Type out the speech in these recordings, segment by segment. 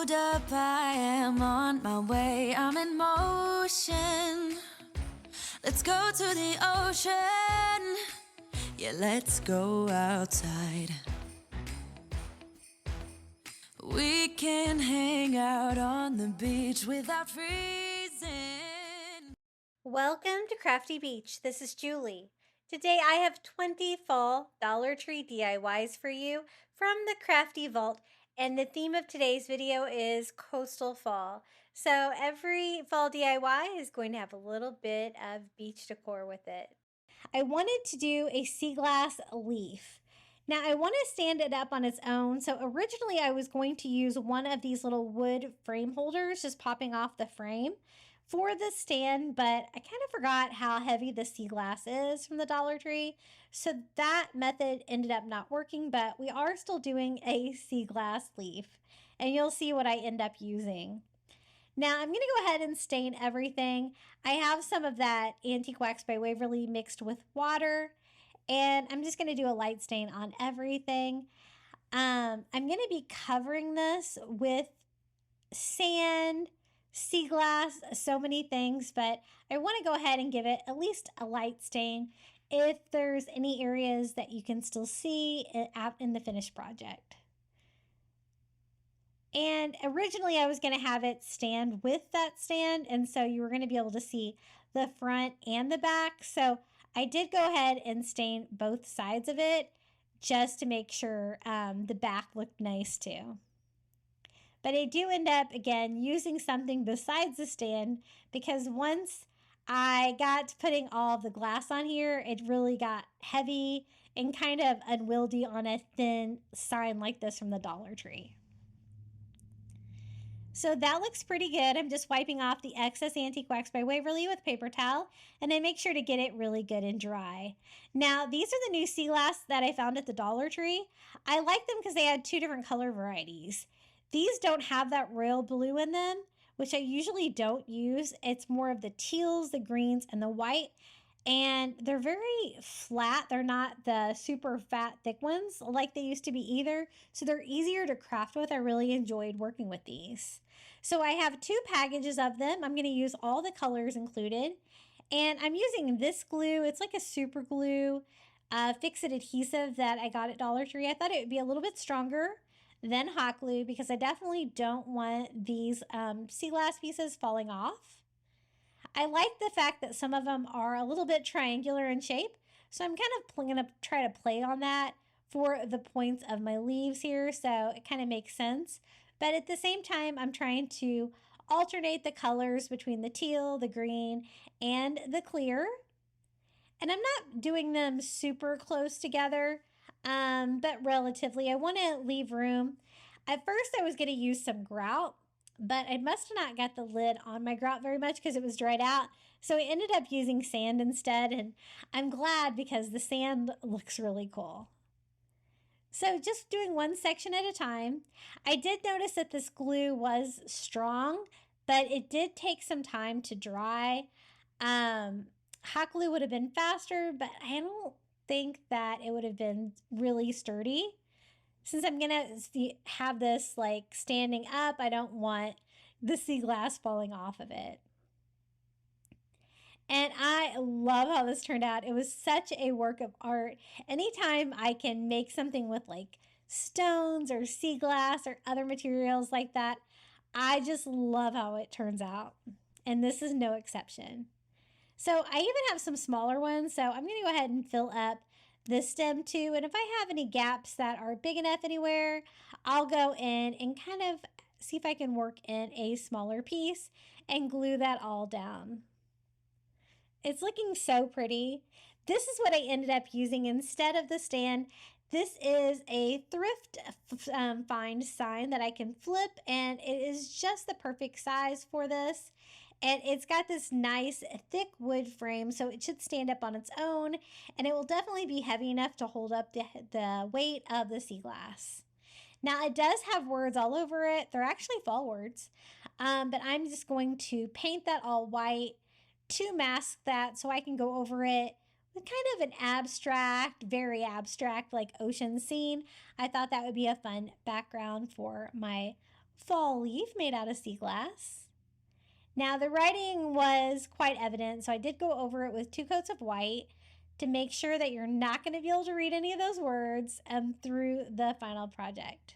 Hold up, I am on my way, I'm in motion. Let's go to the ocean. Yeah, let's go outside. We can hang out on the beach without freezing. Welcome to Crafty Beach. This is Julie. Today I have 20 fall Dollar Tree DIYs for you from the Crafty Vault, and the theme of today's video is coastal fall. So every fall DIY is going to have a little bit of beach decor with it. I wanted to do a sea glass leaf. Now I want to stand it up on its own. So originally I was going to use one of these little wood frame holders just popping off the frame for the stand, but I kind of forgot how heavy the sea glass is from the Dollar Tree. So that method ended up not working, but we are still doing a sea glass leaf, and you'll see what I end up using. Now I'm going to go ahead and stain everything. I have some of that Antique Wax by Waverly mixed with water, and I'm just going to do a light stain on everything. I'm going to be covering this with sand, sea glass, so many things, but I want to go ahead and give it at least a light stain if there's any areas that you can still see out in the finished project. And originally I was going to have it stand with that stand, and so you were going to be able to see the front and the back. So I did go ahead and stain both sides of it just to make sure the back looked nice too. But I do end up, again, using something besides the stand, because once I got to putting all of the glass on here, it really got heavy and kind of unwieldy on a thin sign like this from the Dollar Tree. So that looks pretty good. I'm just wiping off the excess Antique Wax by Waverly with paper towel, and I make sure to get it really good and dry. Now, these are the new sea glass that I found at the Dollar Tree. I like them because they had two different color varieties. These don't have that royal blue in them, which I usually don't use. It's more of the teals, the greens, and the white. And they're very flat. They're not the super fat, thick ones like they used to be either. So they're easier to craft with. I really enjoyed working with these. So I have 2 packages of them. I'm going to use all the colors included. And I'm using this glue. It's like a super glue fix-it adhesive that I got at Dollar Tree. I thought it would be a little bit stronger than hot glue because I definitely don't want these sea glass pieces falling off. I like the fact that some of them are a little bit triangular in shape, so I'm kind of going to try to play on that for the points of my leaves here, so it kind of makes sense. But at the same time, I'm trying to alternate the colors between the teal, the green, and the clear. And I'm not doing them super close together, but relatively. I want to leave room. At first, I was going to use some grout, but I must have not got the lid on my grout very much because it was dried out. So I ended up using sand instead, and I'm glad because the sand looks really cool. So just doing one section at a time. I did notice that this glue was strong, but it did take some time to dry. Hot glue would have been faster, but I don't think that it would have been really sturdy. Since I'm gonna have this like standing up, I don't want the sea glass falling off of it. And I love how this turned out. It was such a work of art. Anytime I can make something with like stones or sea glass or other materials like that, I just love how it turns out. And this is no exception. So I even have some smaller ones. So I'm going to go ahead and fill up this stem too. And if I have any gaps that are big enough anywhere, I'll go in and kind of see if I can work in a smaller piece and glue that all down. It's looking so pretty. This is what I ended up using instead of the stand. This is a thrift find sign that I can flip, and it is just the perfect size for this. And it's got this nice thick wood frame, so it should stand up on its own, and it will definitely be heavy enough to hold up the weight of the sea glass. Now, it does have words all over it. They're actually fall words, but I'm just going to paint that all white to mask that so I can go over it with kind of an abstract, very abstract, like ocean scene. I thought that would be a fun background for my fall leaf made out of sea glass. Now the writing was quite evident, so I did go over it with 2 coats of white to make sure that you're not going to be able to read any of those words through the final project.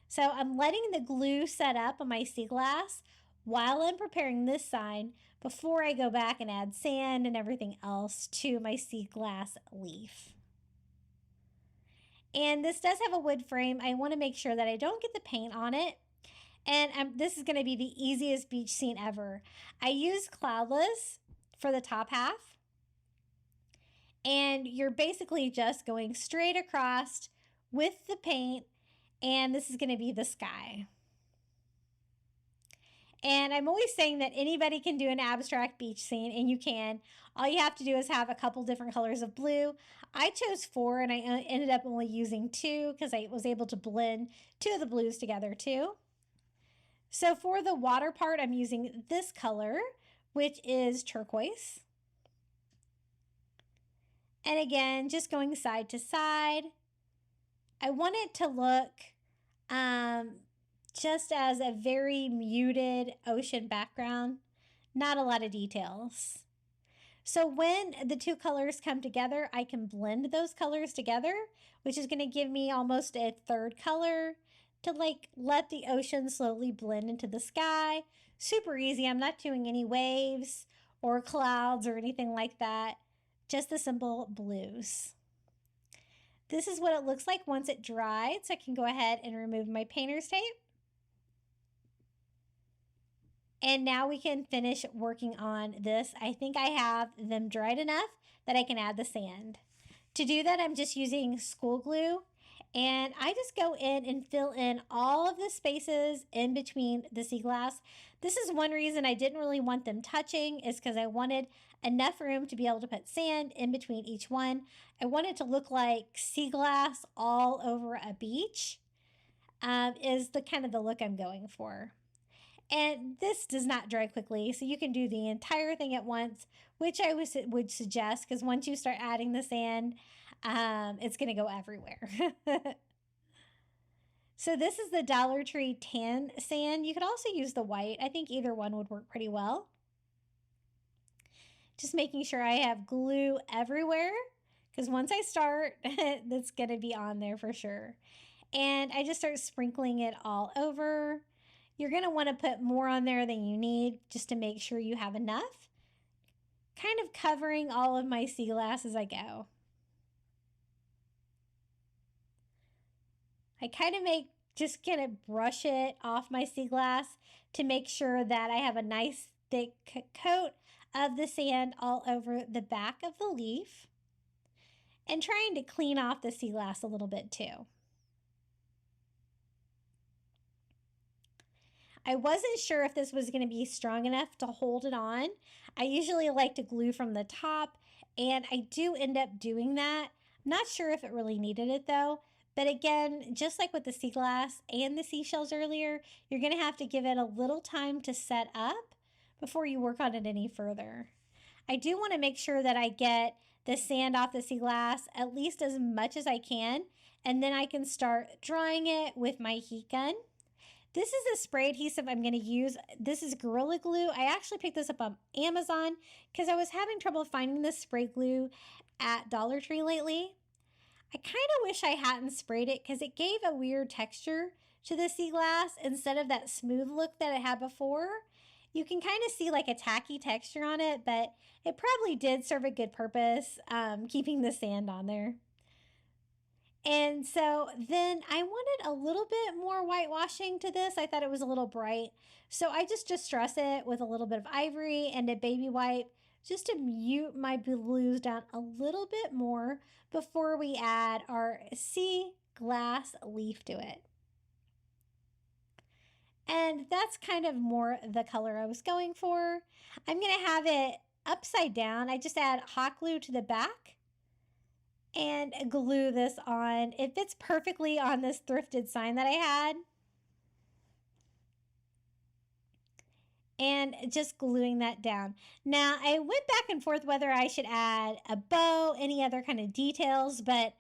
So I'm letting the glue set up on my sea glass while I'm preparing this sign before I go back and add sand and everything else to my sea glass leaf. And this does have a wood frame. I want to make sure that I don't get the paint on it. And this is going to be the easiest beach scene ever. I used cloudless for the top half. And you're basically just going straight across with the paint. And this is going to be the sky. And I'm always saying that anybody can do an abstract beach scene, and you can. All you have to do is have a couple different colors of blue. I chose 4, and I ended up only using 2 because I was able to blend 2 of the blues together too. So for the water part, I'm using this color, which is turquoise. And again, just going side to side. I want it to look just as a very muted ocean background, not a lot of details. So when the 2 colors come together, I can blend those colors together, which is going to give me almost a 3rd color to let the ocean slowly blend into the sky. Super easy. I'm not doing any waves or clouds or anything like that. Just the simple blues. This is what it looks like once it dried, so I can go ahead and remove my painter's tape. And now we can finish working on this. I think I have them dried enough that I can add the sand. To do that, I'm just using school glue, and I just go in and fill in all of the spaces in between the sea glass. This is one reason I didn't really want them touching, is because I wanted enough room to be able to put sand in between each one. I want it to look like sea glass all over a beach, is the kind of the look I'm going for. And this does not dry quickly, so you can do the entire thing at once, which I would suggest, because once you start adding the sand, it's going to go everywhere. So this is the Dollar Tree tan sand. You could also use the white. I think either one would work pretty well. Just making sure I have glue everywhere, because once I start, that's going to be on there for sure. And I just start sprinkling it all over. You're going to want to put more on there than you need just to make sure you have enough. Kind of covering all of my sea glass as I go. I kind of just kind of brush it off my sea glass to make sure that I have a nice thick coat of the sand all over the back of the leaf. And trying to clean off the sea glass a little bit too. I wasn't sure if this was going to be strong enough to hold it on. I usually like to glue from the top, and I do end up doing that. I'm not sure if it really needed it though. But again, just like with the sea glass and the seashells earlier, you're going to have to give it a little time to set up before you work on it any further. I do want to make sure that I get the sand off the sea glass at least as much as I can, and then I can start drying it with my heat gun. This is a spray adhesive I'm going to use. This is Gorilla Glue. I actually picked this up on Amazon because I was having trouble finding this spray glue at Dollar Tree lately. I kind of wish I hadn't sprayed it because it gave a weird texture to the sea glass instead of that smooth look that it had before. You can kind of see like a tacky texture on it, but it probably did serve a good purpose, keeping the sand on there. And so then I wanted a little bit more whitewashing to this. I thought it was a little bright. So I just distress it with a little bit of ivory and a baby wipe just to mute my blues down a little bit more before we add our sea glass leaf to it. And that's kind of more the color I was going for. I'm going to have it upside down. I just add hot glue to the back and glue this on. It fits perfectly on this thrifted sign that I had. And just gluing that down. Now, I went back and forth whether I should add a bow, any other kind of details, but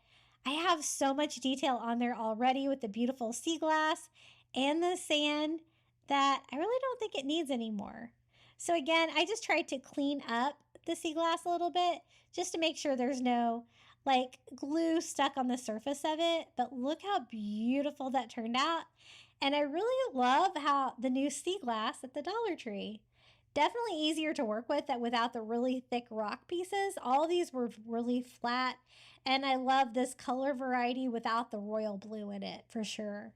I have so much detail on there already with the beautiful sea glass and the sand that I really don't think it needs anymore. So again, I just tried to clean up the sea glass a little bit just to make sure there's no like glue stuck on the surface of it. But look how beautiful that turned out. And I really love how the new sea glass at the Dollar Tree. Definitely easier to work with that without the really thick rock pieces. All these were really flat. And I love this color variety without the royal blue in it for sure.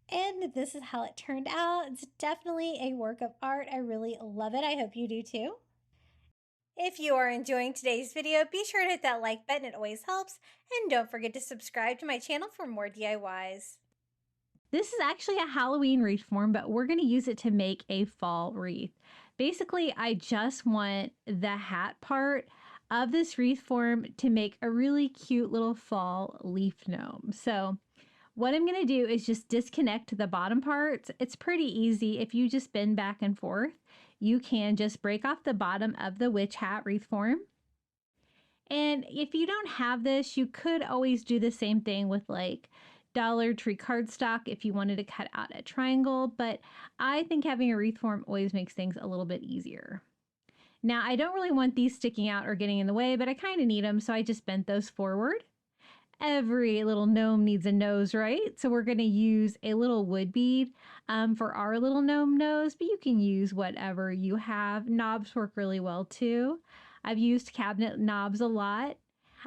And this is how it turned out. It's definitely a work of art. I really love it. I hope you do too. If you are enjoying today's video, be sure to hit that like button. It always helps. And don't forget to subscribe to my channel for more DIYs. This is actually a Halloween wreath form, but we're going to use it to make a fall wreath. Basically, I just want the hat part of this wreath form to make a really cute little fall leaf gnome. So what I'm going to do is just disconnect the bottom parts. It's pretty easy. If you just bend back and forth, you can just break off the bottom of the witch hat wreath form. And if you don't have this, you could always do the same thing with like Dollar Tree cardstock if you wanted to cut out a triangle, but I think having a wreath form always makes things a little bit easier. Now, I don't really want these sticking out or getting in the way, but I kind of need them, so I just bent those forward. Every little gnome needs a nose, right? So we're going to use a little wood bead for our little gnome nose, but you can use whatever you have. Knobs work really well too. I've used cabinet knobs a lot.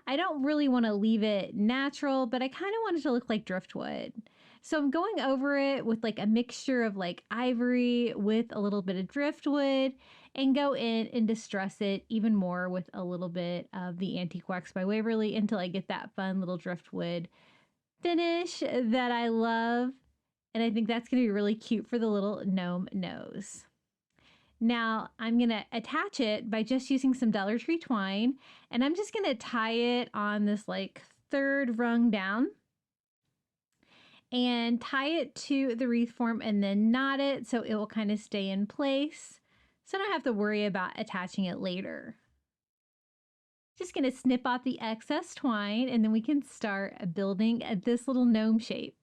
I don't really want to leave it natural, but I kind of want it to look like driftwood. So I'm going over it with like a mixture of like ivory with a little bit of driftwood and go in and distress it even more with a little bit of the Antique Wax by Waverly until I get that fun little driftwood finish that I love. And I think that's going to be really cute for the little gnome nose. Now I'm going to attach it by just using some Dollar Tree twine, and I'm just going to tie it on this like third rung down and tie it to the wreath form and then knot it so it will kind of stay in place. So I don't have to worry about attaching it later. Just going to snip off the excess twine and then we can start building this little gnome shape.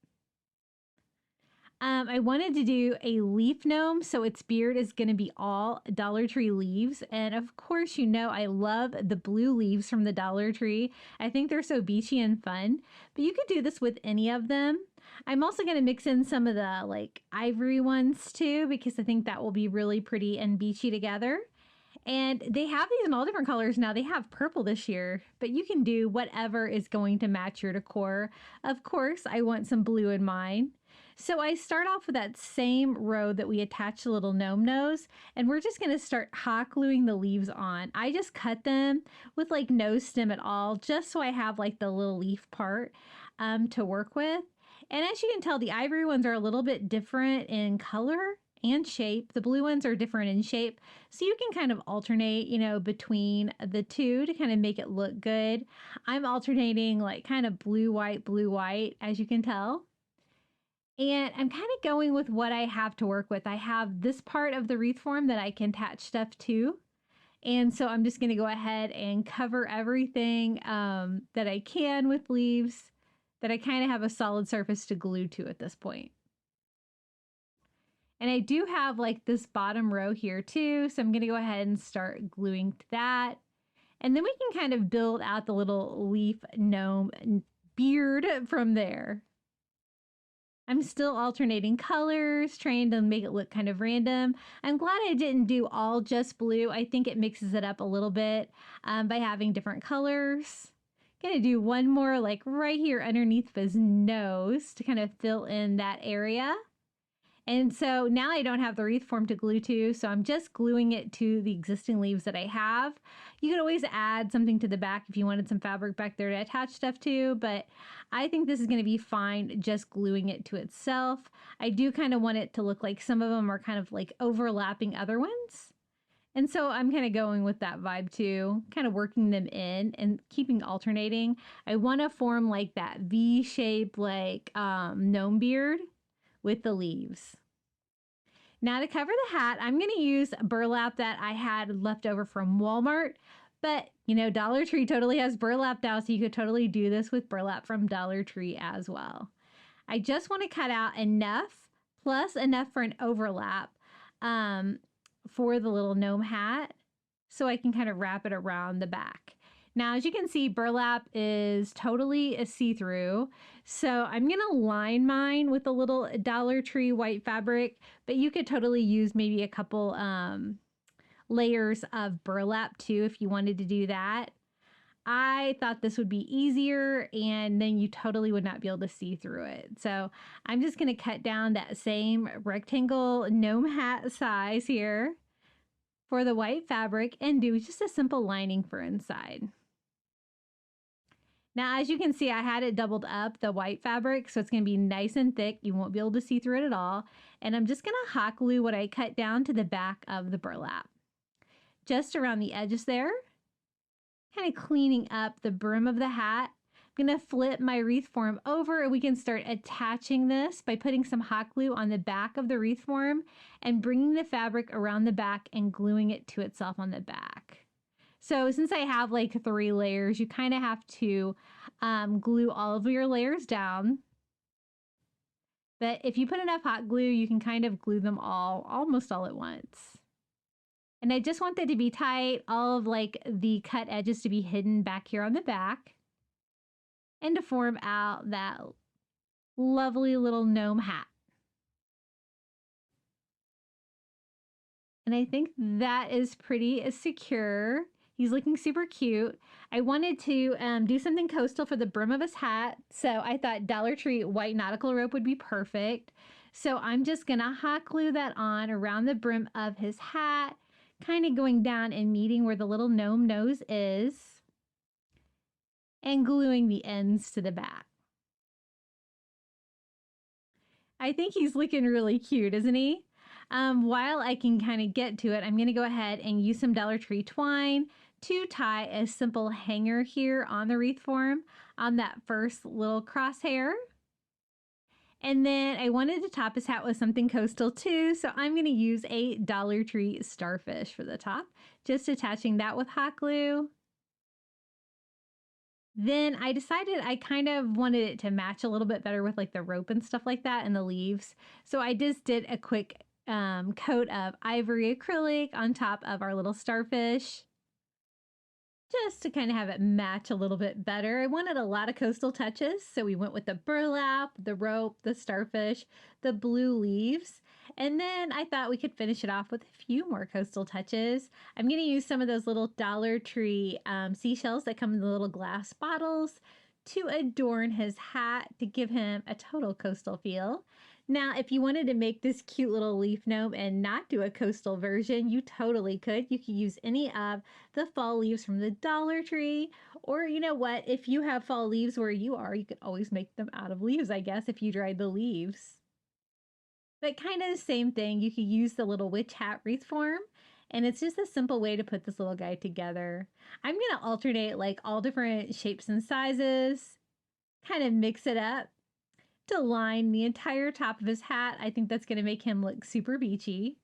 I wanted to do a leaf gnome, so its beard is going to be all Dollar Tree leaves. And of course, you know, I love the blue leaves from the Dollar Tree. I think they're so beachy and fun, but you could do this with any of them. I'm also going to mix in some of the like ivory ones too, because I think that will be really pretty and beachy together. And they have these in all different colors now. They have purple this year, but you can do whatever is going to match your decor. Of course, I want some blue in mine. So I start off with that same row that we attached the little gnome nose, and we're just going to start hot gluing the leaves on. I just cut them with like no stem at all, just so I have like the little leaf part to work with. And as you can tell, the ivory ones are a little bit different in color and shape. The blue ones are different in shape, so you can kind of alternate, you know, between the two to kind of make it look good. I'm alternating like kind of blue, white, as you can tell. And I'm kind of going with what I have to work with. I have this part of the wreath form that I can attach stuff to. And so I'm just going to go ahead and cover everything that I can with leaves that I kind of have a solid surface to glue to at this point. And I do have like this bottom row here too. So I'm going to go ahead and start gluing to that. And then we can kind of build out the little leaf gnome beard from there. I'm still alternating colors, trying to make it look kind of random. I'm glad I didn't do all just blue. I think it mixes it up a little bit by having different colors. Gonna do one more like right here underneath his nose to kind of fill in that area. And so now I don't have the wreath form to glue to, so I'm just gluing it to the existing leaves that I have. You could always add something to the back if you wanted some fabric back there to attach stuff to, but I think this is going to be fine just gluing it to itself. I do kind of want it to look like some of them are kind of like overlapping other ones. And so I'm kind of going with that vibe too, kind of working them in and keeping alternating. I want to form like that V shape like gnome beard with the leaves. Now to cover the hat, I'm going to use burlap that I had left over from Walmart, but you know, Dollar Tree totally has burlap now, so you could totally do this with burlap from Dollar Tree as well. I just want to cut out enough, plus enough for an overlap for the little gnome hat, so I can kind of wrap it around the back. Now, as you can see, burlap is totally a see-through, so I'm going to line mine with a little Dollar Tree white fabric, but you could totally use maybe a couple layers of burlap too if you wanted to do that. I thought this would be easier, and then you totally would not be able to see through it. So I'm just going to cut down that same rectangle gnome hat size here for the white fabric and do just a simple lining for inside. Now, as you can see, I had it doubled up, the white fabric, so it's going to be nice and thick. You won't be able to see through it at all. And I'm just going to hot glue what I cut down to the back of the burlap, just around the edges there, kind of cleaning up the brim of the hat. I'm going to flip my wreath form over, and we can start attaching this by putting some hot glue on the back of the wreath form and bringing the fabric around the back and gluing it to itself on the back. So since I have like 3 layers, you kind of have to glue all of your layers down. But if you put enough hot glue, you can kind of glue them all, almost all at once. And I just want that to be tight, all of like the cut edges to be hidden back here on the back, and to form out that lovely little gnome hat. And I think that is pretty secure. He's looking super cute. I wanted to do something coastal for the brim of his hat, so I thought Dollar Tree white nautical rope would be perfect. So I'm just gonna hot glue that on around the brim of his hat, kind of going down and meeting where the little gnome nose is, and gluing the ends to the back. I think he's looking really cute, isn't he? While I can kind of get to it, I'm going to go ahead and use some Dollar Tree twine to tie a simple hanger here on the wreath form on that first little crosshair. And then I wanted to top his hat with something coastal too, so I'm going to use a Dollar Tree starfish for the top, just attaching that with hot glue. Then I decided I kind of wanted it to match a little bit better with like the rope and stuff like that and the leaves. So I just did a quick coat of ivory acrylic on top of our little starfish, just to kind of have it match a little bit better. I wanted a lot of coastal touches, so we went with the burlap, the rope, the starfish, the blue leaves, and then I thought we could finish it off with a few more coastal touches. I'm going to use some of those little Dollar Tree seashells that come in the little glass bottles to adorn his hat to give him a total coastal feel. Now, if you wanted to make this cute little leaf gnome and not do a coastal version, you totally could. You could use any of the fall leaves from the Dollar Tree, or you know what, if you have fall leaves where you are, you could always make them out of leaves, I guess, if you dried the leaves. But kind of the same thing, you could use the little witch hat wreath form, and it's just a simple way to put this little guy together. I'm going to alternate like all different shapes and sizes, kind of mix it up to line the entire top of his hat. I think that's going to make him look super beachy.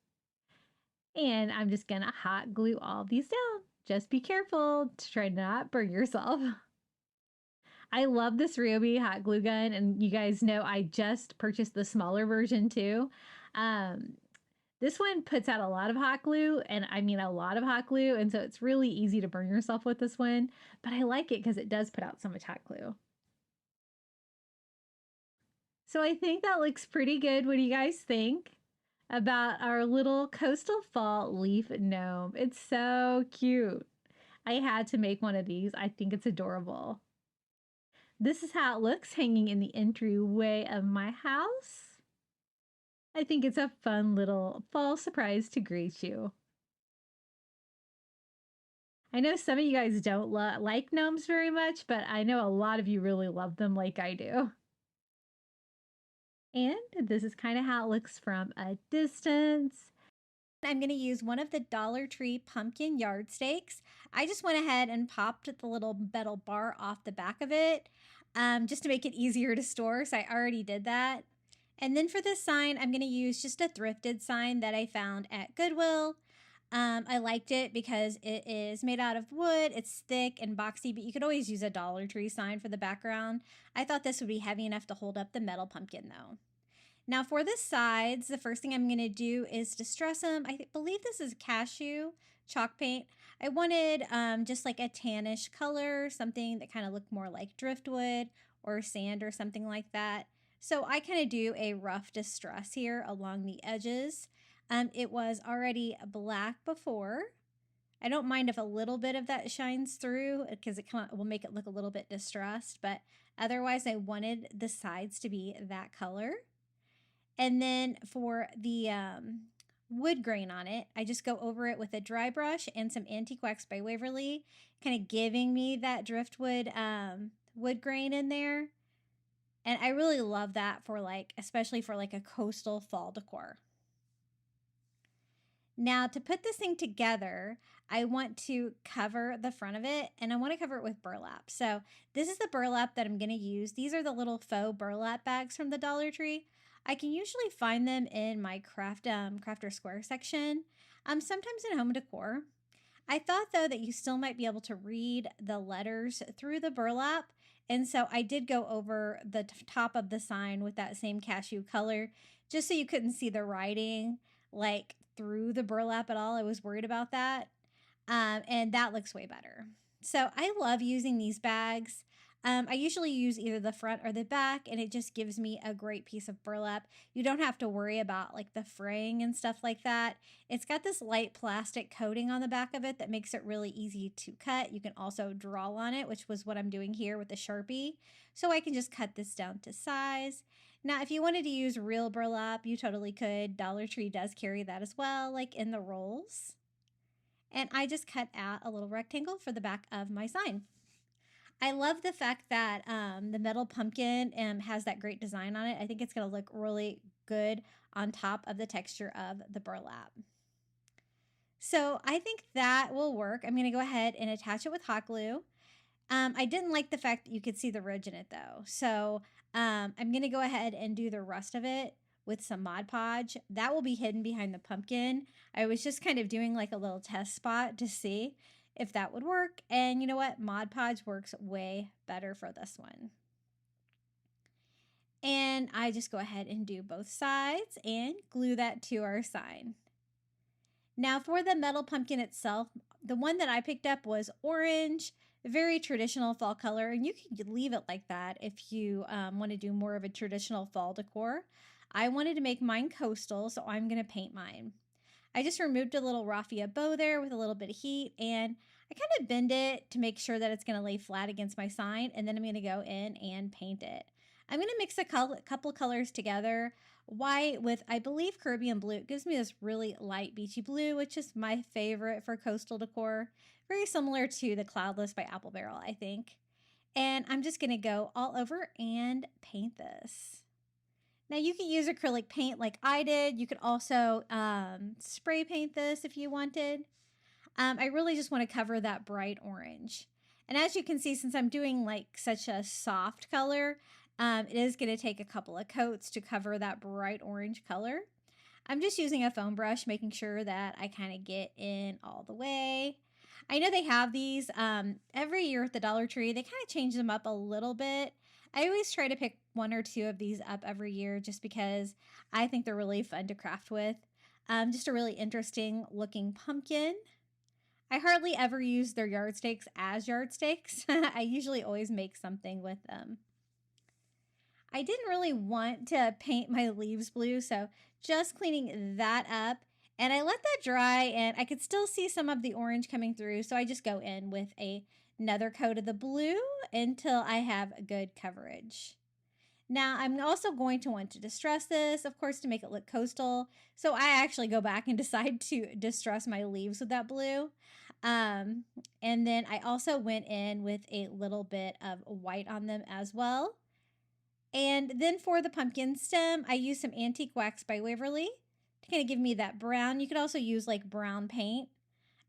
And I'm just going to hot glue all these down. Just be careful to try not to burn yourself. I love this Ryobi hot glue gun, and you guys know I just purchased the smaller version too. This one puts out a lot of hot glue, and I mean a lot of hot glue, and so it's really easy to burn yourself with this one, but I like it because it does put out so much hot glue. So I think that looks pretty good. What do you guys think about our little coastal fall leaf gnome? It's so cute. I had to make one of these. I think it's adorable. This is how it looks hanging in the entryway of my house. I think it's a fun little fall surprise to greet you. I know some of you guys don't like gnomes very much, but I know a lot of you really love them like I do. And this is kind of how it looks from a distance. I'm going to use one of the Dollar Tree pumpkin yard stakes. I just went ahead and popped the little metal bar off the back of it just to make it easier to store. So I already did that. And then for this sign, I'm going to use just a thrifted sign that I found at Goodwill. I liked it because it is made out of wood. It's thick and boxy, but you could always use a Dollar Tree sign for the background. I thought this would be heavy enough to hold up the metal pumpkin though. Now for the sides, the first thing I'm going to do is distress them. I believe this is cashew chalk paint. I wanted just like a tannish color, something that kind of looked more like driftwood or sand or something like that. So I kind of do a rough distress here along the edges. It was already black before. I don't mind if a little bit of that shines through because it will make it look a little bit distressed, but otherwise I wanted the sides to be that color. And then for the wood grain on it, I just go over it with a dry brush and some Antique Wax by Waverly, kind of giving me that driftwood wood grain in there. And I really love that for especially for like a coastal fall decor. Now to put this thing together, I want to cover the front of it and I want to cover it with burlap. So this is the burlap that I'm going to use. These are the little faux burlap bags from the Dollar Tree. I can usually find them in my Crafter Square section, sometimes in home decor. I thought though that you still might be able to read the letters through the burlap. And so I did go over the top of the sign with that same cashew color, just so you couldn't see the writing like through the burlap at all. I was worried about that. And that looks way better. So I love using these bags. I usually use either the front or the back, and it just gives me a great piece of burlap. You don't have to worry about like the fraying and stuff like that. It's got this light plastic coating on the back of it that makes it really easy to cut. You can also draw on it, which was what I'm doing here with the Sharpie. So I can just cut this down to size. Now, if you wanted to use real burlap, you totally could. Dollar Tree does carry that as well, like in the rolls. And I just cut out a little rectangle for the back of my sign. I love the fact that the metal pumpkin has that great design on it. I think it's going to look really good on top of the texture of the burlap. So I think that will work. I'm going to go ahead and attach it with hot glue. I didn't like the fact that you could see the ridge in it though. So I'm going to go ahead and do the rest of it with some Mod Podge. That will be hidden behind the pumpkin. I was just kind of doing like a little test spot to see if that would work. And you know what? Mod Podge works way better for this one. And I just go ahead and do both sides and glue that to our sign. Now for the metal pumpkin itself, the one that I picked up was orange, very traditional fall color, and you can leave it like that if you want to do more of a traditional fall decor. I wanted to make mine coastal, so I'm going to paint mine. I just removed a little raffia bow there with a little bit of heat, and I kind of bend it to make sure that it's going to lay flat against my sign, and then I'm going to go in and paint it. I'm going to mix a couple colors together, white with, I believe, Caribbean blue. It gives me this really light beachy blue, which is my favorite for coastal decor. Very similar to the Cloudless by Apple Barrel, I think. And I'm just going to go all over and paint this. Now you can use acrylic paint like I did. You could also spray paint this if you wanted. I really just want to cover that bright orange. And as you can see, since I'm doing like such a soft color, it is going to take a couple of coats to cover that bright orange color. I'm just using a foam brush, making sure that I kind of get in all the way. I know they have these every year at the Dollar Tree. They kind of change them up a little bit. I always try to pick one or two of these up every year just because I think they're really fun to craft with. Just a really interesting looking pumpkin. I hardly ever use their yardsticks as yardsticks. I usually always make something with them. I didn't really want to paint my leaves blue, so just cleaning that up. And I let that dry, and I could still see some of the orange coming through, so I just go in with another coat of the blue until I have good coverage. Now, I'm also going to want to distress this, of course, to make it look coastal. So I actually go back and decide to distress my leaves with that blue. And then I also went in with a little bit of white on them as well. And then for the pumpkin stem, I used some Antique Wax by Waverly to kind of give me that brown. You could also use like brown paint.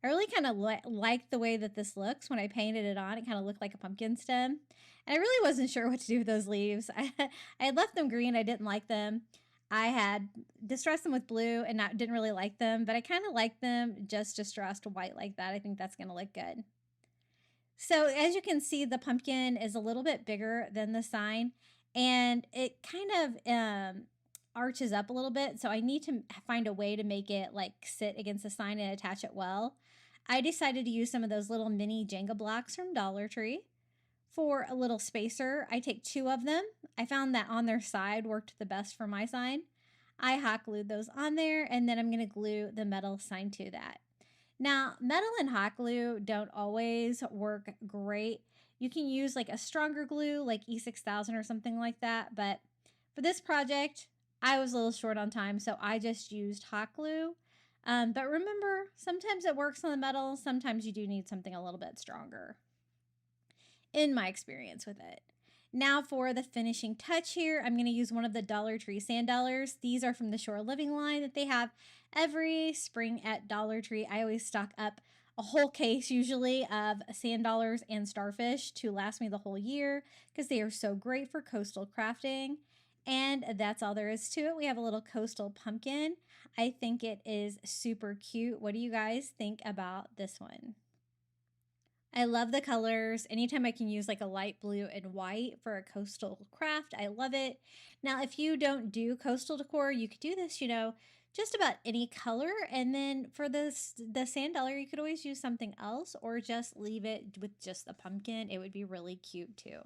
I really kind of like the way that this looks. When I painted it on, it kind of looked like a pumpkin stem. And I really wasn't sure what to do with those leaves. I had left them green. I didn't like them. I had distressed them with blue and didn't really like them, but I kind of like them just distressed white like that. I think that's going to look good. So as you can see, the pumpkin is a little bit bigger than the sign, and it kind of arches up a little bit. So I need to find a way to make it like sit against the sign and attach it well. I decided to use some of those little mini Jenga blocks from Dollar Tree. For a little spacer, I take 2 of them. I found that on their side worked the best for my sign. I hot glued those on there, and then I'm going to glue the metal sign to that. Now, metal and hot glue don't always work great. You can use like a stronger glue, like E6000 or something like that, but for this project, I was a little short on time, so I just used hot glue. But remember, sometimes it works on the metal, sometimes you do need something a little bit stronger, in my experience with it. Now for the finishing touch here, I'm going to use one of the Dollar Tree sand dollars. These are from the Shore Living line that they have every spring at Dollar Tree. I always stock up a whole case usually of sand dollars and starfish to last me the whole year because they are so great for coastal crafting. And that's all there is to it. We have a little coastal pumpkin. I think it is super cute. What do you guys think about this one? I love the colors. Anytime I can use like a light blue and white for a coastal craft, I love it. Now, if you don't do coastal decor, you could do this, you know, just about any color. And then for the sand dollar, you could always use something else or just leave it with just the pumpkin. It would be really cute too.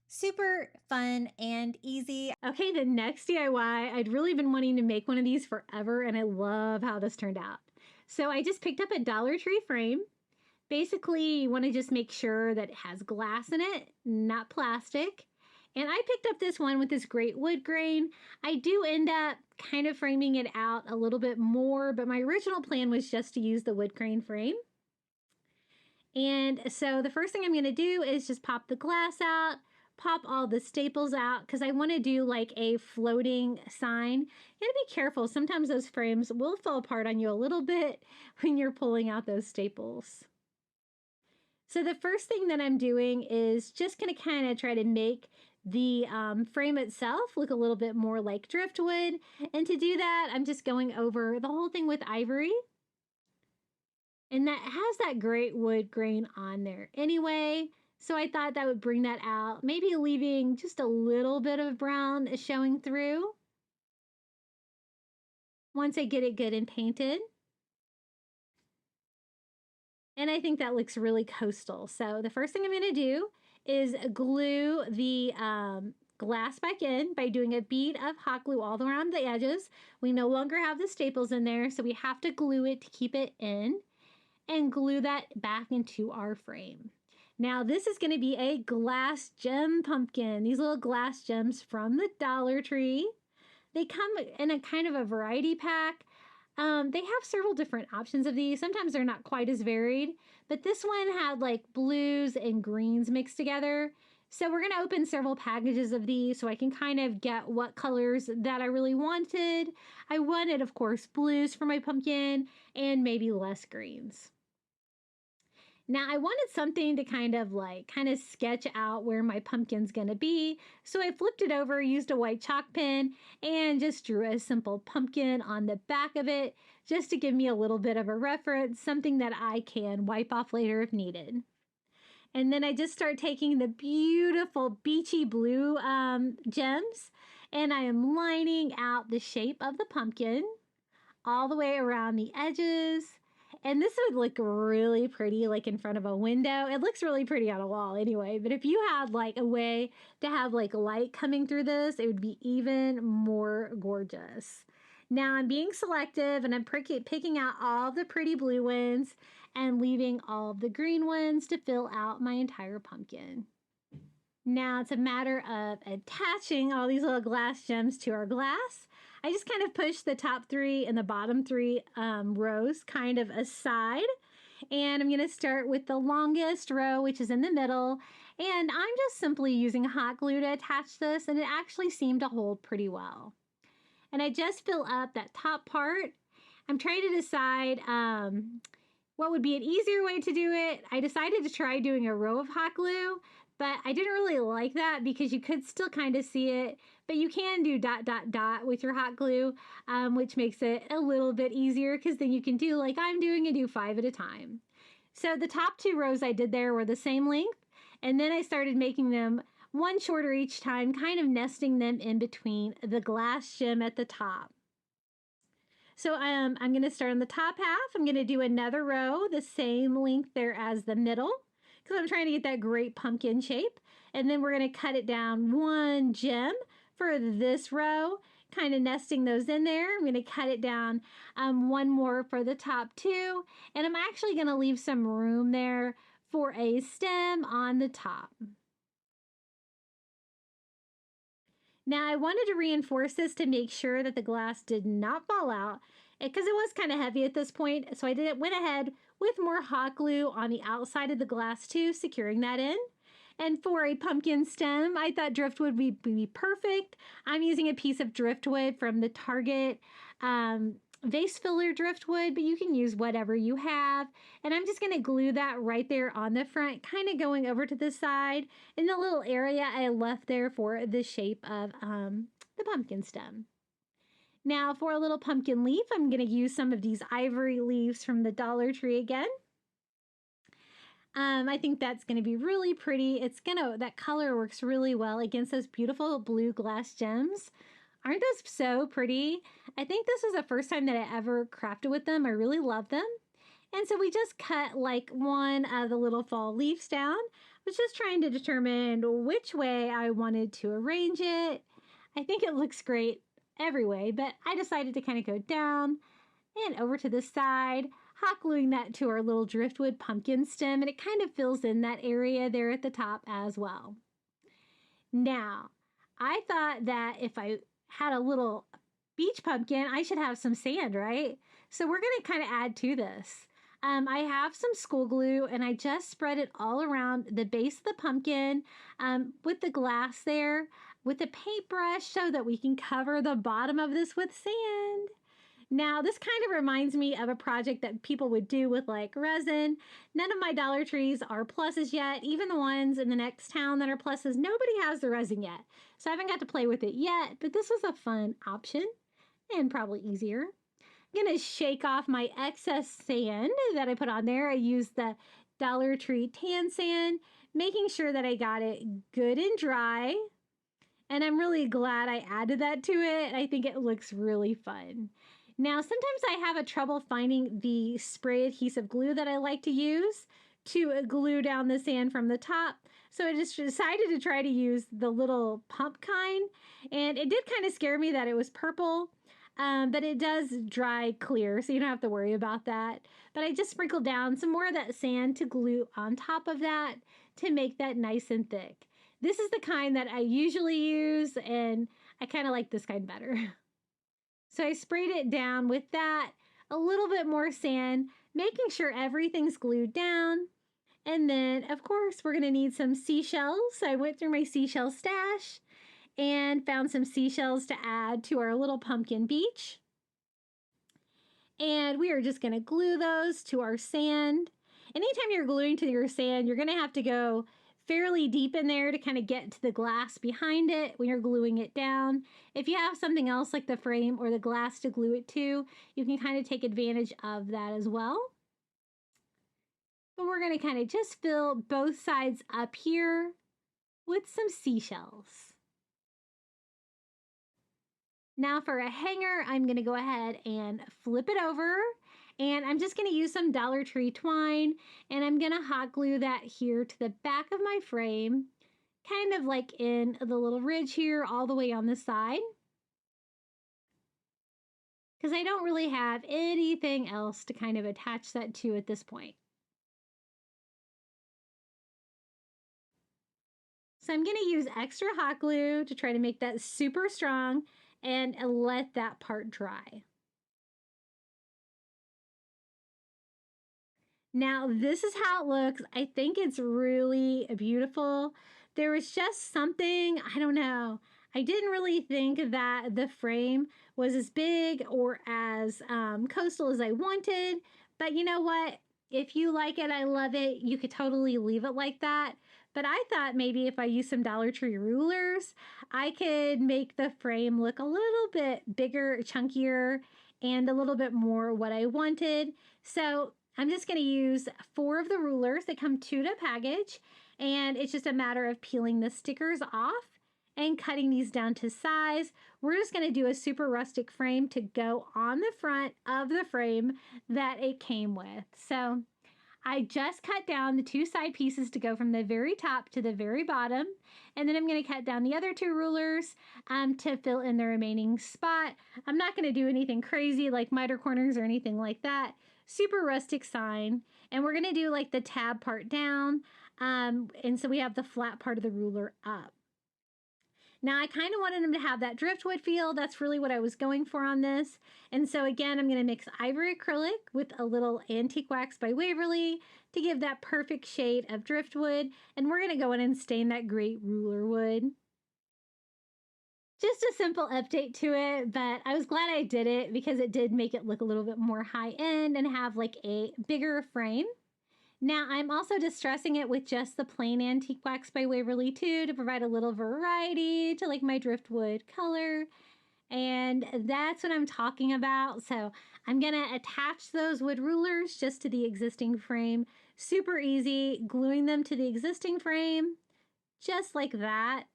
Super fun and easy. Okay, the next DIY, I'd really been wanting to make one of these forever, and I love how this turned out. So I just picked up a Dollar Tree frame. Basically, you want to just make sure that it has glass in it, not plastic. And I picked up this one with this great wood grain. I do end up kind of framing it out a little bit more, but my original plan was just to use the wood grain frame. And so the first thing I'm going to do is just pop the glass out, pop all the staples out, because I want to do like a floating sign. You gotta be careful. Sometimes those frames will fall apart on you a little bit when you're pulling out those staples. So the first thing that I'm doing is just going to kind of try to make the frame itself look a little bit more like driftwood. And to do that, I'm just going over the whole thing with ivory. And that has that great wood grain on there anyway. So I thought that would bring that out, maybe leaving just a little bit of brown showing through once I get it good and painted. And I think that looks really coastal. So the first thing I'm going to do is glue the glass back in by doing a bead of hot glue all around the edges. We no longer have the staples in there, so we have to glue it to keep it in and glue that back into our frame. Now this is going to be a glass gem pumpkin. These little glass gems from the Dollar Tree. They come in a kind of a variety pack. They have several different options of these. Sometimes they're not quite as varied, but this one had like blues and greens mixed together. So we're going to open several packages of these so I can kind of get what colors that I really wanted. I wanted, of course, blues for my pumpkin and maybe less greens. Now I wanted something to kind of sketch out where my pumpkin's gonna be. So I flipped it over, used a white chalk pen, and just drew a simple pumpkin on the back of it, just to give me a little bit of a reference, something that I can wipe off later if needed. And then I just start taking the beautiful beachy blue gems, and I am lining out the shape of the pumpkin all the way around the edges. And this would look really pretty like in front of a window. It looks really pretty on a wall anyway, but if you had like a way to have like light coming through this, it would be even more gorgeous. Now I'm being selective and I'm picking out all the pretty blue ones and leaving all the green ones to fill out my entire pumpkin. Now it's a matter of attaching all these little glass gems to our glass. I just kind of push the top 3 and the bottom 3 rows kind of aside. And I'm going to start with the longest row, which is in the middle. And I'm just simply using hot glue to attach this, and it actually seemed to hold pretty well. And I just fill up that top part. I'm trying to decide what would be an easier way to do it. I decided to try doing a row of hot glue, but I didn't really like that because you could still kind of see it, but you can do dot, dot, dot with your hot glue, which makes it a little bit easier because then you can do like I'm doing and do 5 at a time. So the top 2 rows I did there were the same length, and then I started making them one shorter each time, kind of nesting them in between the glass gem at the top. So I'm going to start on the top half. I'm going to do another row, the same length there as the middle, because I'm trying to get that great pumpkin shape. And then we're going to cut it down 1 gem for this row, kind of nesting those in there. I'm going to cut it down 1 more for the top 2. And I'm actually going to leave some room there for a stem on the top. Now I wanted to reinforce this to make sure that the glass did not fall out because it was kind of heavy at this point. So I went ahead with more hot glue on the outside of the glass too, securing that in. And for a pumpkin stem, I thought driftwood would be perfect. I'm using a piece of driftwood from the Target vase filler driftwood, but you can use whatever you have. And I'm just going to glue that right there on the front, kind of going over to the side in the little area I left there for the shape of the pumpkin stem. Now for a little pumpkin leaf, I'm going to use some of these ivory leaves from the Dollar Tree again. I think that's going to be really pretty. That color works really well against those beautiful blue glass gems. Aren't those so pretty? I think this is the first time that I ever crafted with them. I really love them. And so we just cut like one of the little fall leaves down. I was just trying to determine which way I wanted to arrange it. I think it looks great every way, but I decided to kind of go down and over to the side, hot gluing that to our little driftwood pumpkin stem, and it kind of fills in that area there at the top as well. Now, I thought that if I had a little beach pumpkin, I should have some sand, right? So we're going to kind of add to this. I have some school glue and I just spread it all around the base of the pumpkin with the glass there with a paintbrush so that we can cover the bottom of this with sand. Now, this kind of reminds me of a project that people would do with like resin. None of my Dollar Trees are pluses yet. Even the ones in the next town that are pluses, nobody has the resin yet. So I haven't got to play with it yet, but this was a fun option and probably easier. I'm going to shake off my excess sand that I put on there. I used the Dollar Tree tan sand, making sure that I got it good and dry. And I'm really glad I added that to it. I think it looks really fun. Now, sometimes I have a trouble finding the spray adhesive glue that I like to use to glue down the sand from the top. So I just decided to try to use the little pump kind. And it did kind of scare me that it was purple, but it does dry clear, so you don't have to worry about that. But I just sprinkled down some more of that sand to glue on top of that to make that nice and thick. This is the kind that I usually use, and I kind of like this kind better. So I sprayed it down with that, a little bit more sand, making sure everything's glued down. And then, of course, we're going to need some seashells. So I went through my seashell stash and found some seashells to add to our little pumpkin beach. And we are just going to glue those to our sand. Anytime you're gluing to your sand, you're going to have to go fairly deep in there to kind of get to the glass behind it when you're gluing it down. If you have something else like the frame or the glass to glue it to, you can kind of take advantage of that as well. But we're going to kind of just fill both sides up here with some seashells. Now for a hanger, I'm going to go ahead and flip it over. And I'm just going to use some Dollar Tree twine, and I'm going to hot glue that here to the back of my frame, kind of like in the little ridge here all the way on the side. Because I don't really have anything else to kind of attach that to at this point. So I'm going to use extra hot glue to try to make that super strong and let that part dry. Now, this is how it looks. I think it's really beautiful. There was just something, I don't know. I didn't really think that the frame was as big or as coastal as I wanted. But you know what? If you like it, I love it. You could totally leave it like that. But I thought maybe if I use some Dollar Tree rulers, I could make the frame look a little bit bigger, chunkier, and a little bit more what I wanted. So I'm just going to use 4 of the rulers that come 2 to package, and it's just a matter of peeling the stickers off and cutting these down to size. We're just going to do a super rustic frame to go on the front of the frame that it came with. So I just cut down the 2 side pieces to go from the very top to the very bottom. And then I'm going to cut down the other 2 rulers to fill in the remaining spot. I'm not going to do anything crazy like miter corners or anything like that. Super rustic sign. And we're going to do like the tab part down. And so we have the flat part of the ruler up. Now, I kind of wanted them to have that driftwood feel. That's really what I was going for on this. And so again, I'm going to mix ivory acrylic with a little antique wax by Waverly to give that perfect shade of driftwood. And we're going to go in and stain that great ruler wood. Just a simple update to it, but I was glad I did it because it did make it look a little bit more high end and have like a bigger frame. Now, I'm also distressing it with just the plain antique wax by Waverly too to provide a little variety to like my driftwood color. And that's what I'm talking about. So I'm going to attach those wood rulers just to the existing frame. Super easy, gluing them to the existing frame just like that.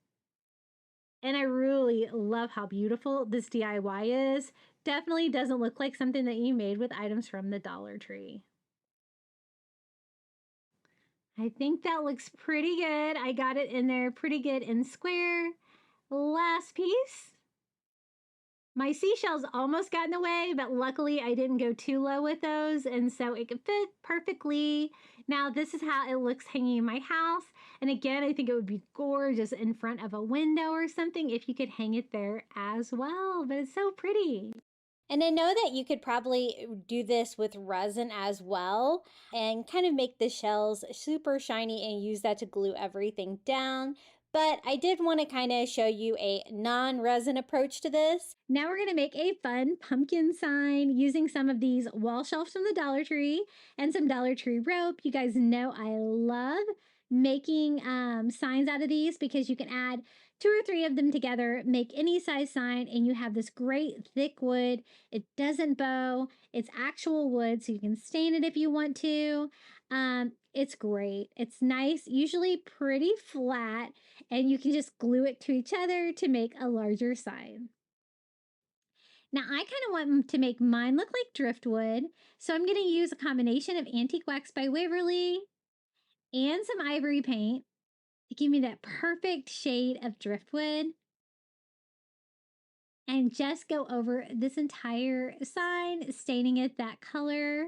And I really love how beautiful this DIY is. Definitely doesn't look like something that you made with items from the Dollar Tree. I think that looks pretty good. I got it in there pretty good and square. Last piece. My seashells almost got in the way, but luckily I didn't go too low with those, and so it could fit perfectly. Now this is how it looks hanging in my house. And again, I think it would be gorgeous in front of a window or something if you could hang it there as well, but it's so pretty. And I know that you could probably do this with resin as well and kind of make the shells super shiny and use that to glue everything down. But I did want to kind of show you a non-resin approach to this. Now we're going to make a fun pumpkin sign using some of these wall shelves from the Dollar Tree and some Dollar Tree rope. You guys know I love making signs out of these because you can add 2 or 3 of them together, make any size sign, and you have this great thick wood. It doesn't bow. It's actual wood, so you can stain it if you want to. It's great. It's nice, usually pretty flat, and you can just glue it to each other to make a larger sign. Now, I kind of want to make mine look like driftwood, so I'm going to use a combination of antique wax by Waverly and some ivory paint to give me that perfect shade of driftwood. And just go over this entire sign, staining it that color.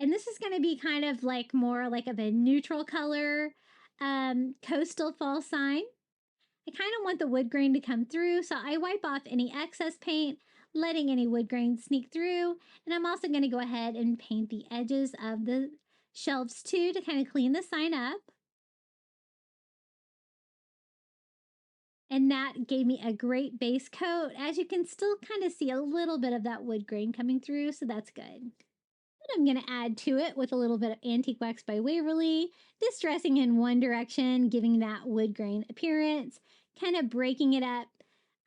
And this is going to be kind of like more like of a neutral color coastal fall sign. I kind of want the wood grain to come through, so I wipe off any excess paint, letting any wood grain sneak through. And I'm also going to go ahead and paint the edges of the shelves too to kind of clean the sign up. And that gave me a great base coat. As you can still kind of see a little bit of that wood grain coming through, so that's good. Then I'm going to add to it with a little bit of antique wax by Waverly, distressing in one direction, giving that wood grain appearance, kind of breaking it up.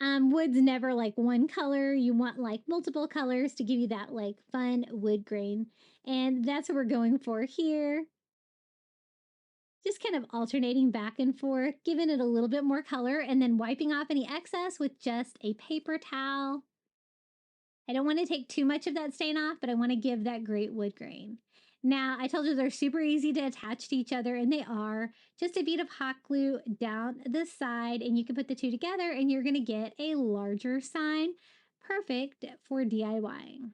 Wood's never like one color. You want like multiple colors to give you that like fun wood grain. And that's what we're going for here. Just kind of alternating back and forth, giving it a little bit more color, and then wiping off any excess with just a paper towel. I don't want to take too much of that stain off, but I want to give that great wood grain. Now, I told you they're super easy to attach to each other, and they are. Just a bead of hot glue down the side, and you can put the 2 together, and you're going to get a larger sign. Perfect for DIYing.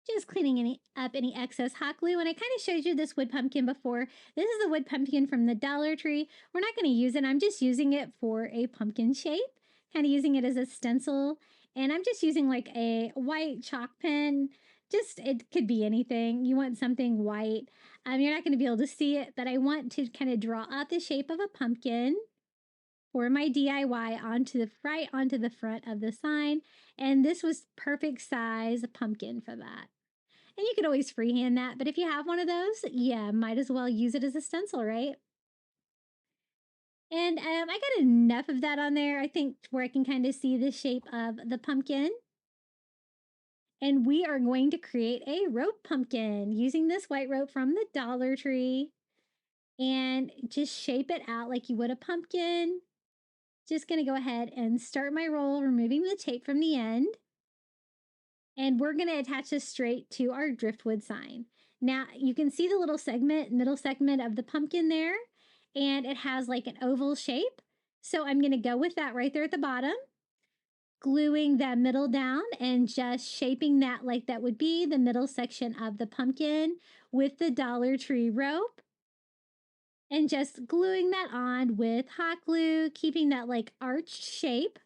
Just cleaning up any excess hot glue. And I kind of showed you this wood pumpkin before. This is a wood pumpkin from the Dollar Tree. We're not going to use it. I'm just using it for a pumpkin shape, kind of using it as a stencil. And I'm just using like a white chalk pen. Just, it could be anything. You want something white. You're not going to be able to see it, but I want to kind of draw out the shape of a pumpkin for my DIY onto the front of the sign. And this was perfect size pumpkin for that. And you could always freehand that, but if you have one of those, yeah, might as well use it as a stencil, right? And I got enough of that on there, I think, where I can kind of see the shape of the pumpkin. And we are going to create a rope pumpkin using this white rope from the Dollar Tree. And just shape it out like you would a pumpkin. Just going to go ahead and start my roll, removing the tape from the end. And we're going to attach this straight to our driftwood sign. Now, you can see the little segment, middle segment of the pumpkin there, and it has like an oval shape. So I'm going to go with that right there at the bottom, gluing that middle down and just shaping that like that would be the middle section of the pumpkin with the Dollar Tree rope. And just gluing that on with hot glue, keeping that like arched shape.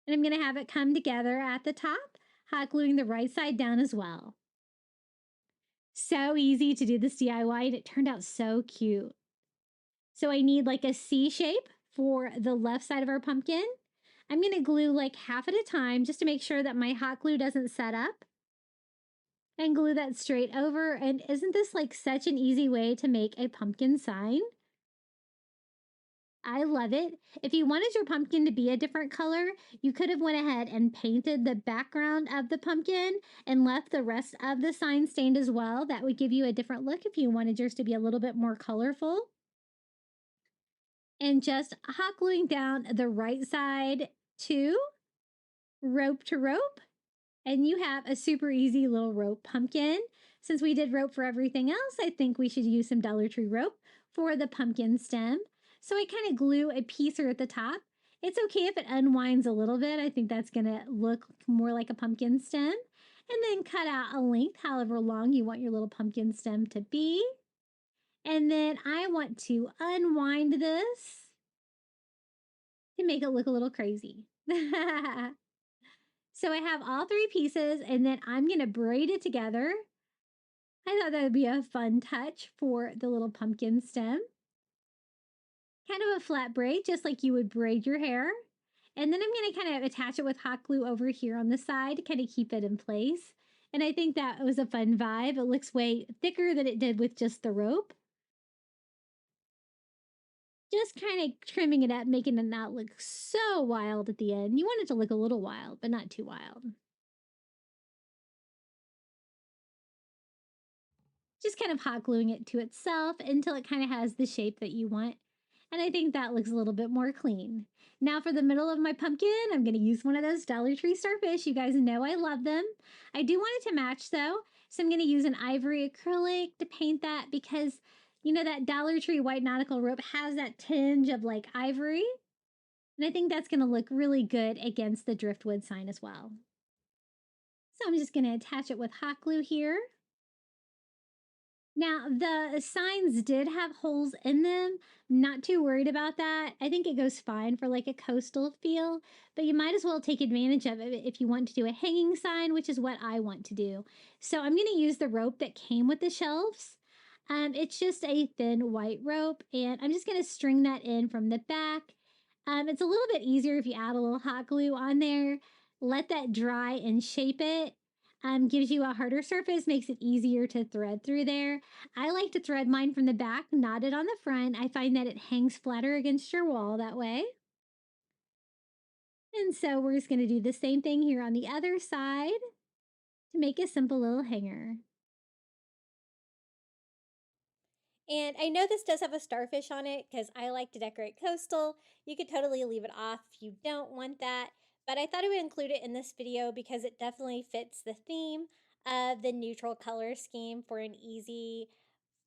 And I'm going to have it come together at the top, hot gluing the right side down as well. So easy to do this DIY, and it turned out so cute. So I need like a C shape for the left side of our pumpkin. I'm going to glue like half at a time just to make sure that my hot glue doesn't set up. And glue that straight over. And isn't this like such an easy way to make a pumpkin sign? I love it. If you wanted your pumpkin to be a different color, you could have went ahead and painted the background of the pumpkin and left the rest of the sign stained as well. That would give you a different look if you wanted yours to be a little bit more colorful. And just hot gluing down the right side to rope, and you have a super easy little rope pumpkin. Since we did rope for everything else, I think we should use some Dollar Tree rope for the pumpkin stem. So I kind of glue a piece here at the top. It's okay if it unwinds a little bit. I think that's going to look more like a pumpkin stem. And then cut out a length, however long you want your little pumpkin stem to be. And then I want to unwind this to make it look a little crazy. So I have all three pieces, and then I'm going to braid it together. I thought that would be a fun touch for the little pumpkin stem. Kind of a flat braid, just like you would braid your hair. And then I'm going to kind of attach it with hot glue over here on the side to kind of keep it in place. And I think that was a fun vibe. It looks way thicker than it did with just the rope. Just kind of trimming it up, making it not look so wild at the end. You want it to look a little wild, but not too wild. Just kind of hot gluing it to itself until it kind of has the shape that you want. And I think that looks a little bit more clean. Now for the middle of my pumpkin, I'm going to use one of those Dollar Tree starfish. You guys know I love them. I do want it to match though. So I'm going to use an ivory acrylic to paint that because, you know, that Dollar Tree white nautical rope has that tinge of like ivory. And I think that's going to look really good against the driftwood sign as well. So I'm just going to attach it with hot glue here. Now, the signs did have holes in them. Not too worried about that. I think it goes fine for like a coastal feel, but you might as well take advantage of it if you want to do a hanging sign, which is what I want to do. So I'm going to use the rope that came with the shelves. It's just a thin white rope, and I'm just going to string that in from the back. It's a little bit easier if you add a little hot glue on there. Let that dry and shape it. Gives you a harder surface, makes it easier to thread through there. I like to thread mine from the back, knotted on the front. I find that it hangs flatter against your wall that way. And so we're just going to do the same thing here on the other side to make a simple little hanger. And I know this does have a starfish on it because I like to decorate coastal. You could totally leave it off if you don't want that. But I thought I would include it in this video because it definitely fits the theme of the neutral color scheme for an easy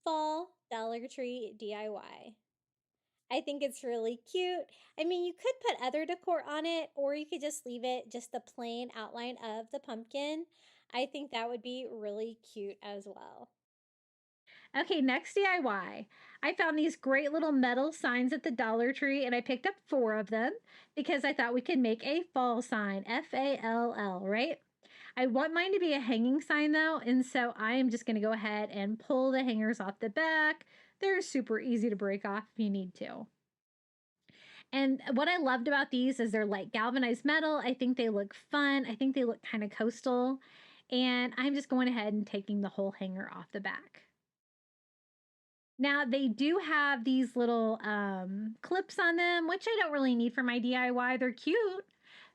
fall Dollar Tree DIY. I think it's really cute. I mean, you could put other decor on it, or you could just leave it just the plain outline of the pumpkin. I think that would be really cute as well. Okay, next DIY. I found these great little metal signs at the Dollar Tree, and I picked up 4 of them because I thought we could make a fall sign, F-A-L-L, right? I want mine to be a hanging sign though, and so I am just going to go ahead and pull the hangers off the back. They're super easy to break off if you need to. And what I loved about these is they're like galvanized metal. I think they look fun. I think they look kind of coastal. And I'm just going ahead and taking the whole hanger off the back. Now they do have these little clips on them, which I don't really need for my DIY. They're cute.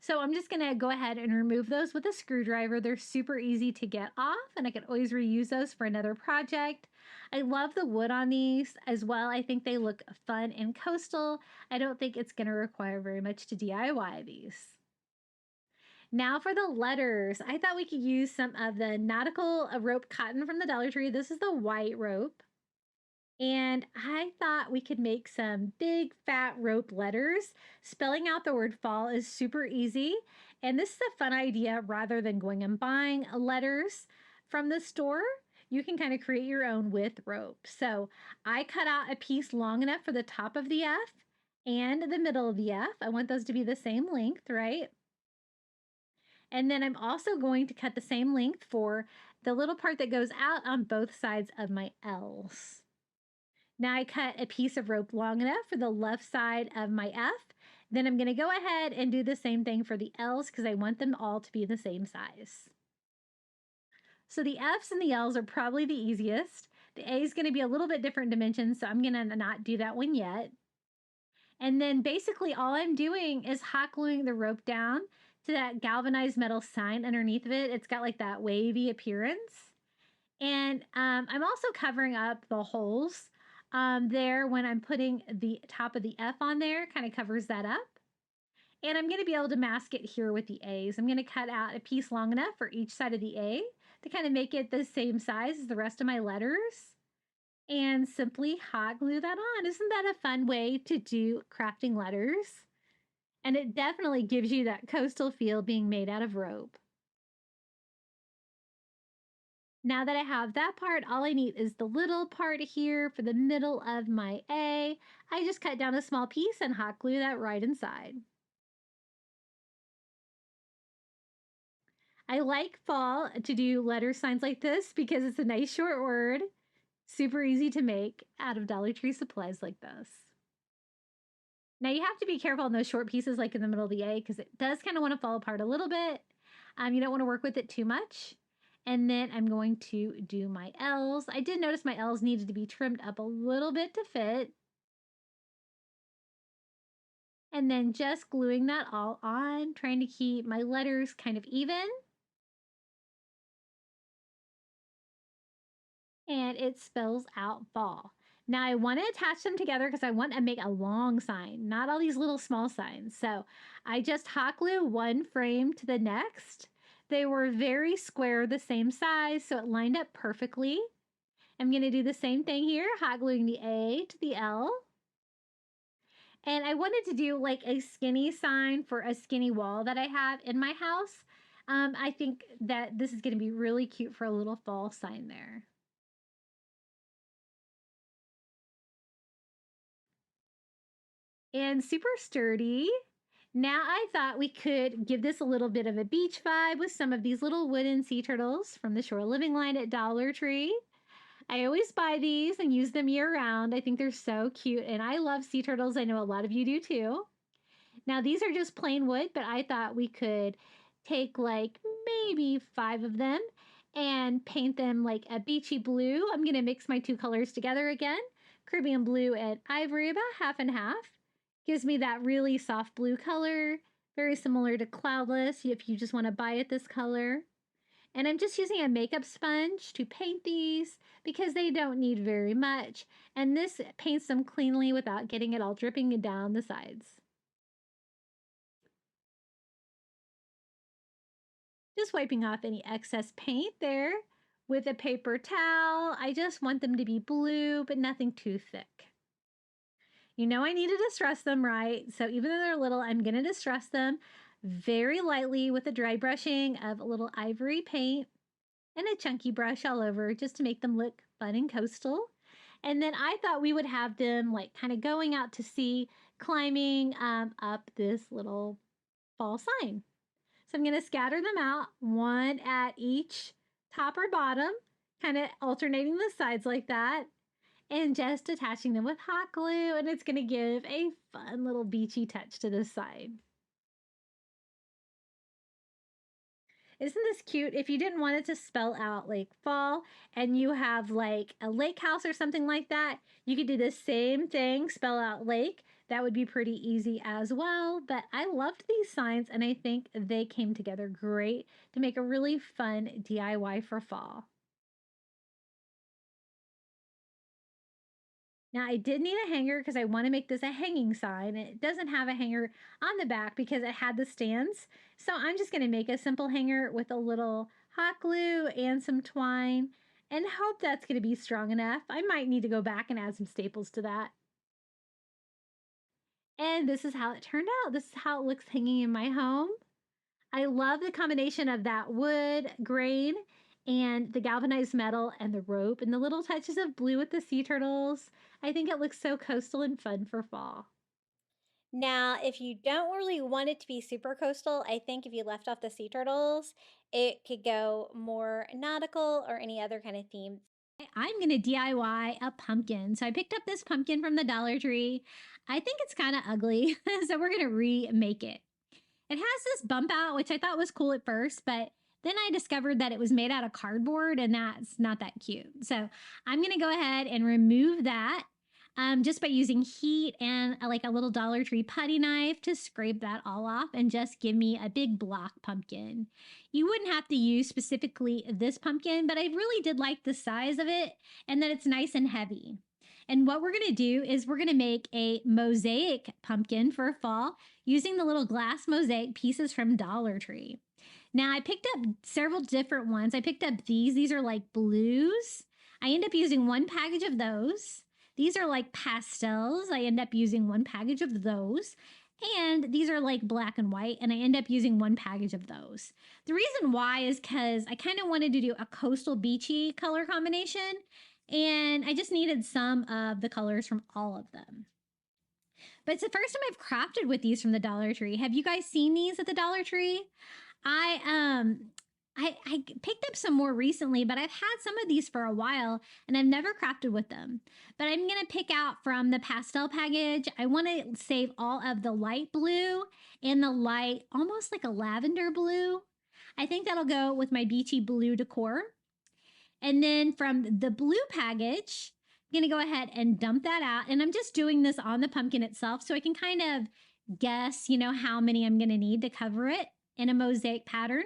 So I'm just gonna go ahead and remove those with a screwdriver. They're super easy to get off and I can always reuse those for another project. I love the wood on these as well. I think they look fun and coastal. I don't think it's gonna require very much to DIY these. Now for the letters, I thought we could use some of the nautical rope cotton from the Dollar Tree. This is the white rope. And I thought we could make some big fat rope letters. Spelling out the word fall is super easy. And this is a fun idea. Rather than going and buying letters from the store, you can kind of create your own with rope. So I cut out a piece long enough for the top of the F and the middle of the F. I want those to be the same length, right? And then I'm also going to cut the same length for the little part that goes out on both sides of my L's. Now I cut a piece of rope long enough for the left side of my F. Then I'm going to go ahead and do the same thing for the L's because I want them all to be the same size. So the F's and the L's are probably the easiest. The A is going to be a little bit different dimensions, so I'm going to not do that one yet. And then basically all I'm doing is hot gluing the rope down to that galvanized metal sign underneath of it. It's got like that wavy appearance. And I'm also covering up the holes there when I'm putting the top of the F on there, kind of covers that up. And I'm going to be able to mask it here with the A's. I'm going to cut out a piece long enough for each side of the A to kind of make it the same size as the rest of my letters. And simply hot glue that on. Isn't that a fun way to do crafting letters? And it definitely gives you that coastal feel being made out of rope. Now that I have that part, all I need is the little part here for the middle of my A. I just cut down a small piece and hot glue that right inside. I like fall to do letter signs like this because it's a nice short word, super easy to make out of Dollar Tree supplies like this. Now you have to be careful on those short pieces like in the middle of the A because it does kind of want to fall apart a little bit. You don't want to work with it too much. And then I'm going to do my L's. I did notice my L's needed to be trimmed up a little bit to fit. And then just gluing that all on, trying to keep my letters kind of even. And it spells out fall. Now I want to attach them together because I want to make a long sign, not all these little small signs. So I just hot glue one frame to the next. They were very square, the same size, so it lined up perfectly. I'm going to do the same thing here, hot gluing the A to the L. And I wanted to do like a skinny sign for a skinny wall that I have in my house. I think that this is going to be really cute for a little fall sign there. And super sturdy. Now I thought we could give this a little bit of a beach vibe with some of these little wooden sea turtles from the Shore Living line at Dollar Tree. I always buy these and use them year round. I think they're so cute and I love sea turtles. I know a lot of you do too. Now these are just plain wood, but I thought we could take like maybe 5 of them and paint them like a beachy blue. I'm going to mix my 2 colors together again, Caribbean blue and ivory, about half and half. Gives me that really soft blue color, very similar to Cloudless if you just want to buy it this color. And I'm just using a makeup sponge to paint these because they don't need very much. And this paints them cleanly without getting it all dripping down the sides. Just wiping off any excess paint there with a paper towel. I just want them to be blue, but nothing too thick. You know I need to distress them, right? So even though they're little, I'm going to distress them very lightly with a dry brushing of a little ivory paint and a chunky brush all over just to make them look fun and coastal. And then I thought we would have them like kind of going out to sea, climbing up this little fall sign. So I'm going to scatter them out, one at each top or bottom, kind of alternating the sides like that. And just attaching them with hot glue, and it's going to give a fun little beachy touch to this side. Isn't this cute? If you didn't want it to spell out like fall and you have like a lake house or something like that, you could do the same thing, spell out lake. That would be pretty easy as well. But I loved these signs and I think they came together great to make a really fun DIY for fall. Now I did need a hanger because I want to make this a hanging sign. It doesn't have a hanger on the back because it had the stands. So I'm just going to make a simple hanger with a little hot glue and some twine and hope that's going to be strong enough. I might need to go back and add some staples to that. And this is how it turned out. This is how it looks hanging in my home. I love the combination of that wood grain and the galvanized metal and the rope and the little touches of blue with the sea turtles. I think it looks so coastal and fun for fall. Now, if you don't really want it to be super coastal, I think if you left off the sea turtles, it could go more nautical or any other kind of theme. I'm going to DIY a pumpkin. So I picked up this pumpkin from the Dollar Tree. I think it's kind of ugly, so we're going to remake it. It has this bump out, which I thought was cool at first, but then I discovered that it was made out of cardboard and that's not that cute. So I'm going to go ahead and remove that just by using heat and like a little Dollar Tree putty knife to scrape that all off and just give me a big block pumpkin. You wouldn't have to use specifically this pumpkin, but I really did like the size of it and that it's nice and heavy. And what we're going to do is we're going to make a mosaic pumpkin for fall using the little glass mosaic pieces from Dollar Tree. Now, I picked up several different ones. I picked up these. These are like blues. I end up using one package of those. These are like pastels. I end up using one package of those. And these are like black and white, and I end up using one package of those. The reason why is because I kind of wanted to do a coastal beachy color combination, and I just needed some of the colors from all of them. But it's the first time I've crafted with these from the Dollar Tree. Have you guys seen these at the Dollar Tree? I picked up some more recently, but I've had some of these for a while and I've never crafted with them. But I'm going to pick out from the pastel package. I want to save all of the light blue and the light, almost like a lavender blue. I think that'll go with my beachy blue decor. And then from the blue package, I'm going to go ahead and dump that out. And I'm just doing this on the pumpkin itself so I can kind of guess, how many I'm going to need to cover it in a mosaic pattern.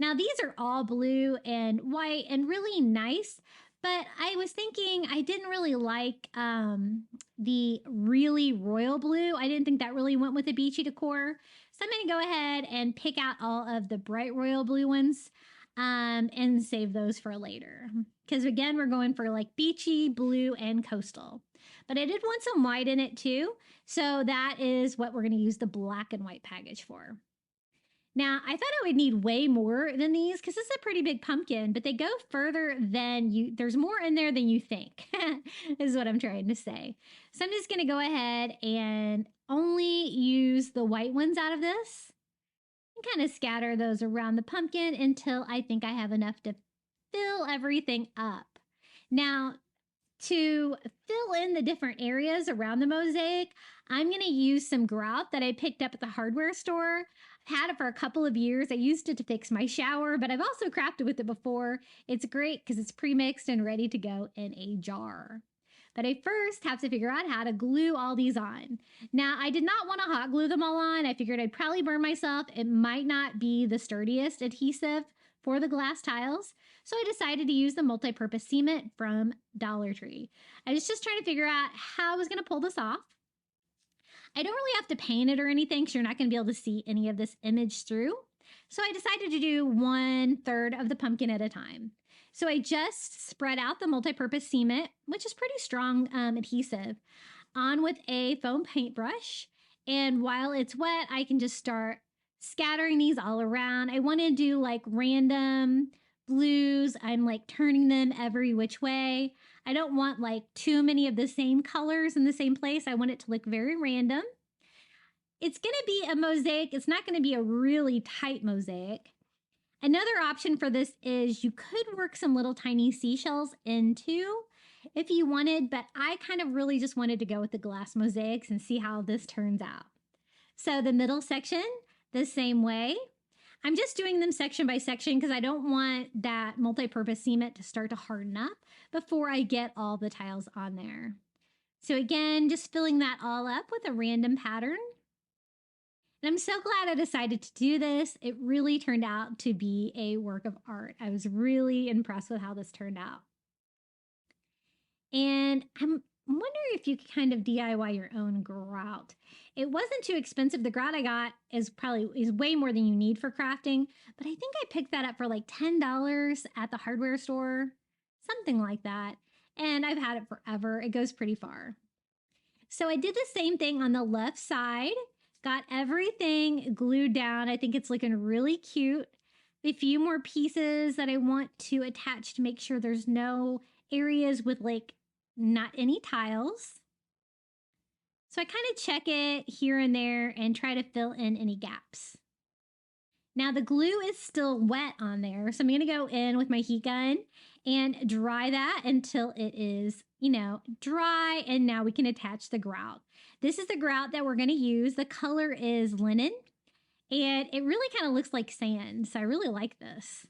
Now, these are all blue and white and really nice, but I was thinking I didn't really like the really royal blue. I didn't think that really went with the beachy decor. So I'm going to go ahead and pick out all of the bright royal blue ones and save those for later. Because again, we're going for like beachy, blue, and coastal. But I did want some white in it too. So that is what we're going to use the black and white package for. Now, I thought I would need way more than these because this is a pretty big pumpkin, but they go further than there's more in there than you think, is what I'm trying to say. So I'm just going to go ahead and only use the white ones out of this and kind of scatter those around the pumpkin until I think I have enough to fill everything up. Now, to fill in the different areas around the mosaic, I'm going to use some grout that I picked up at the hardware store. I've had it for a couple of years. I used it to fix my shower, but I've also crafted with it before. It's great because it's pre-mixed and ready to go in a jar. But I first have to figure out how to glue all these on. Now, I did not want to hot glue them all on. I figured I'd probably burn myself. It might not be the sturdiest adhesive for the glass tiles. So I decided to use the multi-purpose cement from Dollar Tree. I was just trying to figure out how I was going to pull this off. I don't really have to paint it or anything because you're not going to be able to see any of this image through. So I decided to do 1/3 of the pumpkin at a time. So I just spread out the multi-purpose cement, which is pretty strong adhesive, on with a foam paintbrush. And while it's wet, I can just start scattering these all around. I want to do like random blues. I'm like turning them every which way. I don't want like too many of the same colors in the same place. I want it to look very random. It's going to be a mosaic. It's not going to be a really tight mosaic. Another option for this is you could work some little tiny seashells into if you wanted, but I kind of really just wanted to go with the glass mosaics and see how this turns out. So the middle section, the same way. I'm just doing them section by section because I don't want that multi-purpose cement to start to harden up before I get all the tiles on there. So again, just filling that all up with a random pattern. And I'm so glad I decided to do this. It really turned out to be a work of art. I was really impressed with how this turned out. And I'm wondering if you could kind of DIY your own grout. It wasn't too expensive. The grout I got is way more than you need for crafting, but I think I picked that up for like $10 at the hardware store, something like that. And I've had it forever. It goes pretty far. So I did the same thing on the left side, got everything glued down. I think it's looking really cute. A few more pieces that I want to attach to make sure there's no areas with like not any tiles. So I kind of check it here and there and try to fill in any gaps. Now the glue is still wet on there, so I'm going to go in with my heat gun and dry that until it is, dry, and now we can attach the grout. This is the grout that we're going to use. The color is linen, and it really kind of looks like sand, so I really like this.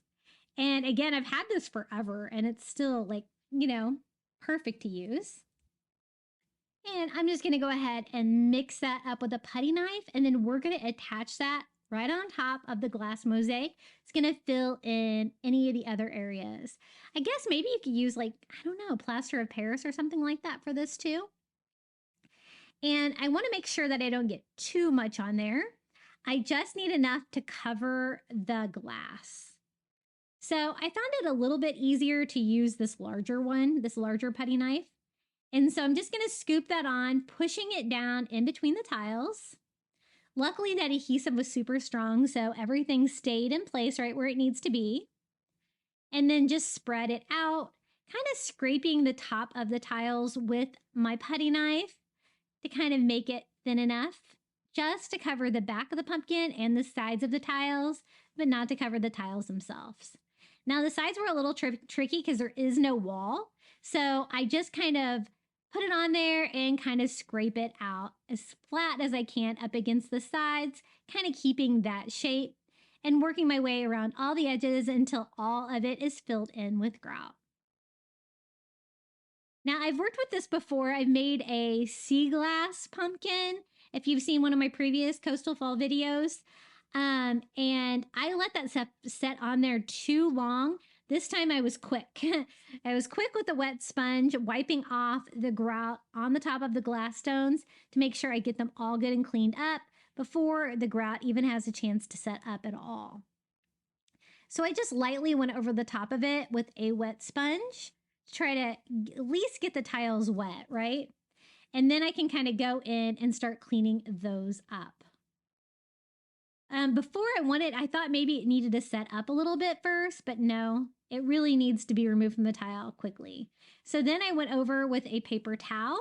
And again, I've had this forever, and it's still like, perfect to use. And I'm just going to go ahead and mix that up with a putty knife, and then we're going to attach that right on top of the glass mosaic. It's going to fill in any of the other areas. I guess maybe you could use plaster of Paris or something like that for this too. And I want to make sure that I don't get too much on there. I just need enough to cover the glass. So I found it a little bit easier to use this larger putty knife. And so I'm just going to scoop that on, pushing it down in between the tiles. Luckily, that adhesive was super strong, so everything stayed in place right where it needs to be. And then just spread it out, kind of scraping the top of the tiles with my putty knife to kind of make it thin enough just to cover the back of the pumpkin and the sides of the tiles, but not to cover the tiles themselves. Now, the sides were a little tricky because there is no wall, so I just kind of put it on there and kind of scrape it out as flat as I can up against the sides, kind of keeping that shape and working my way around all the edges until all of it is filled in with grout. Now, I've worked with this before. I've made a Seagrass pumpkin, if you've seen one of my previous coastal fall videos. And I let that set on there too long. This time I was quick. I was quick with the wet sponge, wiping off the grout on the top of the glass stones to make sure I get them all good and cleaned up before the grout even has a chance to set up at all. So I just lightly went over the top of it with a wet sponge to try to at least get the tiles wet, right? And then I can kind of go in and start cleaning those up. Before I thought maybe it needed to set up a little bit first, but no, it really needs to be removed from the tile quickly. So then I went over with a paper towel.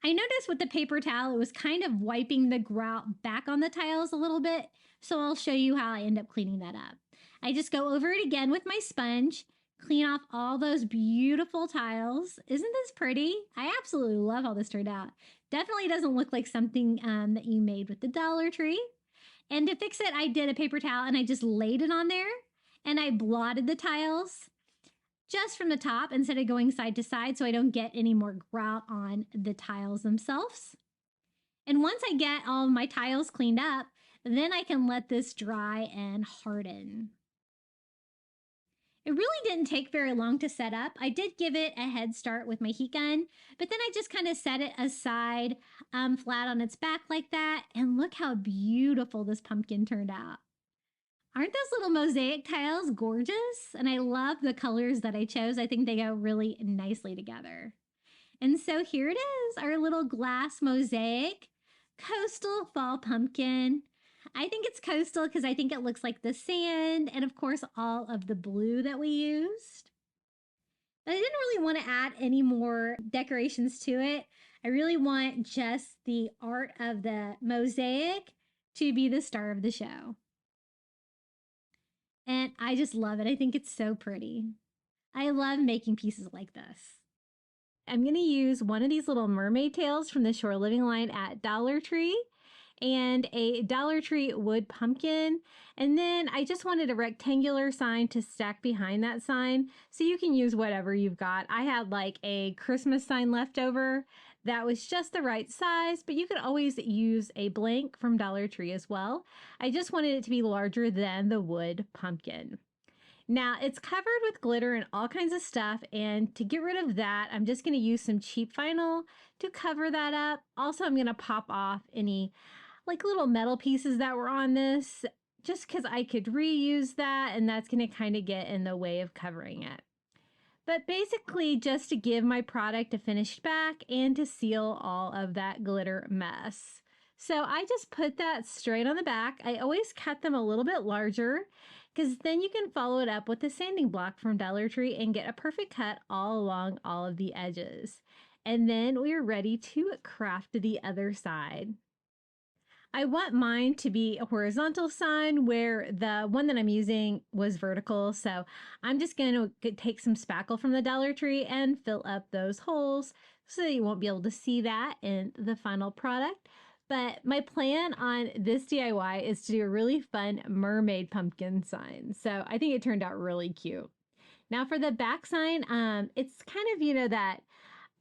I noticed with the paper towel, it was kind of wiping the grout back on the tiles a little bit. So I'll show you how I end up cleaning that up. I just go over it again with my sponge, clean off all those beautiful tiles. Isn't this pretty? I absolutely love how this turned out. Definitely doesn't look like something that you made with the Dollar Tree. And to fix it, I did a paper towel and I just laid it on there and I blotted the tiles just from the top instead of going side to side so I don't get any more grout on the tiles themselves. And once I get all of my tiles cleaned up, then I can let this dry and harden. It really didn't take very long to set up. I did give it a head start with my heat gun, but then I just kind of set it aside flat on its back like that. And look how beautiful this pumpkin turned out. Aren't those little mosaic tiles gorgeous? And I love the colors that I chose. I think they go really nicely together. And so here it is, our little glass mosaic coastal fall pumpkin. I think it's coastal because I think it looks like the sand and, of course, all of the blue that we used. But I didn't really want to add any more decorations to it. I really want just the art of the mosaic to be the star of the show. And I just love it. I think it's so pretty. I love making pieces like this. I'm going to use one of these little mermaid tails from the Shore Living line at Dollar Tree. and a Dollar Tree wood pumpkin. And then I just wanted a rectangular sign to stack behind that sign. So you can use whatever you've got. I had like a Christmas sign left over that was just the right size, but you could always use a blank from Dollar Tree as well. I just wanted it to be larger than the wood pumpkin. Now it's covered with glitter and all kinds of stuff, and to get rid of that, I'm just going to use some cheap vinyl to cover that up. Also, I'm going to pop off any like little metal pieces that were on this just because I could reuse that, and that's going to kind of get in the way of covering it. But basically just to give my product a finished back and to seal all of that glitter mess. So I just put that straight on the back. I always cut them a little bit larger because then you can follow it up with a sanding block from Dollar Tree and get a perfect cut all along all of the edges. And then we are ready to craft the other side. I want mine to be a horizontal sign where the one that I'm using was vertical. So I'm just going to take some spackle from the Dollar Tree and fill up those holes so that you won't be able to see that in the final product. But my plan on this DIY is to do a really fun mermaid pumpkin sign. So I think it turned out really cute. Now for the back sign, it's kind of, you know, that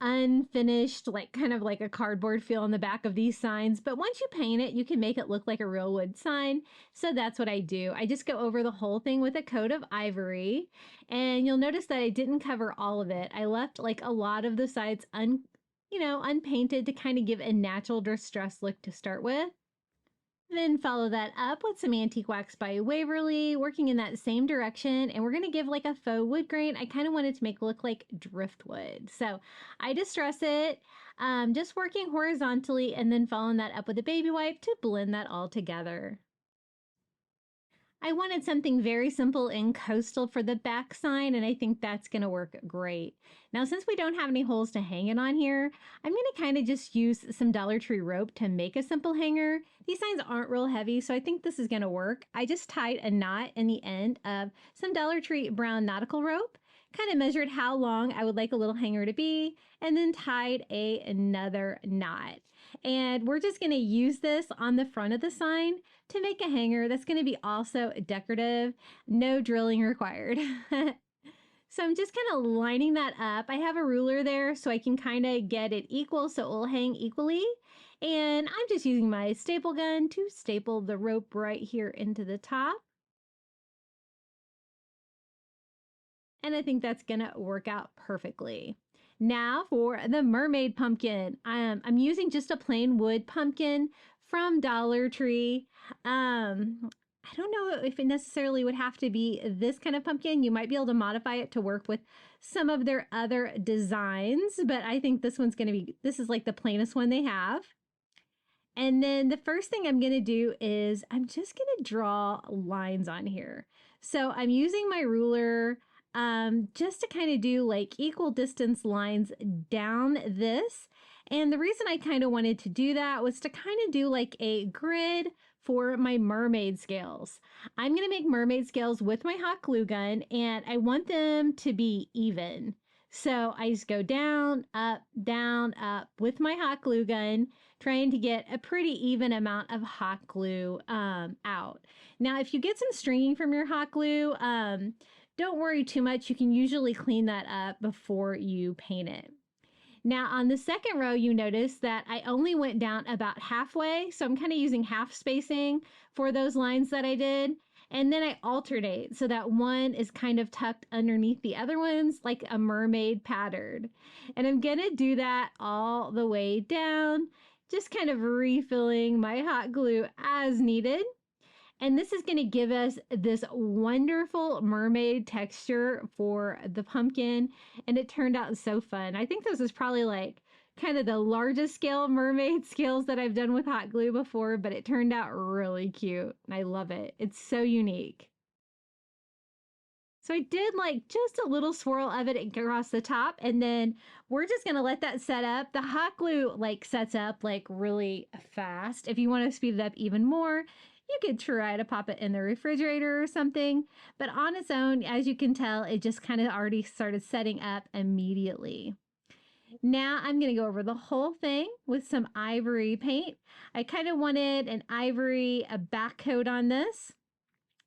unfinished, like kind of like a cardboard feel on the back of these signs. But once you paint it, you can make it look like a real wood sign. So that's what I do. I just go over the whole thing with a coat of ivory. And you'll notice that I didn't cover all of it. I left like a lot of the sides unpainted to kind of give a natural distress look to start with. Then follow that up with some antique wax by Waverly, working in that same direction. And we're going to give like a faux wood grain. I kind of wanted to make it look like driftwood. So I distress it, just working horizontally and then following that up with a baby wipe to blend that all together. I wanted something very simple and coastal for the back sign, and I think that's going to work great. Now, since we don't have any holes to hang it on here, I'm going to kind of just use some Dollar Tree rope to make a simple hanger. These signs aren't real heavy, so I think this is going to work. I just tied a knot in the end of some Dollar Tree brown nautical rope, kind of measured how long I would like a little hanger to be, and then tied another knot. And we're just going to use this on the front of the sign to make a hanger that's going to be also decorative, no drilling required. So I'm just kind of lining that up. I have a ruler there so I can kind of get it equal so it will hang equally. And I'm just using my staple gun to staple the rope right here into the top. And I think that's going to work out perfectly. Now for the mermaid pumpkin. I'm using just a plain wood pumpkin from Dollar Tree. I don't know if it necessarily would have to be this kind of pumpkin. You might be able to modify it to work with some of their other designs, but I think this one's going to be, this is like the plainest one they have. And then the first thing I'm going to do is I'm just going to draw lines on here. So I'm using my ruler just to kind of do like equal distance lines down this. And the reason I kind of wanted to do that was to kind of do like a grid for my mermaid scales. I'm going to make mermaid scales with my hot glue gun, and I want them to be even. So I just go down, up with my hot glue gun, trying to get a pretty even amount of hot glue out. Now, if you get some stringing from your hot glue, don't worry too much. You can usually clean that up before you paint it. Now on the second row, you notice that I only went down about halfway. So I'm kind of using half spacing for those lines that I did. And then I alternate so that one is kind of tucked underneath the other ones like a mermaid pattern. And I'm going to do that all the way down, just kind of refilling my hot glue as needed. And this is going to give us this wonderful mermaid texture for the pumpkin. And it turned out so fun. I think this is probably like kind of the largest scale mermaid scales that I've done with hot glue before, but it turned out really cute. And I love it. It's so unique. So I did like just a little swirl of it across the top, and then we're just going to let that set up. The hot glue like sets up like really fast. If you want to speed it up even more, you could try to pop it in the refrigerator or something, but on its own, as you can tell, it just kind of already started setting up immediately. Now I'm going to go over the whole thing with some ivory paint. I kind of wanted an ivory back coat on this.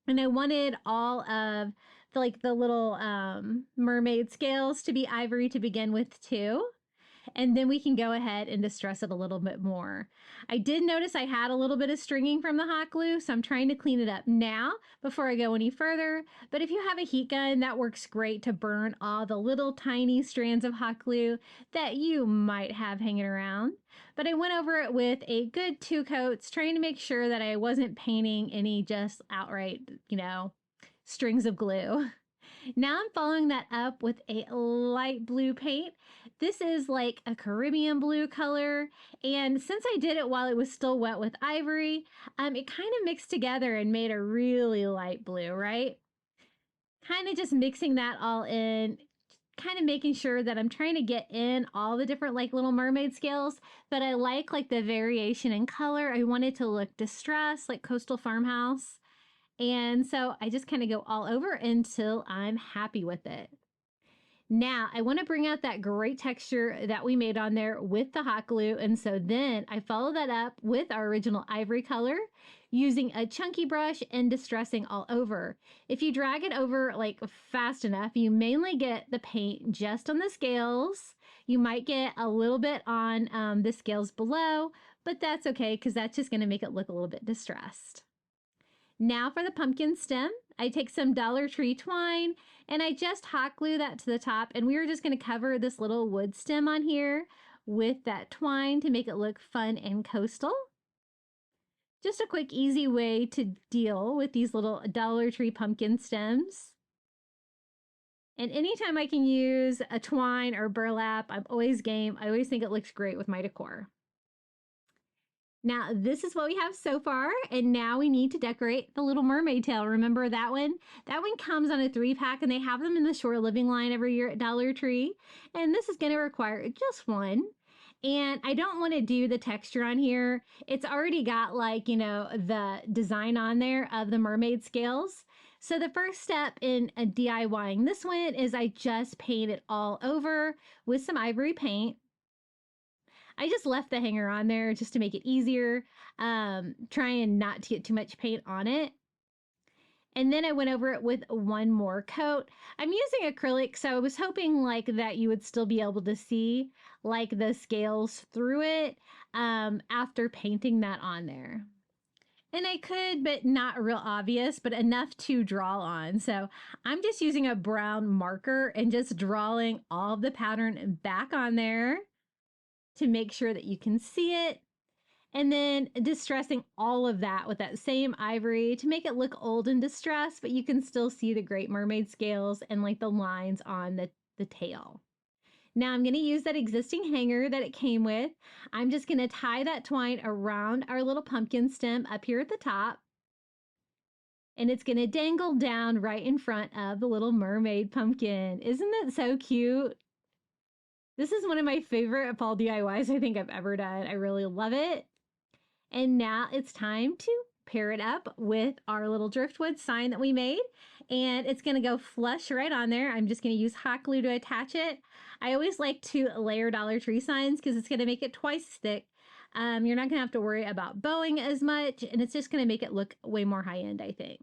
And I wanted all of the little mermaid scales to be ivory to begin with too. And then we can go ahead and distress it a little bit more. I did notice I had a little bit of stringing from the hot glue, so I'm trying to clean it up now before I go any further. But if you have a heat gun, that works great to burn all the little tiny strands of hot glue that you might have hanging around. But I went over it with a good 2 coats, trying to make sure that I wasn't painting any just outright, strings of glue. Now I'm following that up with a light blue paint. This is like a Caribbean blue color, and since I did it while it was still wet with ivory, it kind of mixed together and made a really light blue, right? Kind of just mixing that all in, kind of making sure that I'm trying to get in all the different little mermaid scales, but I like the variation in color. I want it to look distressed, like Coastal Farmhouse. And so I just kind of go all over until I'm happy with it. Now I want to bring out that great texture that we made on there with the hot glue. And so then I follow that up with our original ivory color using a chunky brush and distressing all over. If you drag it over fast enough, you mainly get the paint just on the scales. You might get a little bit on the scales below, but that's okay because that's just going to make it look a little bit distressed. Now for the pumpkin stem, I take some Dollar Tree twine and I just hot glue that to the top, and we are just going to cover this little wood stem on here with that twine to make it look fun and coastal. Just a quick, easy way to deal with these little Dollar Tree pumpkin stems. And anytime I can use a twine or burlap, I'm always game. I always think it looks great with my decor. Now, this is what we have so far, and now we need to decorate the little mermaid tail. Remember that one? That one comes on a 3-pack, and they have them in the shore living line every year at Dollar Tree. And this is going to require just one. And I don't want to do the texture on here. It's already got the design on there of the mermaid scales. So the first step in DIYing this one is I just paint it all over with some ivory paint. I just left the hanger on there just to make it easier, trying not to get too much paint on it. And then I went over it with one more coat. I'm using acrylic, so I was hoping that you would still be able to see the scales through it after painting that on there. And I could, but not real obvious, but enough to draw on. So I'm just using a brown marker and just drawing all of the pattern back on there to make sure that you can see it, and then distressing all of that with that same ivory to make it look old and distressed, but you can still see the great mermaid scales and the lines on the tail. Now I'm going to use that existing hanger that it came with. I'm just going to tie that twine around our little pumpkin stem up here at the top, and it's going to dangle down right in front of the little mermaid pumpkin. Isn't that so cute? This is one of my favorite fall DIYs I think I've ever done. I really love it. And now it's time to pair it up with our little driftwood sign that we made. And it's going to go flush right on there. I'm just going to use hot glue to attach it. I always like to layer Dollar Tree signs because it's going to make it twice as thick. You're not going to have to worry about bowing as much, and it's just going to make it look way more high-end, I think.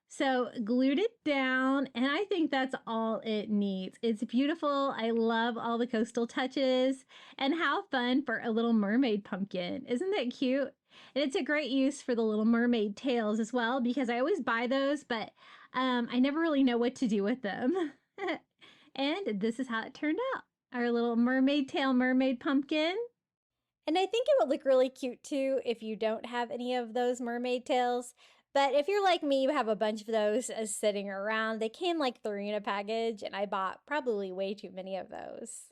So glued it down, and I think that's all it needs. It's beautiful. I love all the coastal touches, and how fun for a little mermaid pumpkin. Isn't that cute? And it's a great use for the little mermaid tails as well, because I always buy those, but I never really know what to do with them. And this is how it turned out. Our little mermaid tail mermaid pumpkin. And I think it would look really cute too if you don't have any of those mermaid tails. But if you're like me, you have a bunch of those sitting around. They came 3 in a package, and I bought probably way too many of those.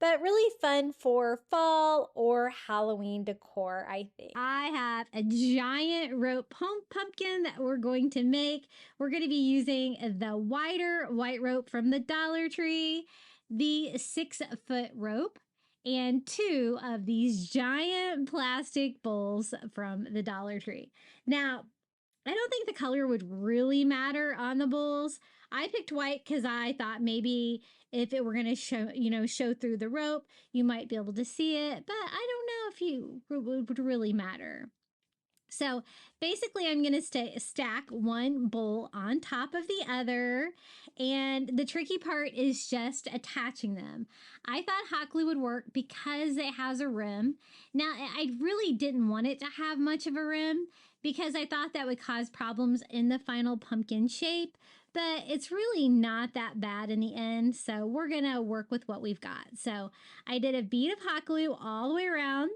But really fun for fall or Halloween decor, I think. I have a giant rope pumpkin that we're going to make. We're going to be using the wider white rope from the Dollar Tree, the 6-foot rope, and 2 of these giant plastic bowls from the Dollar Tree. Now, I don't think the color would really matter on the bowls. I picked white because I thought maybe if it were going to show, show through the rope, you might be able to see it, but I don't know if it would really matter. So basically, I'm going to stack one bowl on top of the other, and the tricky part is just attaching them. I thought hot glue would work because it has a rim. Now, I really didn't want it to have much of a rim because I thought that would cause problems in the final pumpkin shape, but it's really not that bad in the end, so we're going to work with what we've got. So I did a bead of hot glue all the way around,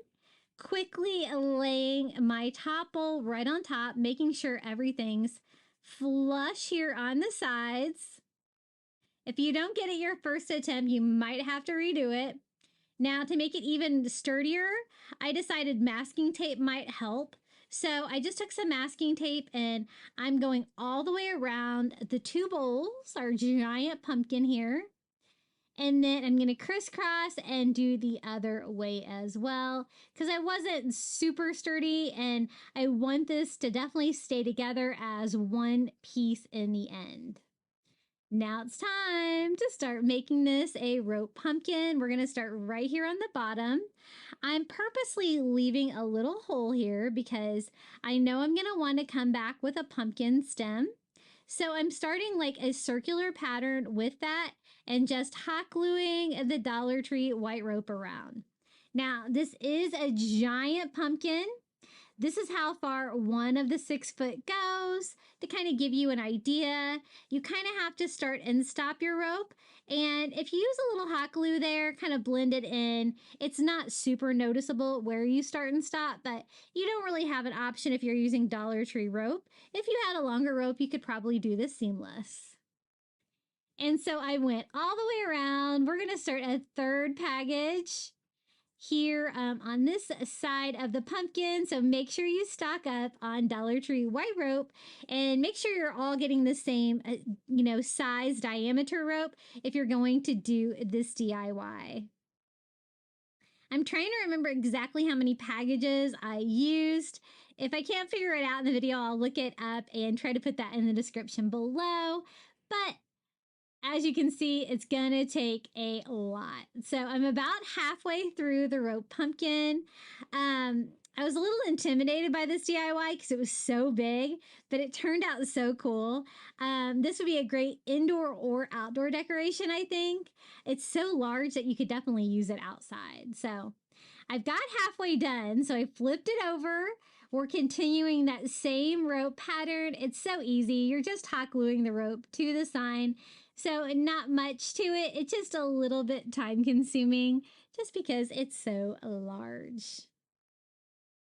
quickly laying my top bowl right on top, making sure everything's flush here on the sides. If you don't get it your first attempt, you might have to redo it. Now, to make it even sturdier, I decided masking tape might help. So I just took some masking tape and I'm going all the way around the two bowls, our giant pumpkin here. And then I'm going to crisscross and do the other way as well because I wasn't super sturdy and I want this to definitely stay together as one piece in the end. Now it's time to start making this a rope pumpkin. We're going to start right here on the bottom. I'm purposely leaving a little hole here because I know I'm going to want to come back with a pumpkin stem. So I'm starting like a circular pattern with that and just hot gluing the Dollar Tree white rope around. Now, this is a giant pumpkin. This is how far one of the 6 foot goes to kind of give you an idea. You kind of have to start and stop your rope. And if you use a little hot glue there, kind of blend it in, it's not super noticeable where you start and stop, but you don't really have an option if you're using Dollar Tree rope. If you had a longer rope, you could probably do this seamless. And so I went all the way around. We're going to start a third package here on this side of the pumpkin. So make sure you stock up on Dollar Tree white rope and make sure you're all getting the same, size diameter rope if you're going to do this DIY. I'm trying to remember exactly how many packages I used. If I can't figure it out in the video, I'll look it up and try to put that in the description below. But as you can see, it's gonna take a lot. So I'm about halfway through the rope pumpkin. I was a little intimidated by this DIY because it was so big, but it turned out so cool. This would be a great indoor or outdoor decoration, I think. It's so large that you could definitely use it outside. So I've got halfway done, so I flipped it over. We're continuing that same rope pattern. It's so easy. You're just hot gluing the rope to the sign. So not much to it. It's just a little bit time consuming just because it's so large.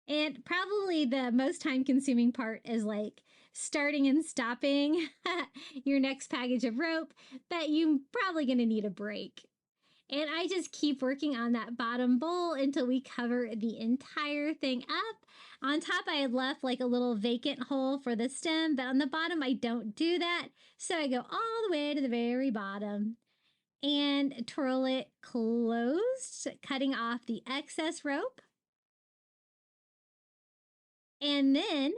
And probably the most time consuming part is like starting and stopping your next package of rope, but you're probably going to need a break. And I just keep working on that bottom bowl until we cover the entire thing up. On top, I had left like a little vacant hole for the stem, but on the bottom, I don't do that. So I go all the way to the very bottom and twirl it closed, cutting off the excess rope. And then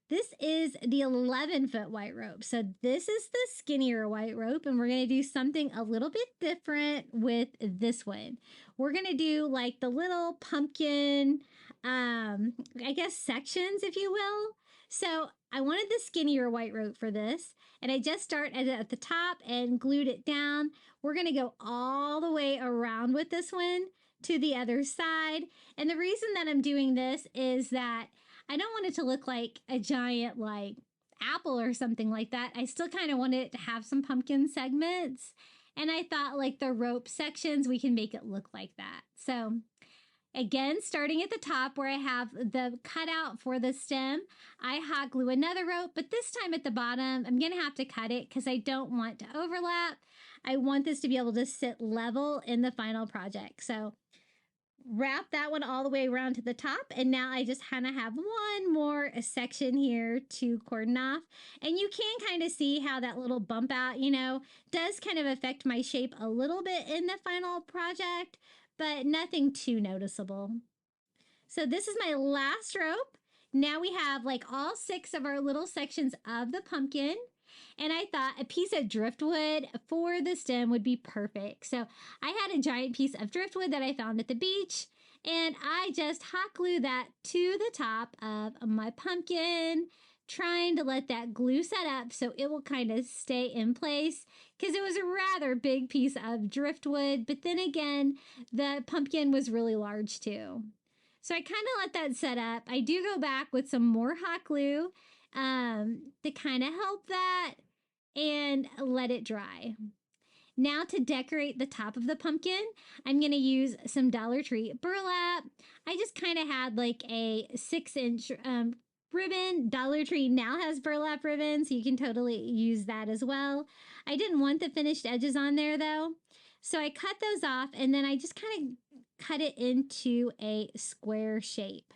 this is the 11-foot white rope. So this is the skinnier white rope, and we're going to do something a little bit different with this one. We're going to do like the little pumpkin, I guess sections, if you will. So I wanted the skinnier white rope for this, and I just started at the top and glued it down. We're going to go all the way around with this one to the other side. And the reason that I'm doing this is that I don't want it to look like a giant like apple or something like that. I still kind of want it to have some pumpkin segments. And I thought like the rope sections, we can make it look like that. So again, starting at the top where I have the cutout for the stem, I hot glue another rope, but this time at the bottom, I'm going to have to cut it because I don't want to overlap. I want this to be able to sit level in the final project. So wrap that one all the way around to the top, and now I just kind of have one more section here to cordon off. And you can kind of see how that little bump out, does kind of affect my shape a little bit in the final project, but nothing too noticeable. So this is my last rope. Now we have like all 6 of our little sections of the pumpkin. And I thought a piece of driftwood for the stem would be perfect. So I had a giant piece of driftwood that I found at the beach. And I just hot glued that to the top of my pumpkin, trying to let that glue set up so it will kind of stay in place, because it was a rather big piece of driftwood. But then again, the pumpkin was really large too. So I kind of let that set up. I do go back with some more hot glue to kind of help that and let it dry. Now to decorate the top of the pumpkin, I'm going to use some Dollar Tree burlap. I just kind of had like a 6-inch ribbon. Dollar Tree now has burlap ribbon, so you can totally use that as well. I didn't want the finished edges on there though, so I cut those off, and then I just kind of cut it into a square shape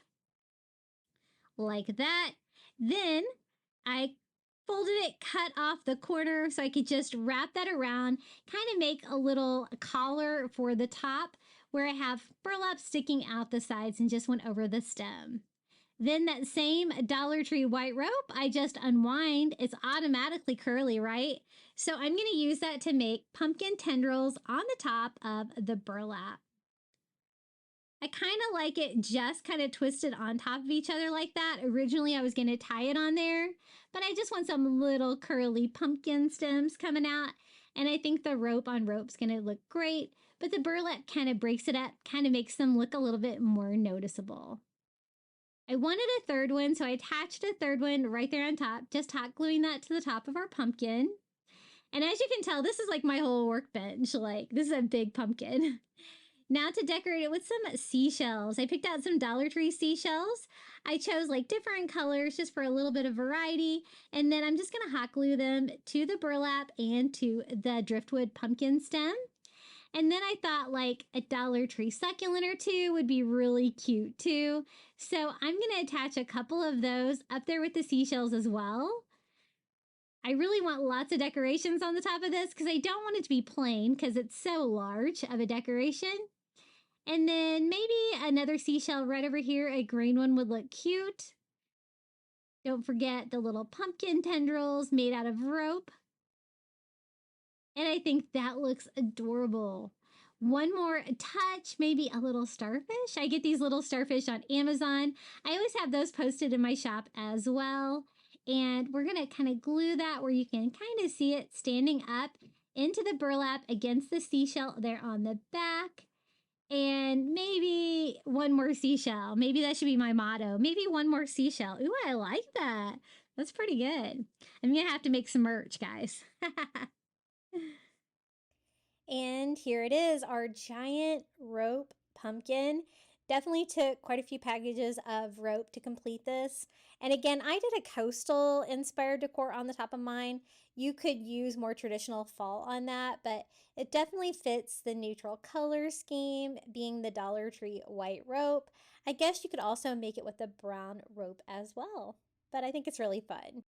like that. Then I folded it, cut off the corner so I could just wrap that around, kind of make a little collar for the top where I have burlap sticking out the sides, and just went over the stem. Then that same Dollar Tree white rope, I just unwind. It's automatically curly, right? So I'm going to use that to make pumpkin tendrils on the top of the burlap. I kind of like it just kind of twisted on top of each other like that. Originally, I was going to tie it on there, but I just want some little curly pumpkin stems coming out. And I think the rope on rope's going to look great, but the burlap kind of breaks it up, kind of makes them look a little bit more noticeable. I wanted a third one, so I attached a third one right there on top, just hot gluing that to the top of our pumpkin. And as you can tell, this is like my whole workbench. Like, this is a big pumpkin. Now to decorate it with some seashells. I picked out some Dollar Tree seashells. I chose like different colors just for a little bit of variety. And then I'm just going to hot glue them to the burlap and to the driftwood pumpkin stem. And then I thought like a Dollar Tree succulent or two would be really cute too. So I'm going to attach a couple of those up there with the seashells as well. I really want lots of decorations on the top of this because I don't want it to be plain because it's so large of a decoration. And then maybe another seashell right over here, a green one, would look cute. Don't forget the little pumpkin tendrils made out of rope. And I think that looks adorable. One more touch, maybe a little starfish. I get these little starfish on Amazon. I always have those posted in my shop as well. And we're going to kind of glue that where you can kind of see it standing up into the burlap against the seashell there on the back. And maybe one more seashell. Maybe that should be my motto. Maybe one more seashell. Ooh, I like that. That's pretty good. I'm going to have to make some merch, guys. And here it is, our giant rope pumpkin. Definitely took quite a few packages of rope to complete this. And again, I did a coastal inspired decor on the top of mine. You could use more traditional fall on that, but it definitely fits the neutral color scheme, being the Dollar Tree white rope. I guess you could also make it with the brown rope as well, but I think it's really fun.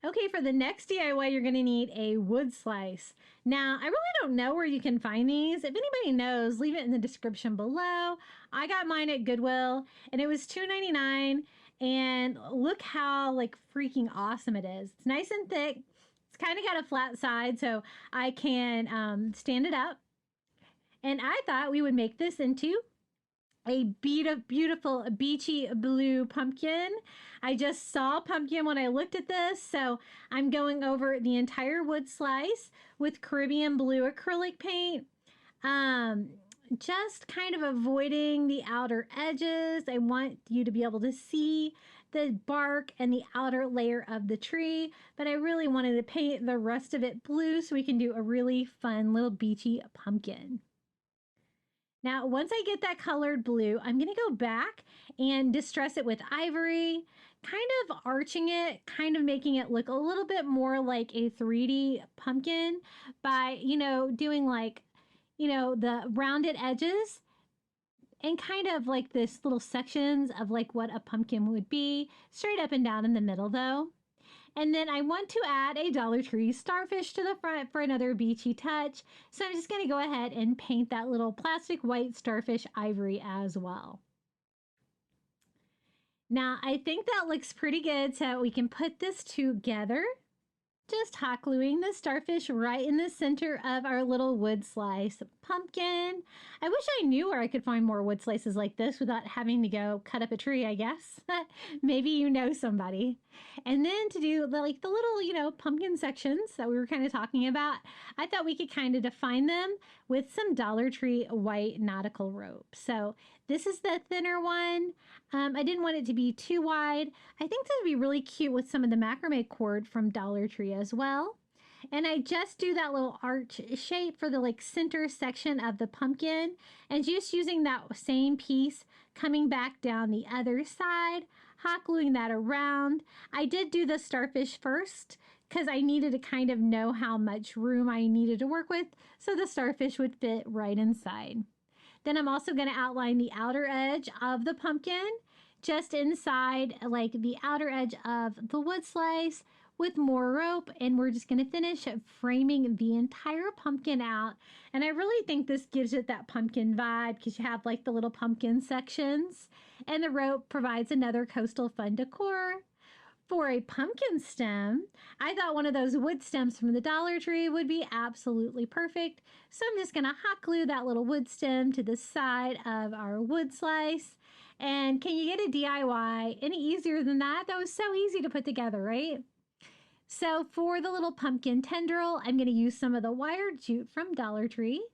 Okay, for the next DIY, you're going to need a wood slice. Now, I really don't know where you can find these. If anybody knows, leave it in the description below. I got mine at Goodwill, and it was $2.99. And look how like freaking awesome it is. It's nice and thick. It's kind of got a flat side, so I can stand it up. And I thought we would make this into a beautiful beachy blue pumpkin. I just saw pumpkin when I looked at this, so I'm going over the entire wood slice with Caribbean blue acrylic paint. Just kind of avoiding the outer edges. I want you to be able to see the bark and the outer layer of the tree, but I really wanted to paint the rest of it blue so we can do a really fun little beachy pumpkin. Now, once I get that colored blue, I'm going to go back and distress it with ivory, kind of arching it, kind of making it look a little bit more like a 3D pumpkin by, doing like, the rounded edges and kind of like this little sections of like what a pumpkin would be, straight up and down in the middle though. And then I want to add a Dollar Tree starfish to the front for another beachy touch. So I'm just going to go ahead and paint that little plastic white starfish ivory as well. Now, I think that looks pretty good, so we can put this together. Just hot gluing the starfish right in the center of our little wood slice pumpkin. I wish I knew where I could find more wood slices like this without having to go cut up a tree, I guess. Maybe you know somebody. And then to do the little, pumpkin sections that we were kind of talking about, I thought we could kind of define them with some Dollar Tree white nautical rope. So this is the thinner one. I didn't want it to be too wide. I think this would be really cute with some of the macrame cord from Dollar Tree as well. And I just do that little arch shape for the center section of the pumpkin, and just using that same piece coming back down the other side, hot gluing that around. I did do the starfish first because I needed to kind of know how much room I needed to work with so the starfish would fit right inside. Then I'm also going to outline the outer edge of the pumpkin just inside the outer edge of the wood slice with more rope, and we're just going to finish framing the entire pumpkin out. And I really think this gives it that pumpkin vibe because you have the little pumpkin sections, and the rope provides another coastal fun decor. For a pumpkin stem, I thought one of those wood stems from the Dollar Tree would be absolutely perfect. So I'm just going to hot glue that little wood stem to the side of our wood slice. And can you get a DIY any easier than that? That was so easy to put together, right? So for the little pumpkin tendril, I'm going to use some of the wired jute from Dollar Tree.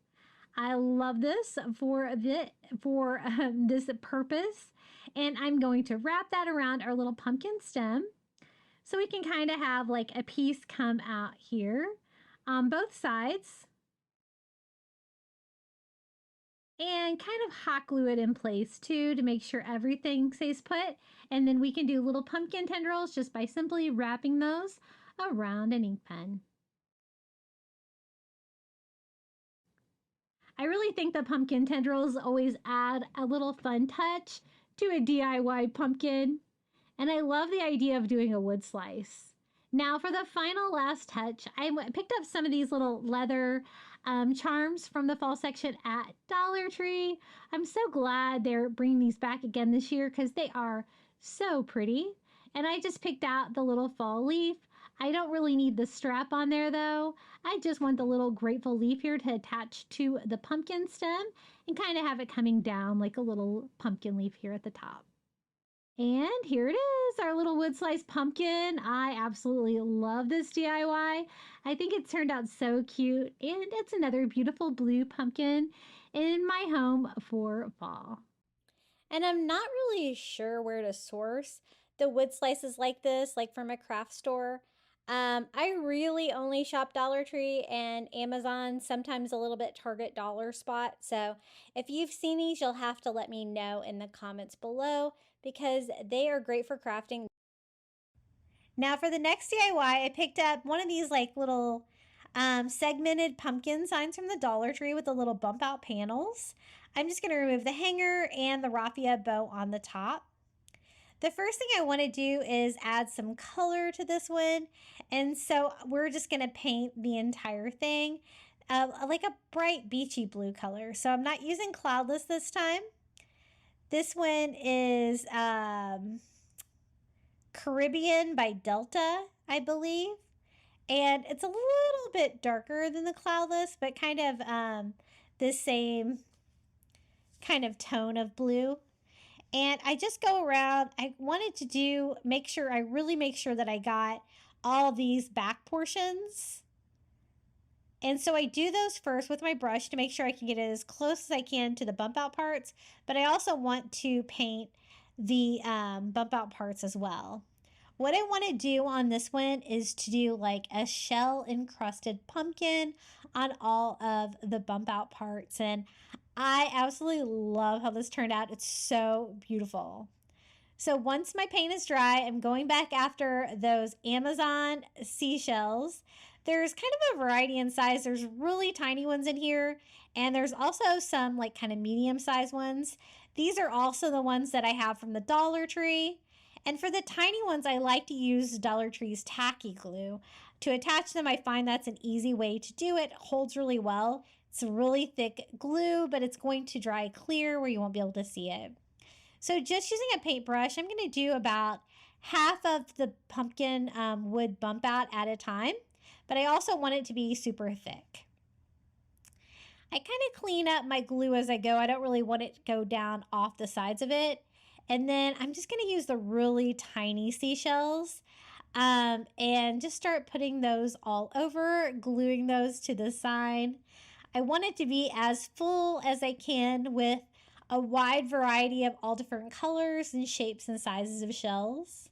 I love this for this purpose. And I'm going to wrap that around our little pumpkin stem, so we can kind of have a piece come out here on both sides. And kind of hot glue it in place too to make sure everything stays put. And then we can do little pumpkin tendrils just by simply wrapping those around an ink pen. I really think the pumpkin tendrils always add a little fun touch to a DIY pumpkin. And I love the idea of doing a wood slice. Now for the final last touch, I picked up some of these little leather charms from the fall section at Dollar Tree. I'm so glad they're bringing these back again this year because they are so pretty. And I just picked out the little fall leaf. I don't really need the strap on there though. I just want the little grateful leaf here to attach to the pumpkin stem and kind of have it coming down like a little pumpkin leaf here at the top. And here it is, our little wood slice pumpkin. I absolutely love this DIY. I think it turned out so cute, and it's another beautiful blue pumpkin in my home for fall. And I'm not really sure where to source the wood slices like this, from a craft store. I really only shop Dollar Tree and Amazon, sometimes a little bit Target dollar spot. So if you've seen these, you'll have to let me know in the comments below because they are great for crafting. Now for the next DIY, I picked up one of these little segmented pumpkin signs from the Dollar Tree with the little bump out panels. I'm just going to remove the hanger and the raffia bow on the top. The first thing I want to do is add some color to this one. And so we're just going to paint the entire thing like a bright beachy blue color. So I'm not using cloudless this time. This one is Caribbean by Delta, I believe. And it's a little bit darker than the cloudless, but kind of the same kind of tone of blue. And I just go around, I wanted to really make sure that I got all these back portions. And so I do those first with my brush to make sure I can get it as close as I can to the bump out parts. But I also want to paint the bump out parts as well. What I want to do on this one is to do a shell encrusted pumpkin on all of the bump out parts. And I absolutely love how this turned out. It's so beautiful. So once my paint is dry, I'm going back after those Amazon seashells. There's kind of a variety in size. There's really tiny ones in here, and there's also some kind of medium-sized ones. These are also the ones that I have from the Dollar Tree. And for the tiny ones, I like to use Dollar Tree's tacky glue. To attach them, I find that's an easy way to do it. It holds really well. It's a really thick glue, but it's going to dry clear where you won't be able to see it. So just using a paintbrush, I'm going to do about half of the pumpkin wood bump out at a time, but I also want it to be super thick. I kind of clean up my glue as I go. I don't really want it to go down off the sides of it. And then I'm just going to use the really tiny seashells and just start putting those all over, gluing those to the side. I want it to be as full as I can with a wide variety of all different colors and shapes and sizes of shells.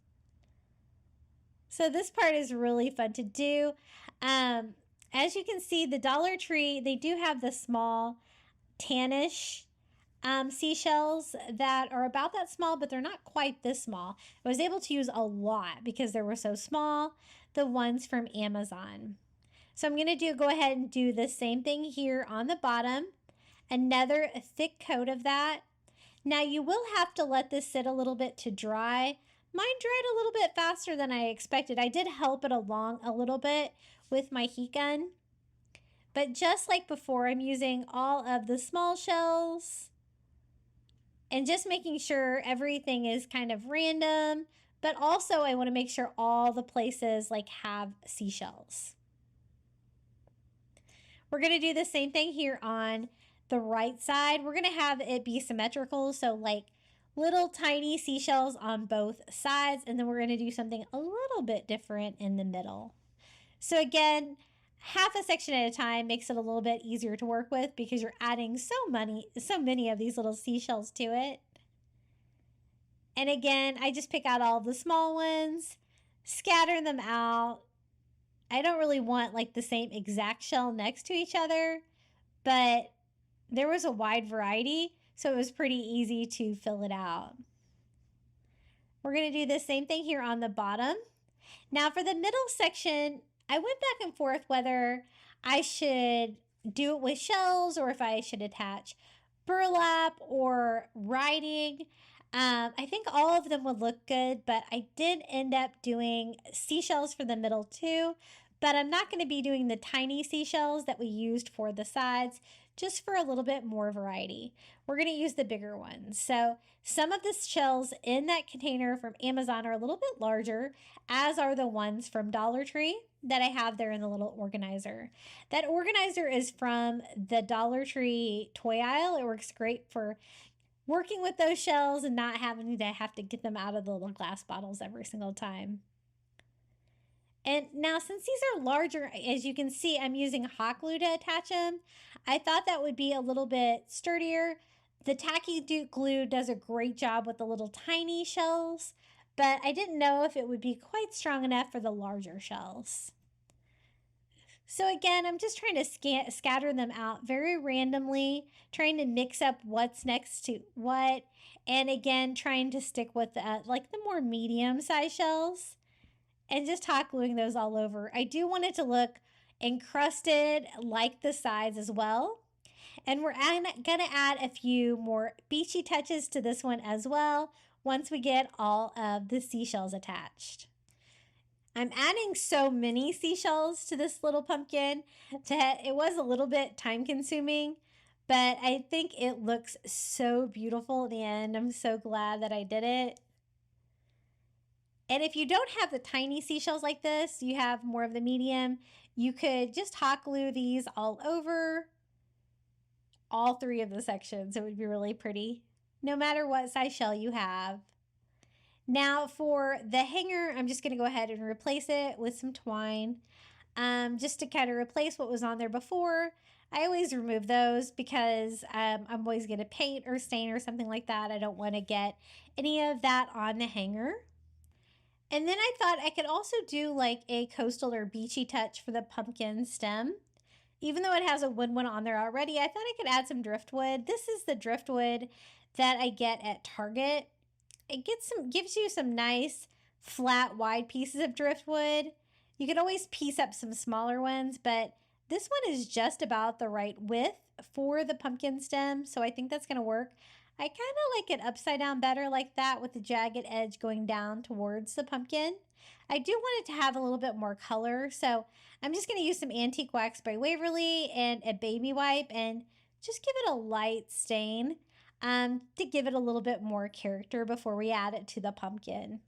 So this part is really fun to do. As you can see, the Dollar Tree, they do have the small tannish seashells that are about that small, but they're not quite this small. I was able to use a lot because they were so small, the ones from Amazon. So I'm going to go ahead and do the same thing here on the bottom. Another thick coat of that. Now you will have to let this sit a little bit to dry. Mine dried a little bit faster than I expected. I did help it along a little bit with my heat gun. But just like before, I'm using all of the small shells and just making sure everything is kind of random. But also I want to make sure all the places like have seashells. We're going to do the same thing here on the right side. We're going to have it be symmetrical, so like little tiny seashells on both sides, and then we're going to do something a little bit different in the middle. So again, half a section at a time makes it a little bit easier to work with because you're adding so many of these little seashells to it. And again, I just pick out all the small ones, scatter them out. I don't really want like the same exact shell next to each other, but there was a wide variety, so it was pretty easy to fill it out. We're going to do the same thing here on the bottom. Now for the middle section, I went back and forth whether I should do it with shells or if I should attach burlap or writing. I think all of them would look good, but I did end up doing seashells for the middle too. But I'm not going to be doing the tiny seashells that we used for the sides, just for a little bit more variety. We're going to use the bigger ones. So some of the shells in that container from Amazon are a little bit larger, as are the ones from Dollar Tree that I have there in the little organizer. That organizer is from the Dollar Tree toy aisle. It works great for working with those shells and not having to get them out of the little glass bottles every single time. And now since these are larger, as you can see, I'm using hot glue to attach them. I thought that would be a little bit sturdier. The tacky glue does a great job with the little tiny shells, but I didn't know if it would be quite strong enough for the larger shells. So again, I'm just trying to scatter them out very randomly, trying to mix up what's next to what, and again, trying to stick with like the more medium-sized shells. And just hot gluing those all over. I do want it to look encrusted like the sides as well. And we're gonna add a few more beachy touches to this one as well once we get all of the seashells attached. I'm adding so many seashells to this little pumpkin that it was a little bit time consuming, but I think it looks so beautiful at the end. I'm so glad that I did it. And if you don't have the tiny seashells like this, you have more of the medium, you could just hot glue these all over all three of the sections. It would be really pretty, no matter what size shell you have. Now for the hanger, I'm just going to go ahead and replace it with some twine, just to kind of replace what was on there before. I always remove those because I'm always going to paint or stain or something like that. I don't want to get any of that on the hanger. And then I thought I could also do like a coastal or beachy touch for the pumpkin stem. Even though it has a wood one on there already, I thought I could add some driftwood. This is the driftwood that I get at Target. It gives you some nice flat wide pieces of driftwood. You could always piece up some smaller ones, but this one is just about the right width for the pumpkin stem, so I think that's going to work. I kind of like it upside down better like that with the jagged edge going down towards the pumpkin. I do want it to have a little bit more color, so I'm just going to use some antique wax by Waverly and a baby wipe and just give it a light stain. to give it a little bit more character before we add it to the pumpkin.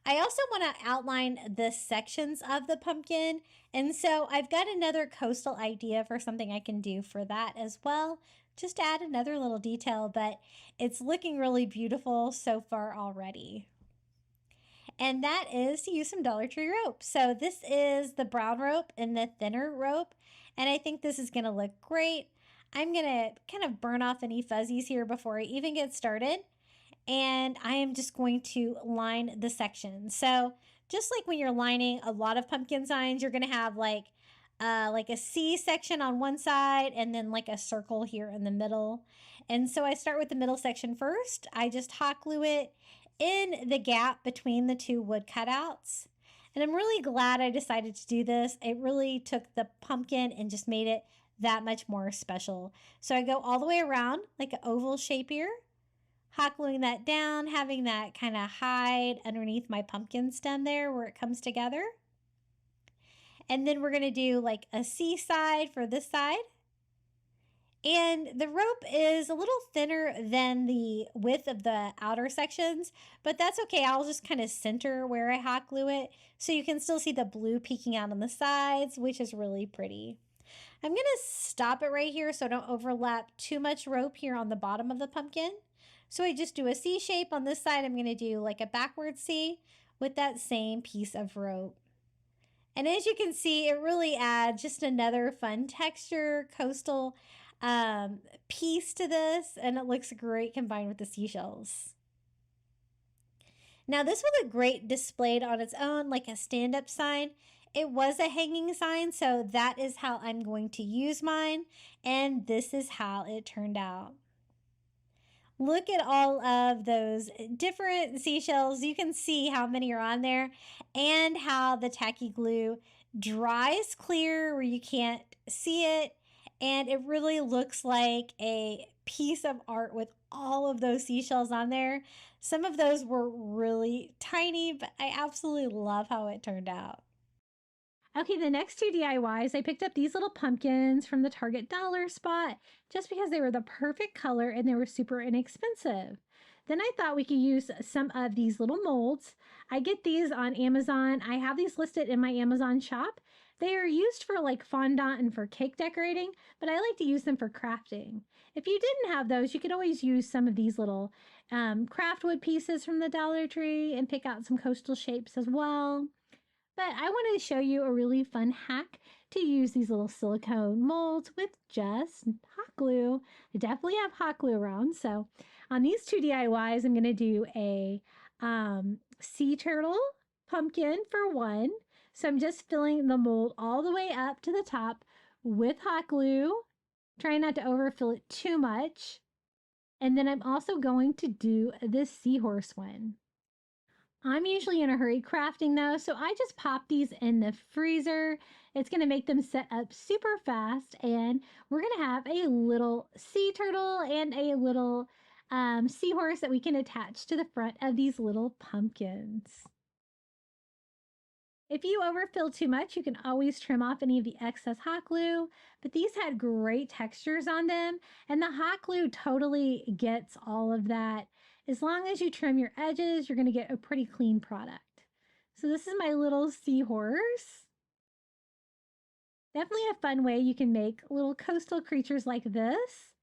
I also want to outline the sections of the pumpkin, and so I've got another coastal idea for something I can do for that as well, just to add another little detail, but it's looking really beautiful so far already. And that is to use some Dollar Tree rope. So this is the brown rope and the thinner rope, and I think this is going to look great. I'm going to kind of burn off any fuzzies here before I even get started. And I am just going to line the section. So just like when you're lining a lot of pumpkin signs, you're going to have like a C section on one side and then like a circle here in the middle. And so I start with the middle section first. I just hot glue it in the gap between the two wood cutouts. And I'm really glad I decided to do this. It really took the pumpkin and just made it that much more special. So I go all the way around like an oval shape here, hot gluing that down, having that kind of hide underneath my pumpkin stem there where it comes together. And then we're going to do like a C side for this side. And the rope is a little thinner than the width of the outer sections, but that's okay. I'll just kind of center where I hot glue it so you can still see the blue peeking out on the sides, which is really pretty. I'm going to stop it right here so I don't overlap too much rope here on the bottom of the pumpkin. So I just do a C shape on this side. I'm going to do like a backward C with that same piece of rope. And as you can see, it really adds just another fun texture, coastal piece to this, and it looks great combined with the seashells. Now this would look great displayed on its own like a stand-up sign. It was a hanging sign, so that is how I'm going to use mine, and this is how it turned out. Look at all of those different seashells. You can see how many are on there and how the tacky glue dries clear where you can't see it. And it really looks like a piece of art with all of those seashells on there. Some of those were really tiny, but I absolutely love how it turned out. Okay, the next two DIYs, I picked up these little pumpkins from the Target dollar spot just because they were the perfect color and they were super inexpensive. Then I thought we could use some of these little molds. I get these on Amazon. I have these listed in my Amazon shop. They are used for like fondant and for cake decorating, but I like to use them for crafting. If you didn't have those, you could always use some of these little craft wood pieces from the Dollar Tree and pick out some coastal shapes as well. But I wanted to show you a really fun hack to use these little silicone molds with just hot glue. I definitely have hot glue around. So on these two DIYs, I'm going to do a sea turtle pumpkin for one. So I'm just filling the mold all the way up to the top with hot glue. Trying not to overfill it too much. And then I'm also going to do this seahorse one. I'm usually in a hurry crafting though, so I just pop these in the freezer. It's going to make them set up super fast, and we're going to have a little sea turtle and a little seahorse that we can attach to the front of these little pumpkins. If you overfill too much, you can always trim off any of the excess hot glue, but these had great textures on them, and the hot glue totally gets all of that. As long as you trim your edges, you're going to get a pretty clean product. So this is my little seahorse. Definitely a fun way you can make little coastal creatures like this.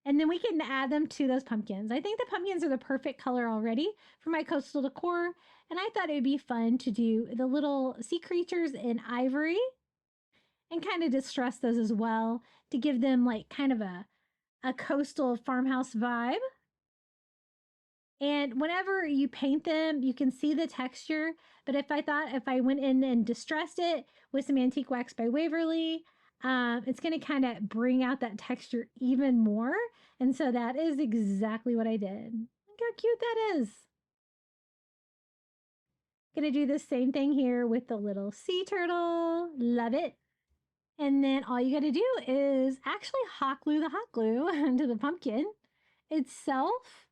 And then we can add them to those pumpkins. I think the pumpkins are the perfect color already for my coastal decor. And I thought it would be fun to do the little sea creatures in ivory and kind of distress those as well to give them like kind of a coastal farmhouse vibe. And whenever you paint them, you can see the texture. But if I went in and distressed it with some antique wax by Waverly, it's going to kind of bring out that texture even more. And so that is exactly what I did. Look how cute that is. Going to do the same thing here with the little sea turtle. Love it. And then all you got to do is actually hot glue the hot glue into the pumpkin itself.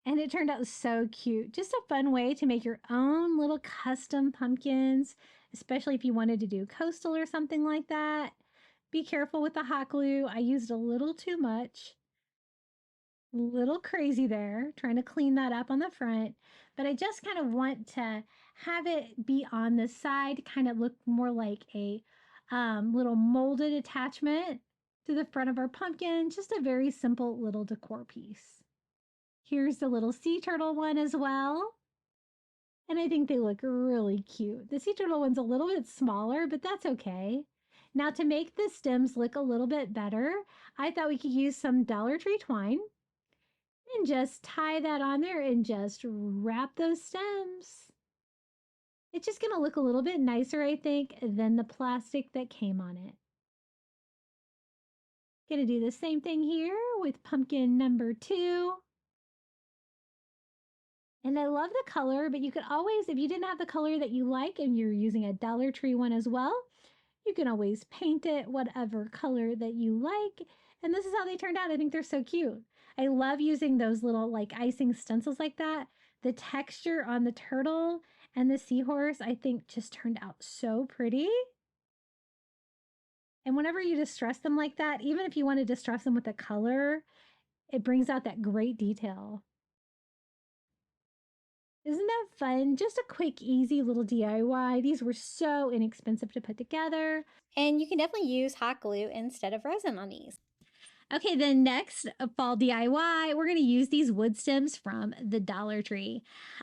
And it turned out so cute. Just a fun way to make your own little custom pumpkins, especially if you wanted to do coastal or something like that. Be careful with the hot glue. I used a little too much. A little crazy there, trying to clean that up on the front, but I just kind of want to have it be on the side, kind of look more like a little molded attachment to the front of our pumpkin, just a very simple little decor piece. Here's the little sea turtle one as well. And I think they look really cute. The sea turtle one's a little bit smaller, but that's okay. Now to make the stems look a little bit better, I thought we could use some Dollar Tree twine and just tie that on there and just wrap those stems. It's just going to look a little bit nicer, I think, than the plastic that came on it. Going to do the same thing here with pumpkin number 2. And I love the color, but you could always, if you didn't have the color that you like and you're using a Dollar Tree one as well, you can always paint it whatever color that you like. And this is how they turned out. I think they're so cute. I love using those little like icing stencils like that. The texture on the turtle and the seahorse, I think just turned out so pretty. And whenever you distress them like that, even if you want to distress them with a color, it brings out that great detail. Isn't that fun? Just a quick, easy little DIY. These were so inexpensive to put together. And you can definitely use hot glue instead of resin on these. Okay, then next fall DIY, we're going to use these wood stems from the Dollar Tree.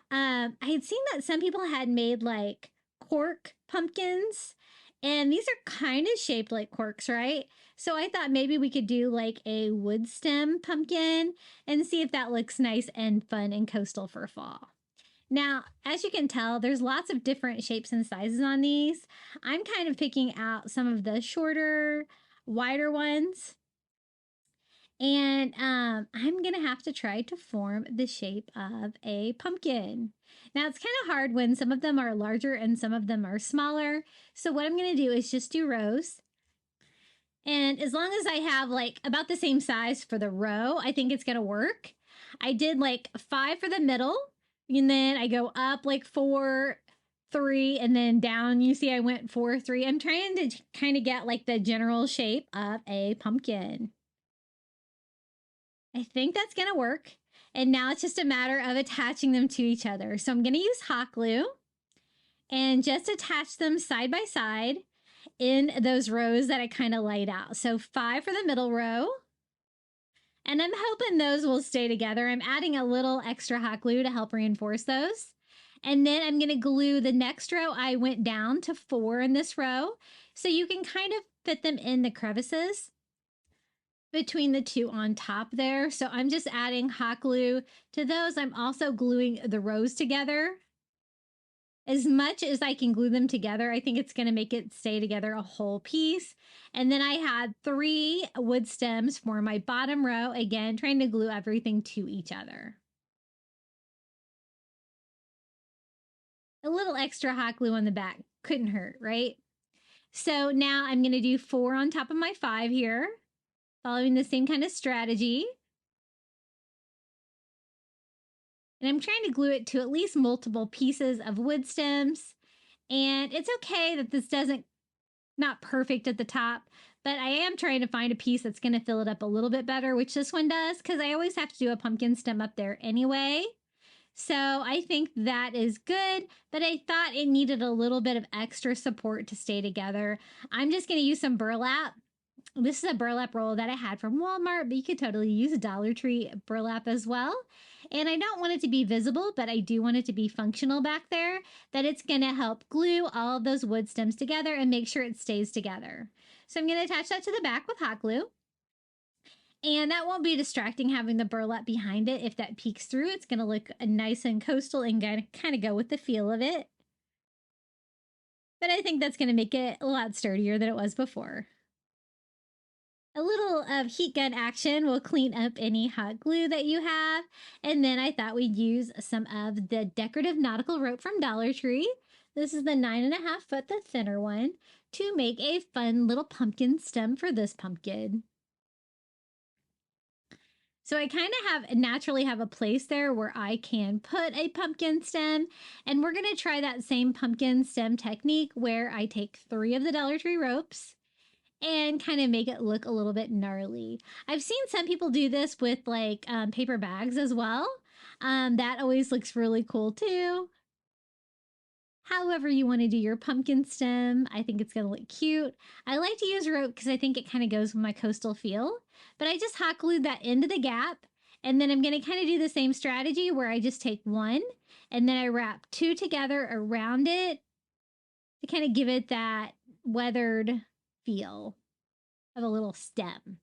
I had seen that some people had made like cork pumpkins, and these are kind of shaped like corks, right? So I thought maybe we could do like a wood stem pumpkin and see if that looks nice and fun and coastal for fall. Now, as you can tell, there's lots of different shapes and sizes on these. I'm kind of picking out some of the shorter, wider ones. And I'm going to have to try to form the shape of a pumpkin. Now, it's kind of hard when some of them are larger and some of them are smaller. So what I'm going to do is just do rows. And as long as I have like about the same size for the row, I think it's going to work. I did like 5 for the middle. And then I go up like 4, 3, and then down. You see I went 4, 3. I'm trying to kind of get like the general shape of a pumpkin. I think that's going to work. And now it's just a matter of attaching them to each other. So I'm going to use hot glue and just attach them side by side in those rows that I kind of laid out. So 5 for the middle row. And I'm hoping those will stay together. I'm adding a little extra hot glue to help reinforce those. And then I'm going to glue the next row. I went down to 4 in this row. So you can kind of fit them in the crevices between the 2 on top there. So I'm just adding hot glue to those. I'm also gluing the rows together. As much as I can glue them together, I think it's going to make it stay together a whole piece. And then I had 3 wood stems for my bottom row. Again, trying to glue everything to each other. A little extra hot glue on the back couldn't hurt, right? So now I'm going to do 4 on top of my 5 here, following the same kind of strategy. And I'm trying to glue it to at least multiple pieces of wood stems. And it's okay that this not perfect at the top, but I am trying to find a piece that's going to fill it up a little bit better, which this one does, because I always have to do a pumpkin stem up there anyway. So I think that is good, but I thought it needed a little bit of extra support to stay together. I'm just going to use some burlap. This is a burlap roll that I had from Walmart, but you could totally use Dollar Tree burlap as well. And I don't want it to be visible, but I do want it to be functional back there, that it's going to help glue all of those wood stems together and make sure it stays together. So I'm going to attach that to the back with hot glue. And that won't be distracting having the burlap behind it. If that peeks through, it's going to look nice and coastal and kind of go with the feel of it. But I think that's going to make it a lot sturdier than it was before. A little of heat gun action will clean up any hot glue that you have. And then I thought we'd use some of the decorative nautical rope from Dollar Tree. This is the 9.5 foot, the thinner one, to make a fun little pumpkin stem for this pumpkin. So I kind of naturally have a place there where I can put a pumpkin stem. And we're going to try that same pumpkin stem technique where I take 3 of the Dollar Tree ropes and kind of make it look a little bit gnarly. I've seen some people do this with like paper bags as well. That always looks really cool too. However you want to do your pumpkin stem, I think it's going to look cute. I like to use rope because I think it kind of goes with my coastal feel. But I just hot glued that into the gap. And then I'm going to kind of do the same strategy where I just take one and then I wrap two together around it to kind of give it that weathered feel of a little stem.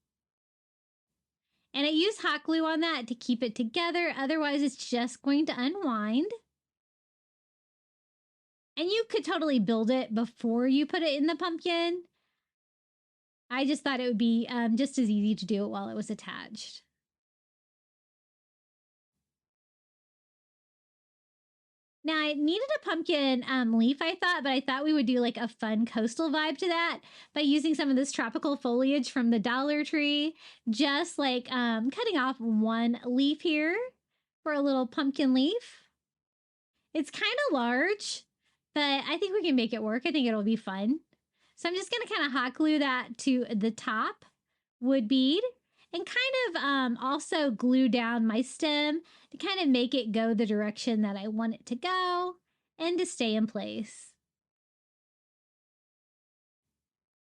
And I use hot glue on that to keep it together. Otherwise, it's just going to unwind. And you could totally build it before you put it in the pumpkin. I just thought it would be just as easy to do it while it was attached. Now, I needed a pumpkin leaf, I thought, but I thought we would do like a fun coastal vibe to that by using some of this tropical foliage from the Dollar Tree. Just like cutting off one leaf here for a little pumpkin leaf. It's kind of large, but I think we can make it work. I think it'll be fun. So I'm just going to kind of hot glue that to the top wood bead and kind of also glue down my stem to kind of make it go the direction that I want it to go and to stay in place.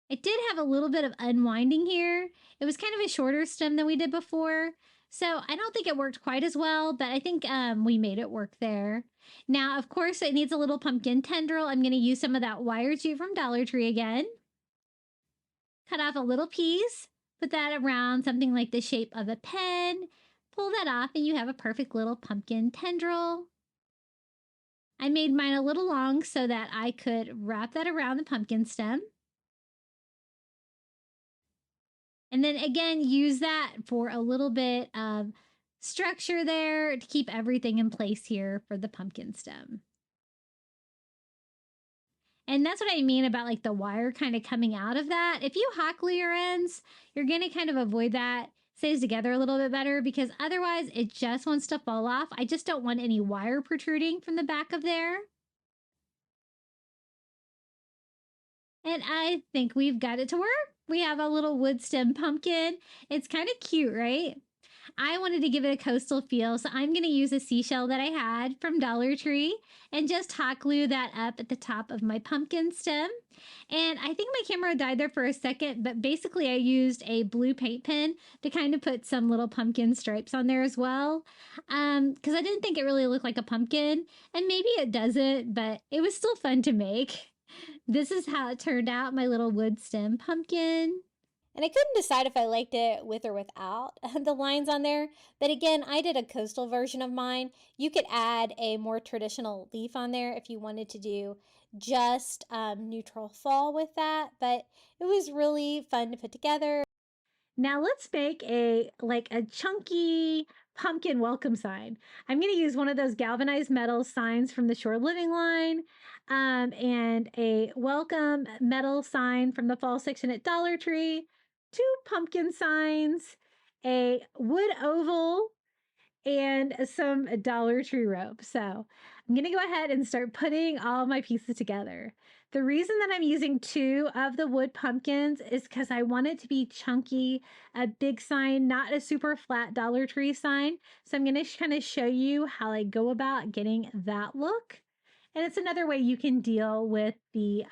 It did have a little bit of unwinding here. It was kind of a shorter stem than we did before. So I don't think it worked quite as well, but I think we made it work there. Now, of course, it needs a little pumpkin tendril. I'm going to use some of that wire jute from Dollar Tree again. Cut off a little piece, put that around something like the shape of a pen. Pull that off and you have a perfect little pumpkin tendril. I made mine a little long so that I could wrap that around the pumpkin stem. And then again, use that for a little bit of structure there to keep everything in place here for the pumpkin stem. And that's what I mean about like the wire kind of coming out of that. If you hot glue your ends, you're going to kind of avoid that. Stays together a little bit better because otherwise it just wants to fall off. I just don't want any wire protruding from the back of there. And I think we've got it to work. We have a little wood stem pumpkin. It's kind of cute, right? I wanted to give it a coastal feel, so I'm going to use a seashell that I had from Dollar Tree and just hot glue that up at the top of my pumpkin stem. And I think my camera died there for a second, but basically I used a blue paint pen to kind of put some little pumpkin stripes on there as well, because I didn't think it really looked like a pumpkin, and maybe it doesn't, but it was still fun to make. This is how it turned out, my little wood stem pumpkin. And I couldn't decide if I liked it with or without the lines on there. But again, I did a coastal version of mine. You could add a more traditional leaf on there if you wanted to do just neutral fall with that. But it was really fun to put together. Now let's make a chunky pumpkin welcome sign. I'm going to use one of those galvanized metal signs from the Shore Living line and a welcome metal sign from the fall section at Dollar Tree, 2 pumpkin signs, a wood oval, and some Dollar Tree rope. So I'm going to go ahead and start putting all my pieces together. The reason that I'm using 2 of the wood pumpkins is because I want it to be chunky, a big sign, not a super flat Dollar Tree sign. So I'm going to kind of show you how I go about getting that look. And it's another way you can deal with the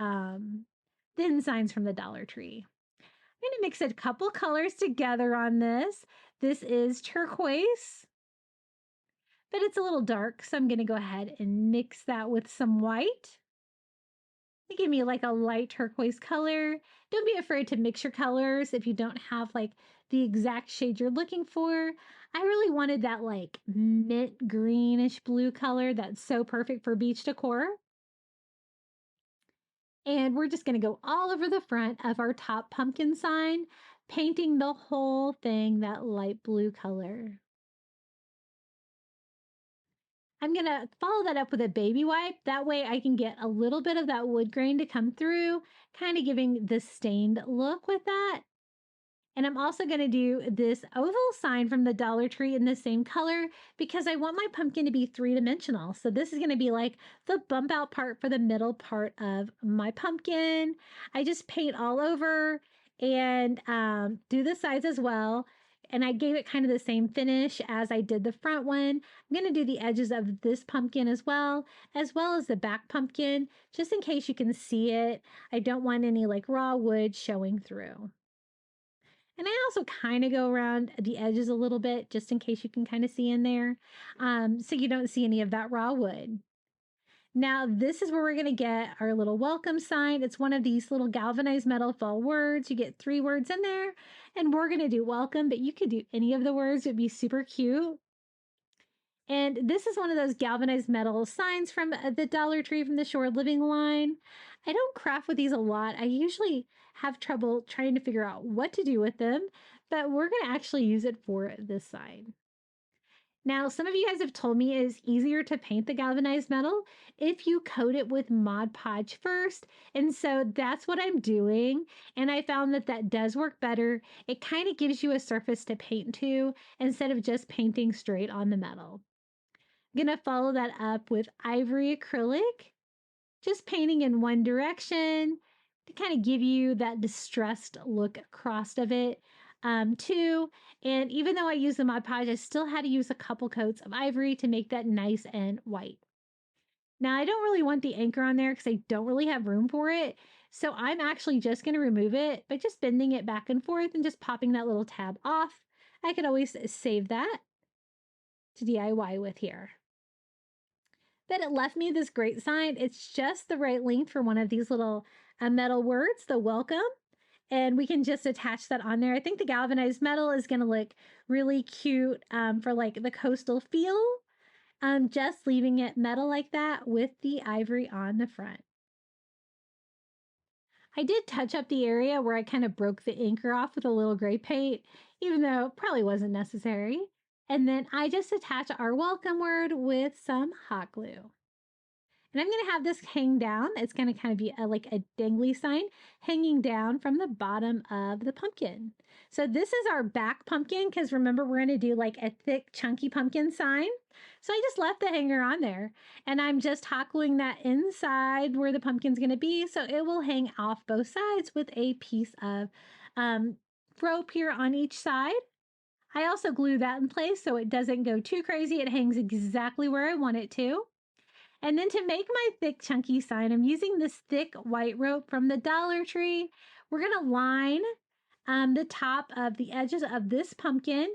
thin signs from the Dollar Tree. I'm going to mix a couple colors together on this. This is turquoise, but it's a little dark, so I'm going to go ahead and mix that with some white. They give me like a light turquoise color. Don't be afraid to mix your colors if you don't have like the exact shade you're looking for. I really wanted that like mint greenish blue color that's so perfect for beach decor. And we're just going to go all over the front of our top pumpkin sign, painting the whole thing that light blue color. I'm going to follow that up with a baby wipe. That way I can get a little bit of that wood grain to come through, kind of giving the stained look with that. And I'm also going to do this oval sign from the Dollar Tree in the same color because I want my pumpkin to be 3-dimensional. So this is going to be like the bump out part for the middle part of my pumpkin. I just paint all over and do the sides as well. And I gave it kind of the same finish as I did the front one. I'm going to do the edges of this pumpkin as well as the back pumpkin, just in case you can see it. I don't want any like raw wood showing through. And I also kind of go around the edges a little bit, just in case you can kind of see in there, so you don't see any of that raw wood. Now, this is where we're going to get our little welcome sign. It's one of these little galvanized metal faux words. You get 3 words in there, and we're going to do welcome, but you could do any of the words. It would be super cute. And this is one of those galvanized metal signs from the Dollar Tree from the Shore Living line. I don't craft with these a lot. I usually have trouble trying to figure out what to do with them, but we're going to actually use it for this sign. Now, some of you guys have told me it is easier to paint the galvanized metal if you coat it with Mod Podge first. And so that's what I'm doing. And I found that that does work better. It kind of gives you a surface to paint to instead of just painting straight on the metal. I'm going to follow that up with ivory acrylic, just painting in one direction to kind of give you that distressed look across of it. Too. And even though I use the Mod Podge, I still had to use a couple coats of ivory to make that nice and white. Now, I don't really want the anchor on there because I don't really have room for it. So I'm actually just going to remove it by just bending it back and forth and just popping that little tab off. I could always save that to DIY with here. But it left me this great sign. It's just the right length for one of these little metal words, the welcome. And we can just attach that on there. I think the galvanized metal is going to look really cute for like the coastal feel. Just leaving it metal like that with the ivory on the front. I did touch up the area where I kind of broke the anchor off with a little gray paint, even though it probably wasn't necessary. And then I just attach our welcome word with some hot glue. And I'm going to have this hang down. It's going to kind of be like a dangly sign hanging down from the bottom of the pumpkin. So this is our back pumpkin because remember we're going to do like a thick chunky pumpkin sign. So I just left the hanger on there and I'm just hot gluing that inside where the pumpkin's going to be. So it will hang off both sides with a piece of rope here on each side. I also glue that in place so it doesn't go too crazy. It hangs exactly where I want it to. And then to make my thick chunky sign, I'm using this thick white rope from the Dollar Tree. We're going to line the top of the edges of this pumpkin,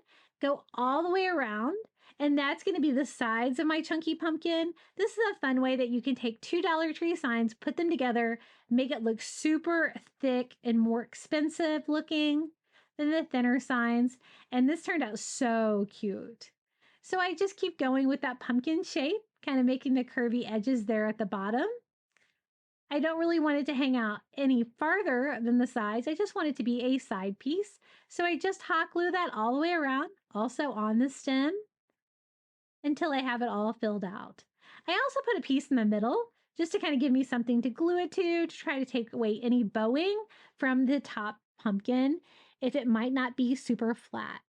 go all the way around, and that's going to be the sides of my chunky pumpkin. This is a fun way that you can take 2 Dollar Tree signs, put them together, make it look super thick and more expensive looking than the thinner signs. And this turned out so cute. So I just keep going with that pumpkin shape, kind of making the curvy edges there at the bottom. I don't really want it to hang out any farther than the sides. I just want it to be a side piece. So I just hot glue that all the way around, also on the stem, until I have it all filled out. I also put a piece in the middle just to kind of give me something to glue it to try to take away any bowing from the top pumpkin if it might not be super flat.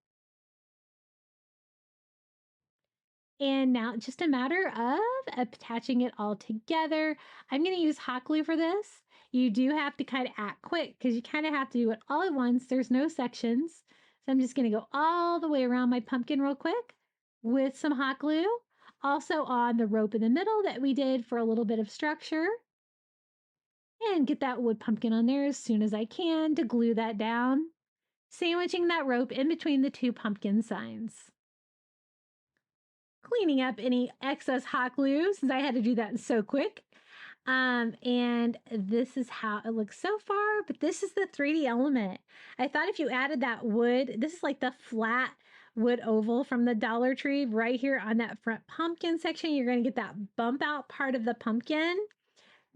And now it's just a matter of attaching it all together. I'm going to use hot glue for this. You do have to kind of act quick because you kind of have to do it all at once. There's no sections. So I'm just going to go all the way around my pumpkin real quick with some hot glue. Also on the rope in the middle that we did for a little bit of structure. And get that wood pumpkin on there as soon as I can to glue that down. Sandwiching that rope in between the 2 pumpkin signs. Cleaning up any excess hot glue since I had to do that so quick. And this is how it looks so far, but this is the 3D element. I thought if you added that wood, this is like the flat wood oval from the Dollar Tree right here on that front pumpkin section. You're going to get that bump out part of the pumpkin.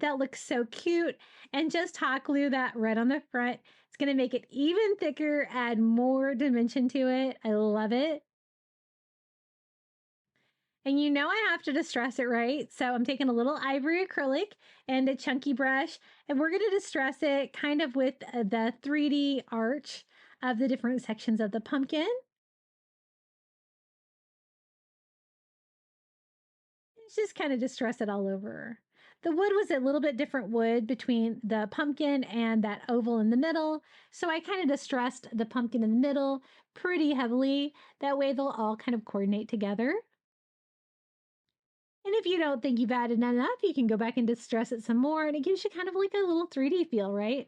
That looks so cute. And just hot glue that right on the front. It's going to make it even thicker, add more dimension to it. I love it. And you know I have to distress it, right? So I'm taking a little ivory acrylic and a chunky brush, and we're going to distress it kind of with the 3D arch of the different sections of the pumpkin. Just kind of distress it all over. The wood was a little bit different wood between the pumpkin and that oval in the middle. So I kind of distressed the pumpkin in the middle pretty heavily. That way they'll all kind of coordinate together. And if you don't think you've added enough, you can go back and distress it some more, and it gives you kind of like a little 3D feel, right?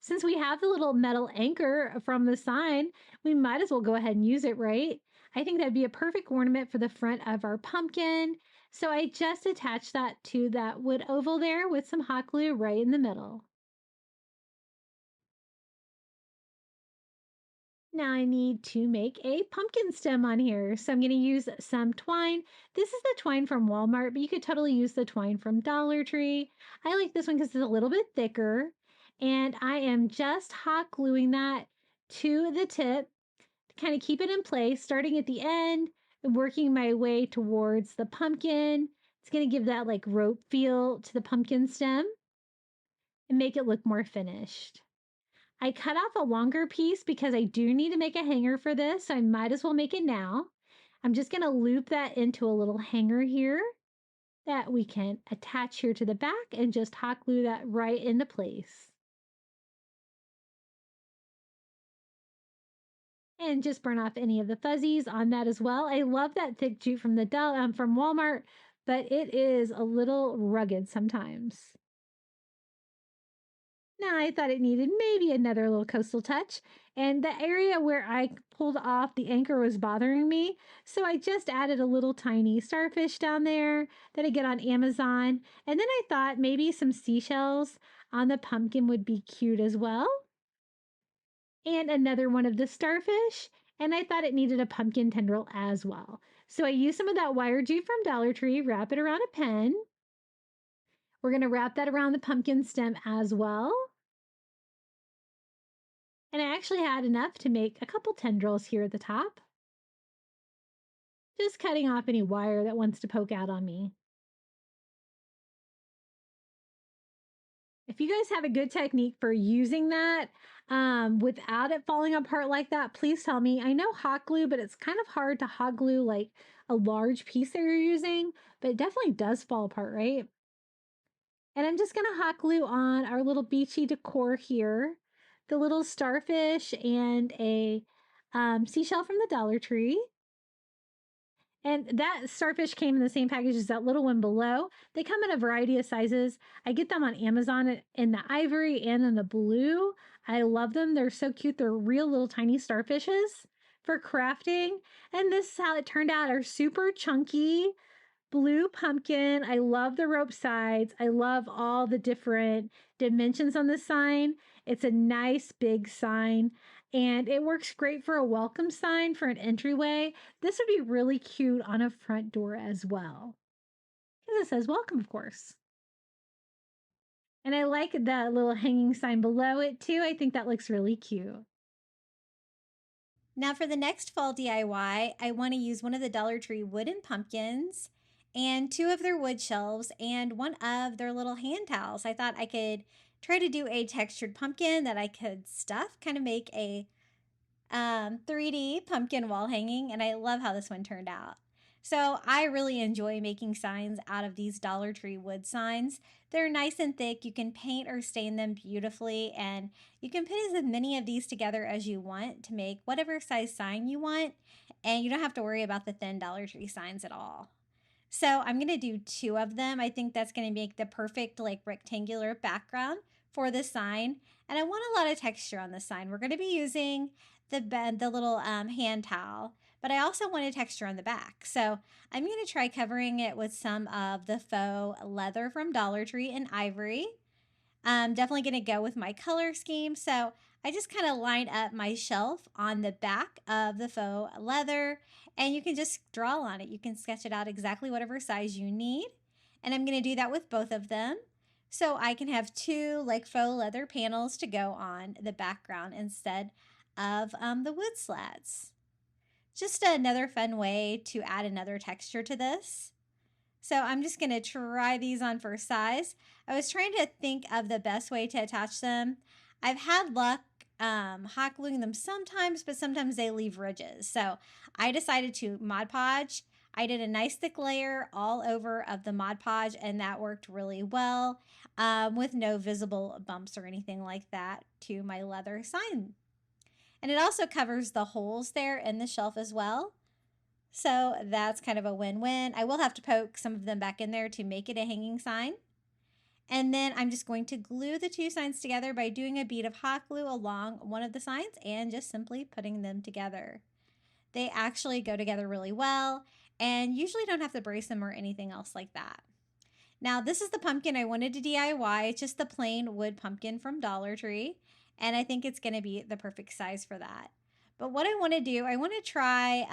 Since we have the little metal anchor from the sign, we might as well go ahead and use it, right? I think that'd be a perfect ornament for the front of our pumpkin. So I just attached that to that wood oval there with some hot glue right in the middle. Now I need to make a pumpkin stem on here. So I'm going to use some twine. This is the twine from Walmart, but you could totally use the twine from Dollar Tree. I like this one because it's a little bit thicker. And I am just hot gluing that to the tip to kind of keep it in place, starting at the end and working my way towards the pumpkin. It's going to give that like rope feel to the pumpkin stem and make it look more finished. I cut off a longer piece because I do need to make a hanger for this, so I might as well make it now. I'm just going to loop that into a little hanger here that we can attach here to the back and just hot glue that right into place. And just burn off any of the fuzzies on that as well. I love that thick jute from from Walmart, but it is a little rugged sometimes. Now I thought it needed maybe another little coastal touch, and the area where I pulled off the anchor was bothering me, so I just added a little tiny starfish down there that I get on Amazon, and then I thought maybe some seashells on the pumpkin would be cute as well. And another one of the starfish, and I thought it needed a pumpkin tendril as well. So I used some of that wire jute from Dollar Tree, wrap it around a pen. We're going to wrap that around the pumpkin stem as well. And I actually had enough to make a couple tendrils here at the top. Just cutting off any wire that wants to poke out on me. If you guys have a good technique for using that without it falling apart like that, please tell me. I know hot glue, but it's kind of hard to hot glue like a large piece that you're using, but it definitely does fall apart, right? And I'm just going to hot glue on our little beachy decor here, the little starfish and a seashell from the Dollar Tree. And that starfish came in the same package as that little one below. They come in a variety of sizes. I get them on Amazon in the ivory and in the blue. I love them. They're so cute. They're real little tiny starfishes for crafting. And this is how it turned out. Are super chunky blue pumpkin. I love the rope sides. I love all the different dimensions on the sign. It's a nice big sign. And it works great for a welcome sign for an entryway. This would be really cute on a front door as well, because it says welcome, of course. And I like that little hanging sign below it too. I think that looks really cute. Now for the next fall DIY, I want to use one of the Dollar Tree wooden pumpkins and two of their wood shelves and one of their little hand towels. I thought I could try to do a textured pumpkin that I could stuff, kind of make a 3D pumpkin wall hanging, and I love how this one turned out. So I really enjoy making signs out of these Dollar Tree wood signs. They're nice and thick. You can paint or stain them beautifully, and you can put as many of these together as you want to make whatever size sign you want, and you don't have to worry about the thin Dollar Tree signs at all. So I'm going to do two of them. I think that's going to make the perfect like rectangular background for the sign, and I want a lot of texture on the sign. We're going to be using the little hand towel, but I also want a texture on the back. So I'm going to try covering it with some of the faux leather from Dollar Tree and ivory. I'm definitely going to go with my color scheme. So I just kind of line up my shelf on the back of the faux leather, and you can just draw on it. You can sketch it out exactly whatever size you need. And I'm going to do that with both of them. So I can have two like faux leather panels to go on the background instead of the wood slats. Just another fun way to add another texture to this. So I'm just going to try these on for size. I was trying to think of the best way to attach them. I've had luck hot gluing them sometimes, but sometimes they leave ridges. So I decided to Mod Podge. I did a nice thick layer all over of the Mod Podge, and that worked really well with no visible bumps or anything like that to my leather sign. And it also covers the holes there in the shelf as well. So that's kind of a win-win. I will have to poke some of them back in there to make it a hanging sign. And then I'm just going to glue the two signs together by doing a bead of hot glue along one of the signs and just simply putting them together. They actually go together really well and usually don't have to brace them or anything else like that. Now this is the pumpkin I wanted to DIY. It's just the plain wood pumpkin from Dollar Tree, and I think it's going to be the perfect size for that. But what I want to do, I want to try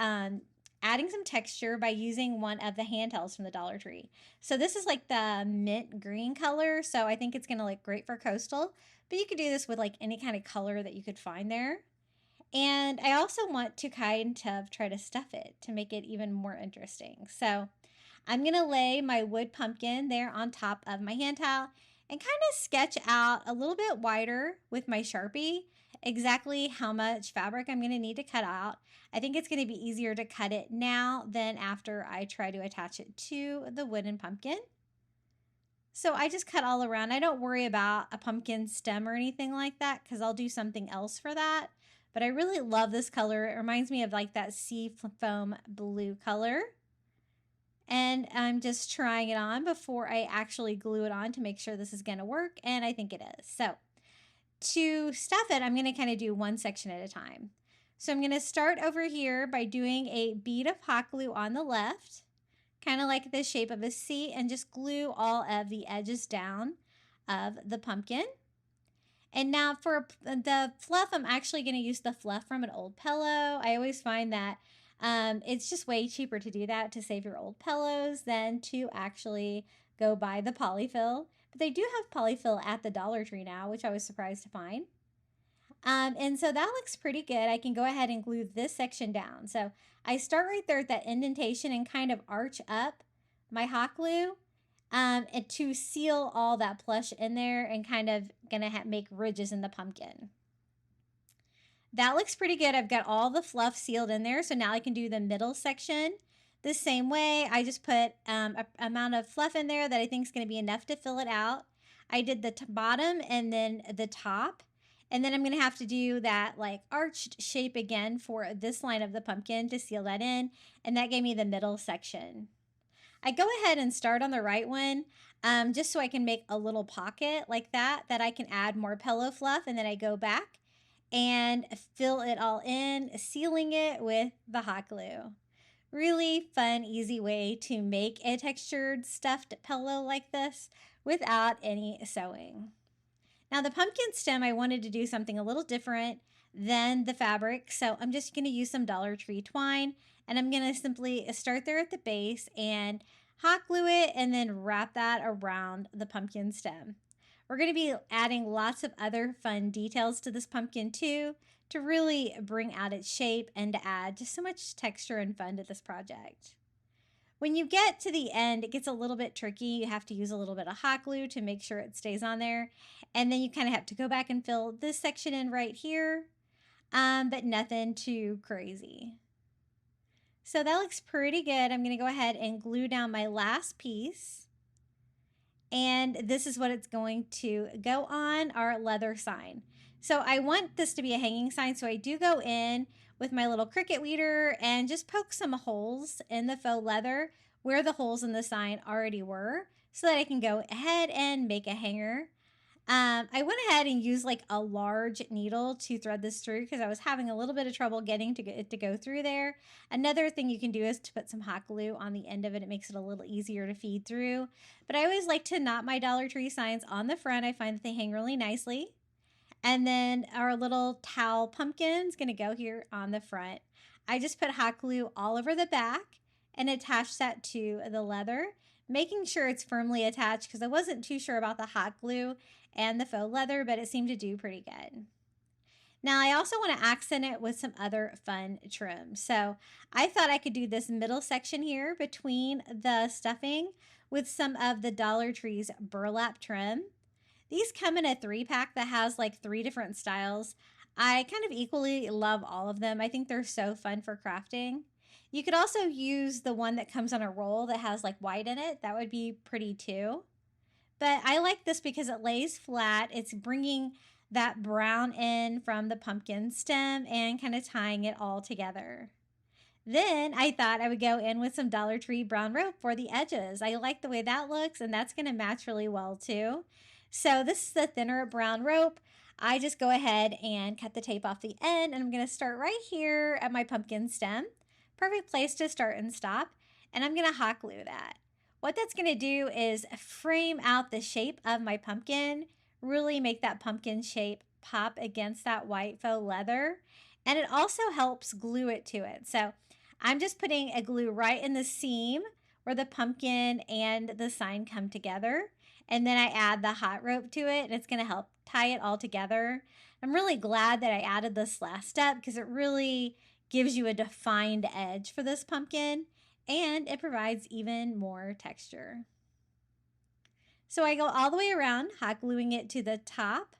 adding some texture by using one of the handhelds from the Dollar Tree. So this is like the mint green color, so I think it's going to look great for coastal, but you could do this with like any kind of color that you could find there. And I also want to kind of try to stuff it to make it even more interesting. So I'm going to lay my wood pumpkin there on top of my hand towel and kind of sketch out a little bit wider with my Sharpie exactly how much fabric I'm going to need to cut out. I think it's going to be easier to cut it now than after I try to attach it to the wooden pumpkin. So I just cut all around. I don't worry about a pumpkin stem or anything like that because I'll do something else for that. But I really love this color. It reminds me of like that sea foam blue color. And I'm just trying it on before I actually glue it on to make sure this is going to work. And I think it is. So to stuff it, I'm going to kind of do one section at a time. So I'm going to start over here by doing a bead of hot glue on the left, kind of like the shape of a C, and just glue all of the edges down of the pumpkin. And now for the fluff, I'm actually going to use the fluff from an old pillow. I always find that it's just way cheaper to do that, to save your old pillows, than to actually go buy the polyfill. But they do have polyfill at the Dollar Tree now, which I was surprised to find. And so that looks pretty good. I can go ahead and glue this section down. So I start right there at that indentation and kind of arch up my hot glue and to seal all that plush in there, and kind of gonna make ridges in the pumpkin. That looks pretty good. I've got all the fluff sealed in there. So now I can do the middle section the same way. I just put an amount of fluff in there that I think is going to be enough to fill it out. I did the bottom and then the top. And then I'm going to have to do that like arched shape again for this line of the pumpkin to seal that in. And that gave me the middle section. I go ahead and start on the right one just so I can make a little pocket like that I can add more pillow fluff. And then I go back and fill it all in, sealing it with the hot glue. Really fun, easy way to make a textured stuffed pillow like this without any sewing. Now the pumpkin stem, I wanted to do something a little different than the fabric, so I'm just going to use some Dollar Tree twine, and I'm going to simply start there at the base and hot glue it and then wrap that around the pumpkin stem. We're going to be adding lots of other fun details to this pumpkin too, to really bring out its shape and to add just so much texture and fun to this project. When you get to the end, it gets a little bit tricky. You have to use a little bit of hot glue to make sure it stays on there. And then you kind of have to go back and fill this section in right here, but nothing too crazy. So that looks pretty good. I'm going to go ahead and glue down my last piece. And this is what it's going to go on our leather sign. So I want this to be a hanging sign, so I do go in with my little Cricut weeder and just poke some holes in the faux leather where the holes in the sign already were, so that I can go ahead and make a hanger. I went ahead and used like a large needle to thread this through because I was having a little bit of trouble getting it to go through there. Another thing you can do is to put some hot glue on the end of it. It makes it a little easier to feed through. But I always like to knot my Dollar Tree signs on the front. I find that they hang really nicely. And then our little towel pumpkin is going to go here on the front. I just put hot glue all over the back and attach that to the leather, making sure it's firmly attached because I wasn't too sure about the hot glue and the faux leather, but it seemed to do pretty good. Now I also want to accent it with some other fun trim. So I thought I could do this middle section here between the stuffing with some of the Dollar Tree's burlap trim. These come in a 3-pack that has like 3 different styles. I kind of equally love all of them. I think they're so fun for crafting. You could also use the one that comes on a roll that has like white in it. That would be pretty too. But I like this because it lays flat. It's bringing that brown in from the pumpkin stem and kind of tying it all together. Then I thought I would go in with some Dollar Tree brown rope for the edges. I like the way that looks, and that's going to match really well too. So this is the thinner brown rope. I just go ahead and cut the tape off the end, and I'm going to start right here at my pumpkin stem. Perfect place to start and stop. And I'm going to hot glue that. What that's going to do is frame out the shape of my pumpkin, really make that pumpkin shape pop against that white faux leather. And it also helps glue it to it. So I'm just putting a glue right in the seam where the pumpkin and the sign come together. And then I add the hot rope to it, and it's going to help tie it all together. I'm really glad that I added this last step because it really gives you a defined edge for this pumpkin, and it provides even more texture. So I go all the way around, hot gluing it to the top.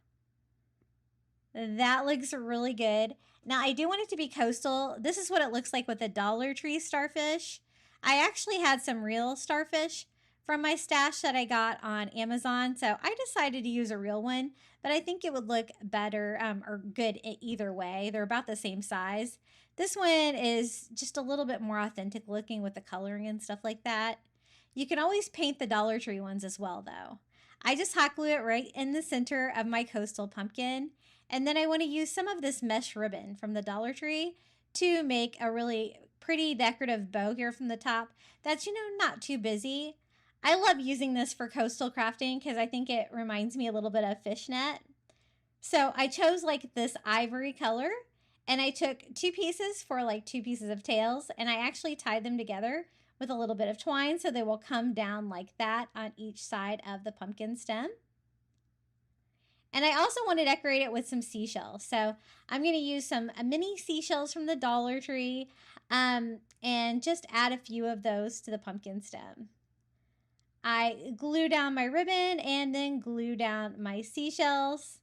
That looks really good. Now I do want it to be coastal. This is what it looks like with the Dollar Tree starfish. I actually had some real starfish from my stash that I got on Amazon, so I decided to use a real one, but I think it would look better or good either way. They're about the same size. This one is just a little bit more authentic looking with the coloring and stuff like that. You can always paint the Dollar Tree ones as well though. I just hot glue it right in the center of my coastal pumpkin, and then I want to use some of this mesh ribbon from the Dollar Tree to make a really pretty decorative bow here from the top that's, not too busy. I love using this for coastal crafting because I think it reminds me a little bit of fishnet. So I chose like this ivory color, and I took 2 pieces for like 2 pieces of tails, and I actually tied them together with a little bit of twine so they will come down like that on each side of the pumpkin stem. And I also want to decorate it with some seashells. So I'm going to use some mini seashells from the Dollar Tree and just add a few of those to the pumpkin stem. I glue down my ribbon and then glue down my seashells.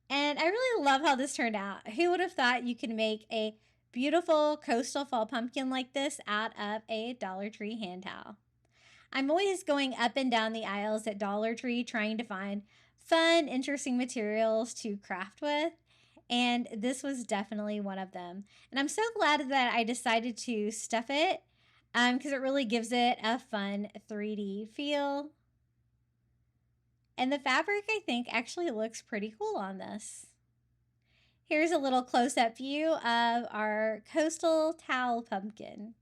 And I really love how this turned out. Who would have thought you could make a beautiful coastal fall pumpkin like this out of a Dollar Tree hand towel? I'm always going up and down the aisles at Dollar Tree trying to find fun, interesting materials to craft with. And this was definitely one of them. And I'm so glad that I decided to stuff it because it really gives it a fun 3D feel. And the fabric, I think, actually looks pretty cool on this. Here's a little close-up view of our coastal towel pumpkin.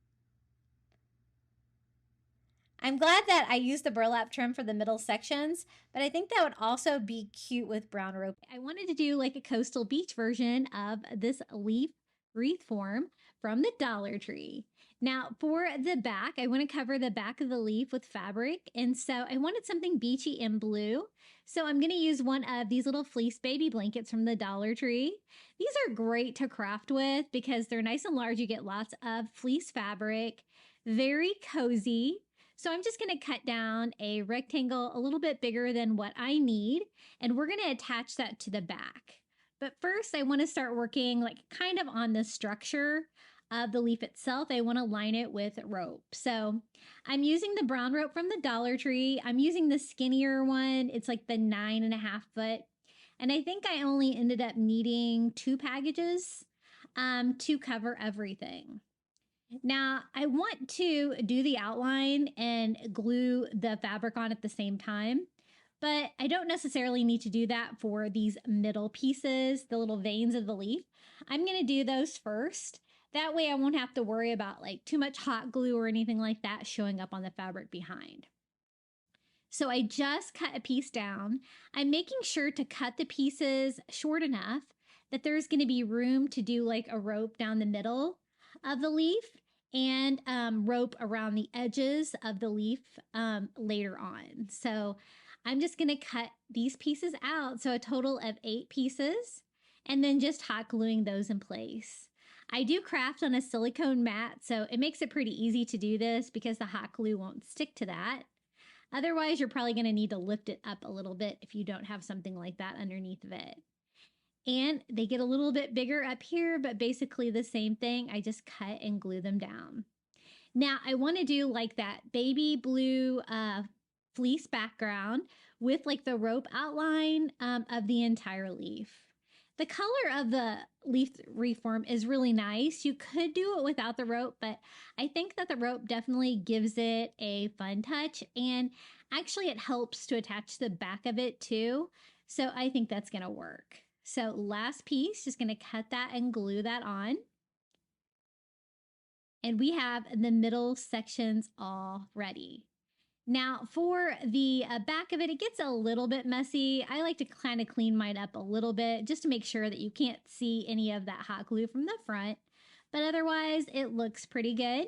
I'm glad that I used the burlap trim for the middle sections, but I think that would also be cute with brown rope. I wanted to do like a coastal beach version of this leaf wreath form from the Dollar Tree. Now for the back, I want to cover the back of the leaf with fabric, and so I wanted something beachy and blue. So I'm going to use one of these little fleece baby blankets from the Dollar Tree. These are great to craft with because they're nice and large. You get lots of fleece fabric, very cozy. So I'm just going to cut down a rectangle a little bit bigger than what I need, and we're going to attach that to the back. But first I want to start working like kind of on the structure of the leaf itself. I want to line it with rope. So I'm using the brown rope from the Dollar Tree. I'm using the skinnier one. It's like the 9.5 foot. And I think I only ended up needing 2 packages to cover everything. Now I want to do the outline and glue the fabric on at the same time, but I don't necessarily need to do that for these middle pieces, the little veins of the leaf. I'm going to do those first. That way I won't have to worry about like too much hot glue or anything like that showing up on the fabric behind. So I just cut a piece down. I'm making sure to cut the pieces short enough that there's going to be room to do like a rope down the middle of the leaf and rope around the edges of the leaf later on. So I'm just going to cut these pieces out. So a total of 8 pieces, and then just hot gluing those in place. I do craft on a silicone mat, so it makes it pretty easy to do this because the hot glue won't stick to that. Otherwise, you're probably going to need to lift it up a little bit if you don't have something like that underneath of it. And they get a little bit bigger up here, but basically the same thing. I just cut and glue them down. Now I want to do like that baby blue fleece background with like the rope outline of the entire leaf. The color of the leaf reform is really nice. You could do it without the rope, but I think that the rope definitely gives it a fun touch, and actually it helps to attach the back of it too. So I think that's gonna work. So last piece, just gonna cut that and glue that on. And we have the middle sections all ready. Now for the back of it, it gets a little bit messy. I like to kind of clean mine up a little bit just to make sure that you can't see any of that hot glue from the front, but otherwise it looks pretty good.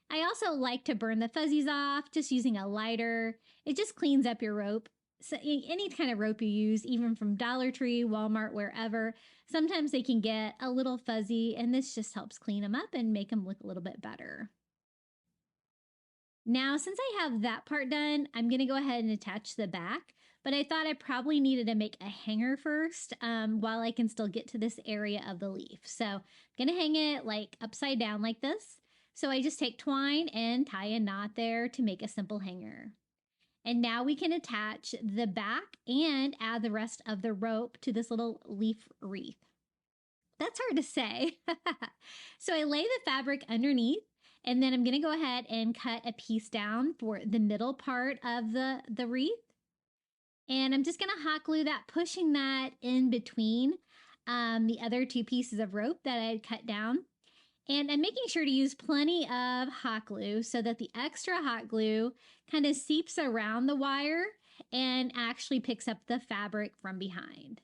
I also like to burn the fuzzies off just using a lighter. It just cleans up your rope. So any kind of rope you use, even from Dollar Tree, Walmart, wherever, sometimes they can get a little fuzzy, and this just helps clean them up and make them look a little bit better. Now, since I have that part done, I'm going to go ahead and attach the back, but I thought I probably needed to make a hanger first while I can still get to this area of the leaf. So I'm going to hang it like upside down like this. So I just take twine and tie a knot there to make a simple hanger. And now we can attach the back and add the rest of the rope to this little leaf wreath. That's hard to say. So I lay the fabric underneath, and then I'm going to go ahead and cut a piece down for the middle part of the wreath. And I'm just going to hot glue that, pushing that in between the other two pieces of rope that I had cut down. And I'm making sure to use plenty of hot glue so that the extra hot glue kind of seeps around the wire and actually picks up the fabric from behind.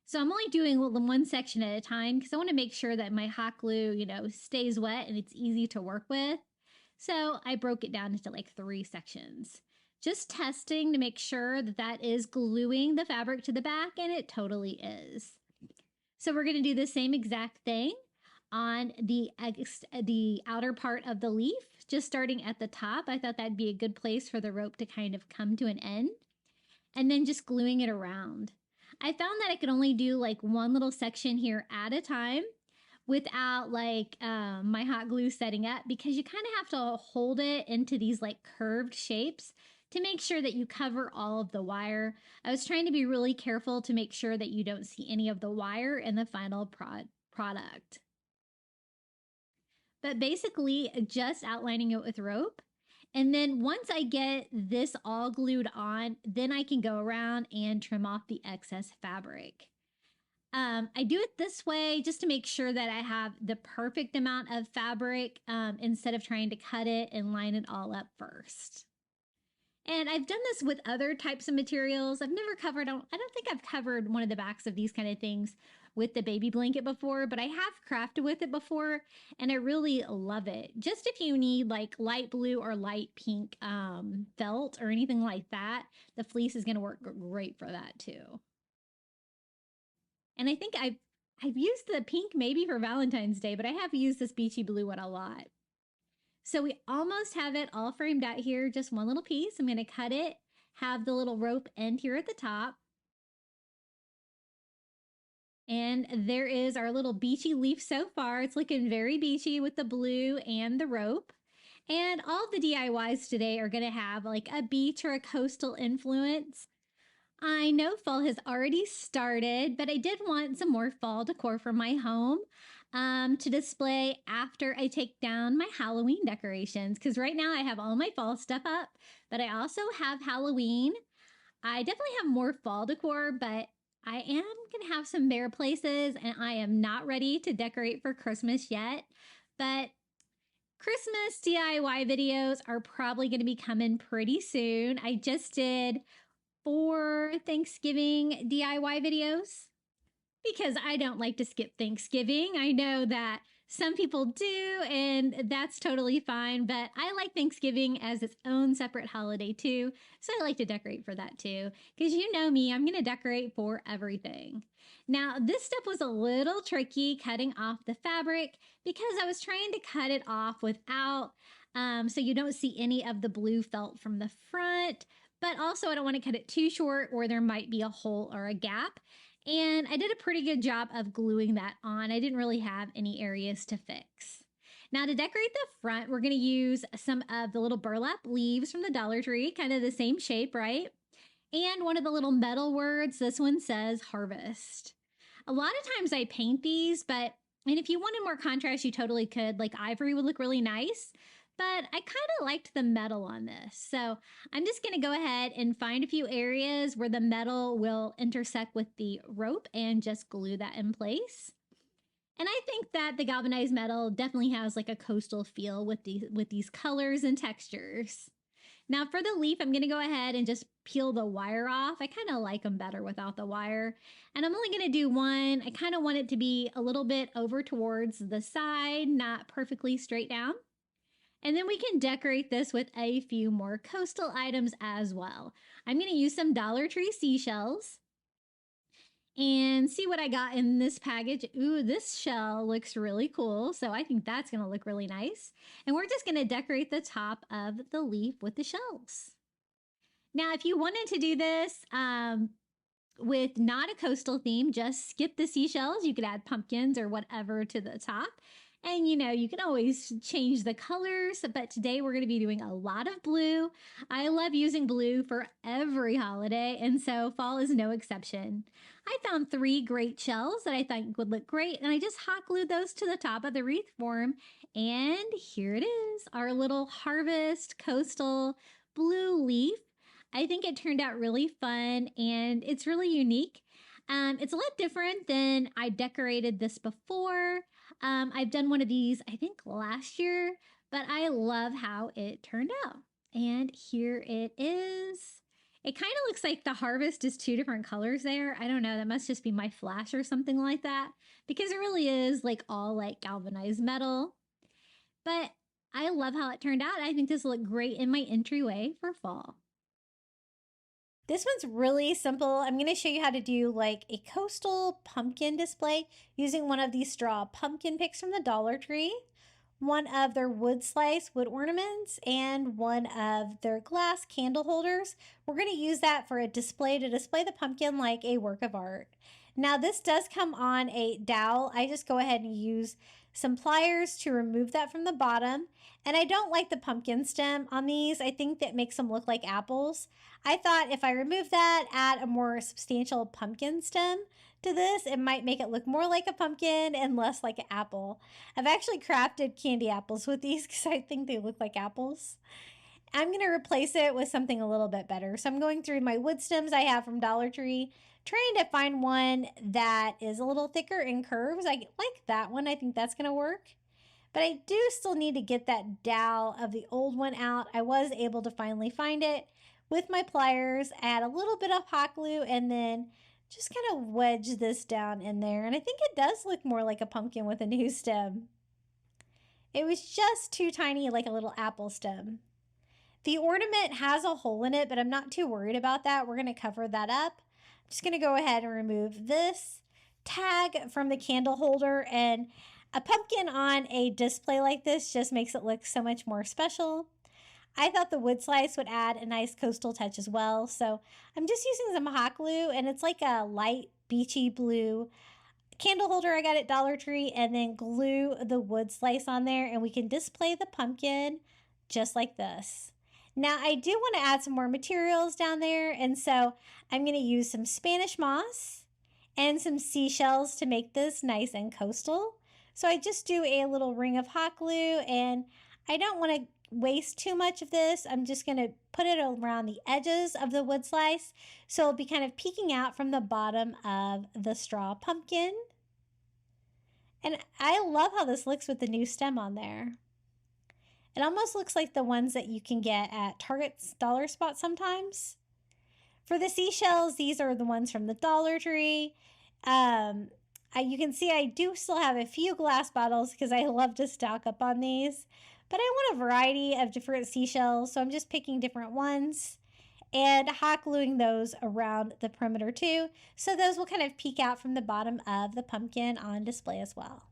So I'm only doing one section at a time because I want to make sure that my hot glue, stays wet and it's easy to work with. So I broke it down into like 3 sections. Just testing to make sure that that is gluing the fabric to the back, and it totally is. So we're going to do the same exact thing on the outer part of the leaf, just starting at the top. I thought that'd be a good place for the rope to kind of come to an end, and then just gluing it around. I found that I could only do like one little section here at a time without like my hot glue setting up, because you kind of have to hold it into these like curved shapes to make sure that you cover all of the wire. I was trying to be really careful to make sure that you don't see any of the wire in the final product. But basically just outlining it with rope. And then once I get this all glued on, then I can go around and trim off the excess fabric. I do it this way just to make sure that I have the perfect amount of fabric instead of trying to cut it and line it all up first. And I've done this with other types of materials. I've never covered, I don't think I've covered one of the backs of these kind of things with the baby blanket before, but I have crafted with it before, and I really love it. Just if you need like light blue or light pink felt or anything like that, the fleece is going to work great for that too. And I think I've used the pink maybe for Valentine's Day, but I have used this beachy blue one a lot. So we almost have it all framed out here, just one little piece. I'm going to cut it, have the little rope end here at the top. And there is our little beachy leaf so far. It's looking very beachy with the blue and the rope. And all the DIYs today are going to have like a beach or a coastal influence. I know fall has already started, but I did want some more fall decor for my home to display after I take down my Halloween decorations. Because right now I have all my fall stuff up, but I also have Halloween. I definitely have more fall decor, but I am going to have some bare places, and I am not ready to decorate for Christmas yet. But Christmas DIY videos are probably going to be coming pretty soon. I just did 4 Thanksgiving DIY videos because I don't like to skip Thanksgiving. I know that some people do, and that's totally fine, but I like Thanksgiving as its own separate holiday too, so I like to decorate for that too, because you know me, I'm going to decorate for everything. Now, this step was a little tricky, cutting off the fabric, because I was trying to cut it off without, so you don't see any of the blue felt from the front, but also I don't want to cut it too short or there might be a hole or a gap. And I did a pretty good job of gluing that on. I didn't really have any areas to fix. Now to decorate the front, we're going to use some of the little burlap leaves from the Dollar Tree, kind of the same shape, right? And one of the little metal words, this one says harvest. A lot of times I paint these, and if you wanted more contrast, you totally could. Like ivory would look really nice, but I kind of liked the metal on this. So I'm just going to go ahead and find a few areas where the metal will intersect with the rope and just glue that in place. And I think that the galvanized metal definitely has like a coastal feel with these colors and textures. Now for the leaf, I'm going to go ahead and just peel the wire off. I kind of like them better without the wire. And I'm only going to do one. I kind of want it to be a little bit over towards the side, not perfectly straight down. And then we can decorate this with a few more coastal items as well. I'm going to use some Dollar Tree seashells and see what I got in this package. Ooh, this shell looks really cool. So I think that's going to look really nice. And we're just going to decorate the top of the leaf with the shells. Now, if you wanted to do this with not a coastal theme, just skip the seashells. You could add pumpkins or whatever to the top. And you can always change the colors, but today we're going to be doing a lot of blue. I love using blue for every holiday, and so fall is no exception. I found 3 great shells that I thought would look great, and I just hot glued those to the top of the wreath form. And here it is, our little harvest coastal blue leaf. I think it turned out really fun, and it's really unique. It's a lot different than I decorated this before. I've done one of these, I think last year, but I love how it turned out. And here it is. It kind of looks like the harvest is 2 different colors there. I don't know, that must just be my flash or something like that, because it really is like all like galvanized metal. But I love how it turned out. I think this will look great in my entryway for fall. This one's really simple. I'm going to show you how to do like a coastal pumpkin display using one of these straw pumpkin picks from the Dollar Tree, one of their wood slice wood ornaments, and one of their glass candle holders. We're going to use that for a display to display the pumpkin like a work of art. Now this does come on a dowel. I just go ahead and use some pliers to remove that from the bottom. And I don't like the pumpkin stem on these. I think that makes them look like apples. I thought if I remove that, add a more substantial pumpkin stem to this, it might make it look more like a pumpkin and less like an apple. I've actually crafted candy apples with these because I think they look like apples. I'm going to replace it with something a little bit better. So I'm going through my wood stems I have from Dollar Tree, trying to find one that is a little thicker in curves. I like that one. I think that's going to work. But I do still need to get that dowel of the old one out. I was able to finally find it with my pliers, add a little bit of hot glue, and then just kind of wedge this down in there. And I think it does look more like a pumpkin with a new stem. It was just too tiny, like a little apple stem. The ornament has a hole in it, but I'm not too worried about that. We're going to cover that up. I'm just going to go ahead and remove this tag from the candle holder, and a pumpkin on a display like this just makes it look so much more special. I thought the wood slice would add a nice coastal touch as well, so I'm just using some hot glue, and it's like a light beachy blue candle holder I got at Dollar Tree, and then glue the wood slice on there, and we can display the pumpkin just like this. Now I do want to add some more materials down there, and so I'm going to use some Spanish moss and some seashells to make this nice and coastal. So I just do a little ring of hot glue, and I don't want to waste too much of this. I'm just going to put it around the edges of the wood slice so it'll be kind of peeking out from the bottom of the straw pumpkin. And I love how this looks with the new stem on there. It almost looks like the ones that you can get at Target's dollar spot sometimes. For the seashells, these are the ones from the Dollar Tree. You can see I do still have a few glass bottles because I love to stock up on these. But I want a variety of different seashells, so I'm just picking different ones and hot gluing those around the perimeter too. So those will kind of peek out from the bottom of the pumpkin on display as well.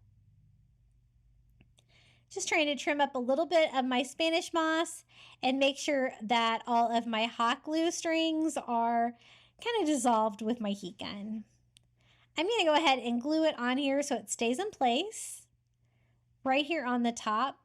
Just trying to trim up a little bit of my Spanish moss and make sure that all of my hot glue strings are kind of dissolved with my heat gun. I'm going to go ahead and glue it on here so it stays in place. right here on the top.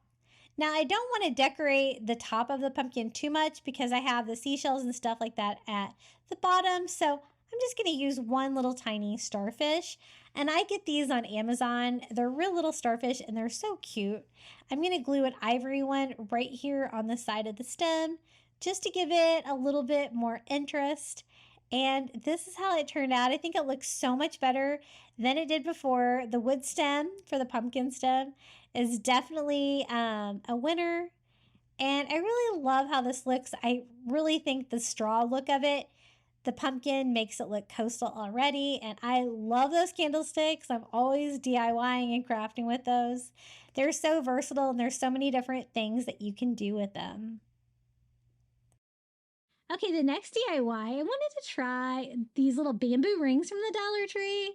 Now, I don't want to decorate the top of the pumpkin too much because I have the seashells and stuff like that at the bottom. So I'm just going to use one little tiny starfish. And I get these on Amazon. They're real little starfish and they're so cute. I'm going to glue an ivory one right here on the side of the stem just to give it a little bit more interest. And this is how it turned out. I think it looks so much better than it did before. The wood stem for the pumpkin stem is definitely a winner. And I really love how this looks. I really think the straw look of it, the pumpkin makes it look coastal already. And I love those candlesticks. I'm always DIYing and crafting with those. They're so versatile and there's so many different things that you can do with them. Okay, the next DIY, I wanted to try these little bamboo rings from the Dollar Tree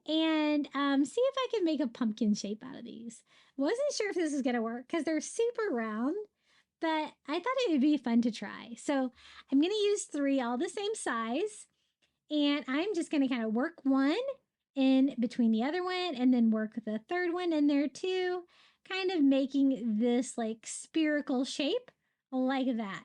and see if I could make a pumpkin shape out of these. Wasn't sure if this was going to work because they're super round, but I thought it would be fun to try. So I'm going to use 3 all the same size, and I'm just going to kind of work one in between the other one and then work the third one in there too, kind of making this like spherical shape like that.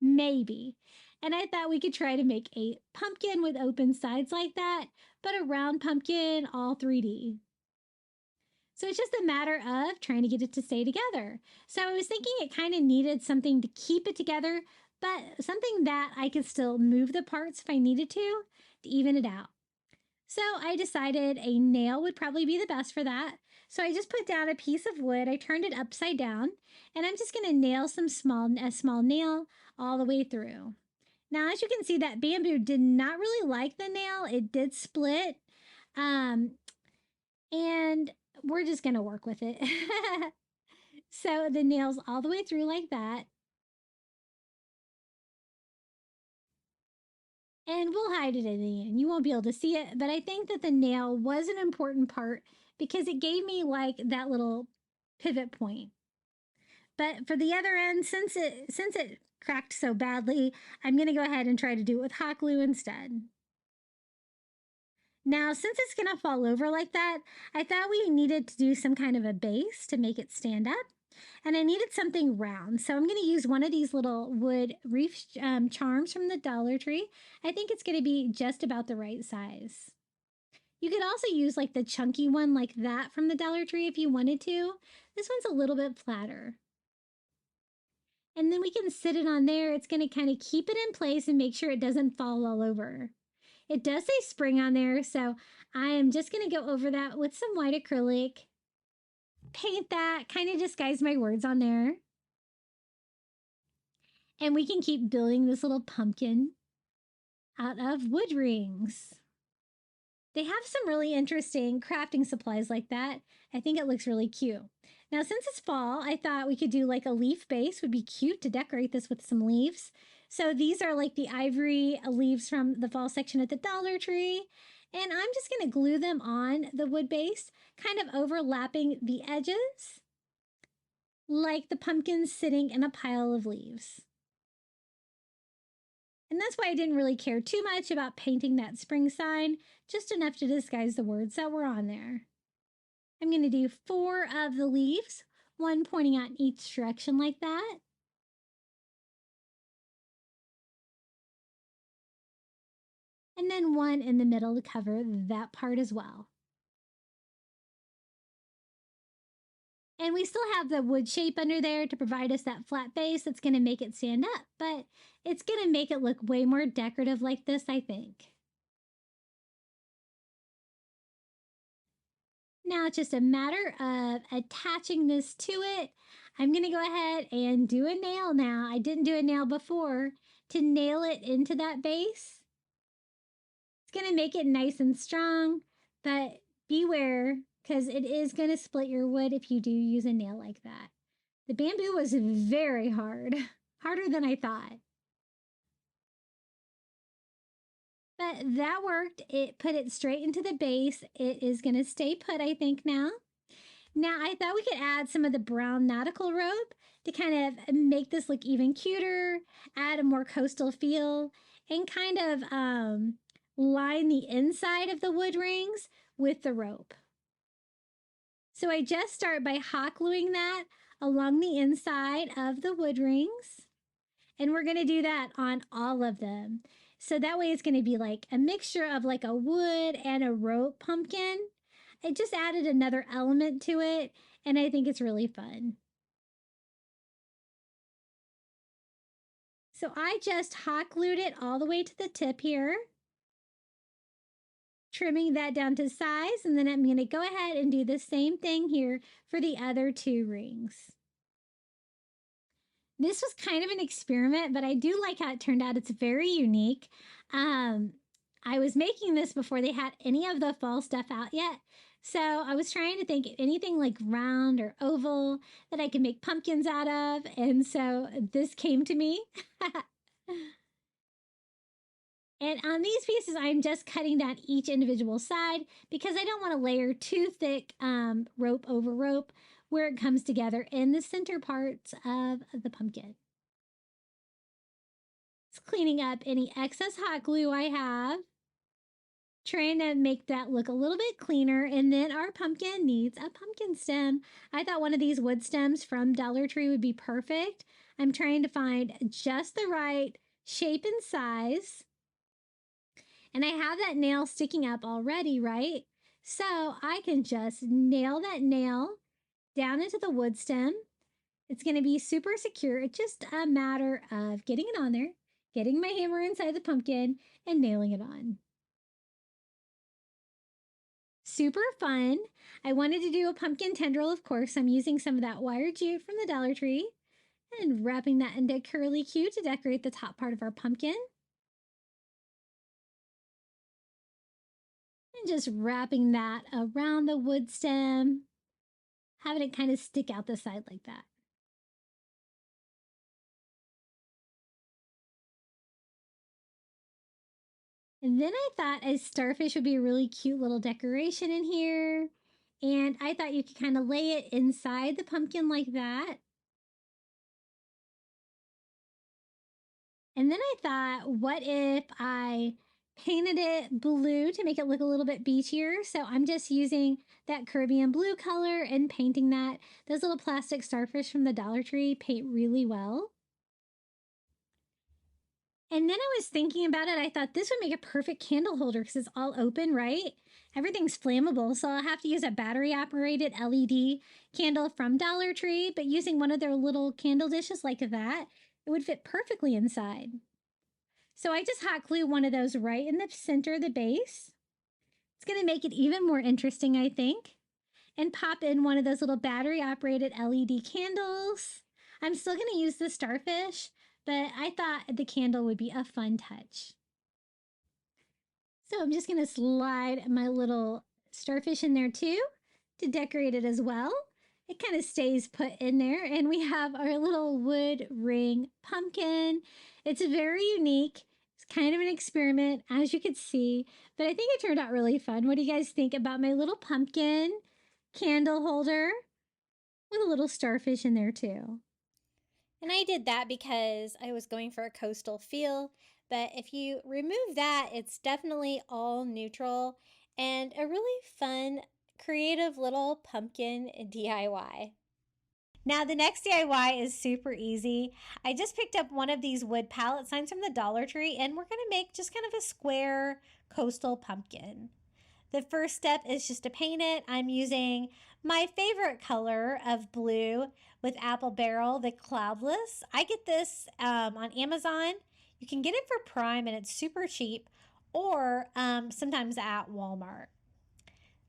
Maybe. And I thought we could try to make a pumpkin with open sides like that, but a round pumpkin, all 3D. So it's just a matter of trying to get it to stay together. So I was thinking it kind of needed something to keep it together, but something that I could still move the parts if I needed to even it out. So I decided a nail would probably be the best for that. So I just put down a piece of wood, I turned it upside down, and I'm just going to nail a small nail all the way through. Now, as you can see, that bamboo did not really like the nail. It did split, and we're just going to work with it. So the nail's all the way through like that. And we'll hide it in the end. You won't be able to see it, but I think that the nail was an important part because it gave me like that little pivot point. But for the other end, since it cracked so badly, I'm going to go ahead and try to do it with hot glue instead. Now, since it's going to fall over like that, I thought we needed to do some kind of a base to make it stand up. And I needed something round, so I'm going to use one of these little wood wreath charms from the Dollar Tree. I think it's going to be just about the right size. You could also use like the chunky one like that from the Dollar Tree if you wanted to. This one's a little bit flatter. And then we can sit it on there. It's going to kind of keep it in place and make sure it doesn't fall all over. It does say spring on there, so I am just going to go over that with some white acrylic. Paint that, kind of disguise my words on there. And we can keep building this little pumpkin out of wood rings. They have some really interesting crafting supplies like that. I think it looks really cute. Now, since it's fall, I thought we could do like a leaf base. Would be cute to decorate this with some leaves. So these are like the ivory leaves from the fall section at the Dollar Tree. And I'm just going to glue them on the wood base, kind of overlapping the edges, like the pumpkins sitting in a pile of leaves. And that's why I didn't really care too much about painting that spring sign, just enough to disguise the words that were on there. I'm going to do 4 of the leaves, one pointing out in each direction like that. And then one in the middle to cover that part as well. And we still have the wood shape under there to provide us that flat base that's going to make it stand up, but it's going to make it look way more decorative like this, I think. Now it's just a matter of attaching this to it. I'm going to go ahead and do a nail now. I didn't do a nail before to nail it into that base. It's going to make it nice and strong, but beware because it is going to split your wood if you do use a nail like that. The bamboo was very hard, harder than I thought. But that worked. It put it straight into the base. It is going to stay put, I think, now. Now, I thought we could add some of the brown nautical rope to kind of make this look even cuter, add a more coastal feel, and kind of line the inside of the wood rings with the rope. So I just start by hot gluing that along the inside of the wood rings. And we're going to do that on all of them. So that way it's going to be like a mixture of like a wood and a rope pumpkin. It just added another element to it, and I think it's really fun. So I just hot glued it all the way to the tip here, trimming that down to size, and then I'm going to go ahead and do the same thing here for the other two rings. This was kind of an experiment, but I do like how it turned out. It's very unique. I was making this before they had any of the fall stuff out yet. So I was trying to think of anything like round or oval that I could make pumpkins out of. And so this came to me. And on these pieces, I'm just cutting down each individual side because I don't want to layer too thick rope over rope where it comes together in the center parts of the pumpkin. It's cleaning up any excess hot glue I have, trying to make that look a little bit cleaner, and then our pumpkin needs a pumpkin stem. I thought one of these wood stems from Dollar Tree would be perfect. I'm trying to find just the right shape and size. And I have that nail sticking up already, right? So I can just nail that nail down into the wood stem. It's going to be super secure. It's just a matter of getting it on there, getting my hammer inside the pumpkin, and nailing it on. Super fun. I wanted to do a pumpkin tendril, of course. I'm using some of that wire jute from the Dollar Tree and wrapping that into curly Q to decorate the top part of our pumpkin. And just wrapping that around the wood stem, having it kind of stick out the side like that. And then I thought a starfish would be a really cute little decoration in here. And I thought you could kind of lay it inside the pumpkin like that. And then I thought, what if I painted it blue to make it look a little bit beachier? So I'm just using that Caribbean blue color and painting that. Those little plastic starfish from the Dollar Tree paint really well. And then I was thinking about it. I thought this would make a perfect candle holder because it's all open, right? Everything's flammable, so I'll have to use a battery-operated LED candle from Dollar Tree, but using one of their little candle dishes like that, it would fit perfectly inside. So I just hot glue one of those right in the center of the base. It's going to make it even more interesting, I think. And pop in one of those little battery-operated LED candles. I'm still going to use the starfish, but I thought the candle would be a fun touch. So I'm just going to slide my little starfish in there too to decorate it as well. It kind of stays put in there, and we have our little wood ring pumpkin. It's very unique. It's kind of an experiment, as you could see, but I think it turned out really fun. What do you guys think about my little pumpkin candle holder with a little starfish in there too? And I did that because I was going for a coastal feel. But if you remove that, it's definitely all neutral and a really fun, creative little pumpkin DIY. Now the next DIY is super easy. I just picked up one of these wood pallet signs from the Dollar Tree, and we're going to make just kind of a square coastal pumpkin. The first step is just to paint it. I'm using my favorite color of blue with apple barrel, the cloudless. I get this on Amazon. You can get it for Prime and it's super cheap, or sometimes at Walmart.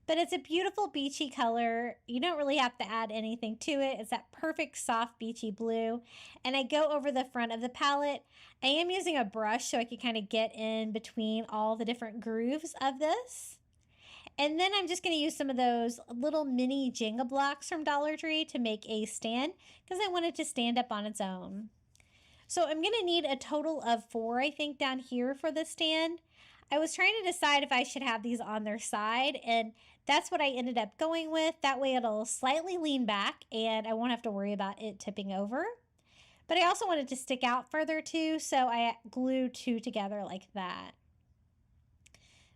But it's a beautiful beachy color. You don't really have to add anything to it. It's that perfect soft beachy blue. And I go over the front of the palette. I am using a brush so I can kind of get in between all the different grooves of this. And then I'm just going to use some of those little mini Jenga blocks from Dollar Tree to make a stand because I want it to stand up on its own. So I'm going to need a total of 4, I think, down here for the stand. I was trying to decide if I should have these on their side, and that's what I ended up going with. That way it'll slightly lean back and I won't have to worry about it tipping over. But I also wanted to stick out further too, so I glued 2 together like that.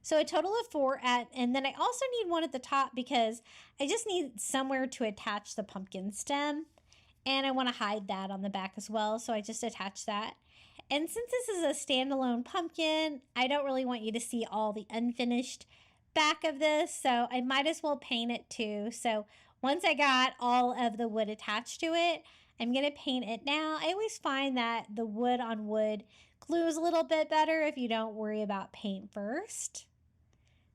So a total of 4 and then I also need one at the top because I just need somewhere to attach the pumpkin stem. And I want to hide that on the back as well, so I just attach that. And since this is a standalone pumpkin, I don't really want you to see all the unfinished back of this, so I might as well paint it too. So once I got all of the wood attached to it, I'm going to paint it now. I always find that the wood on wood glues a little bit better if you don't worry about paint first.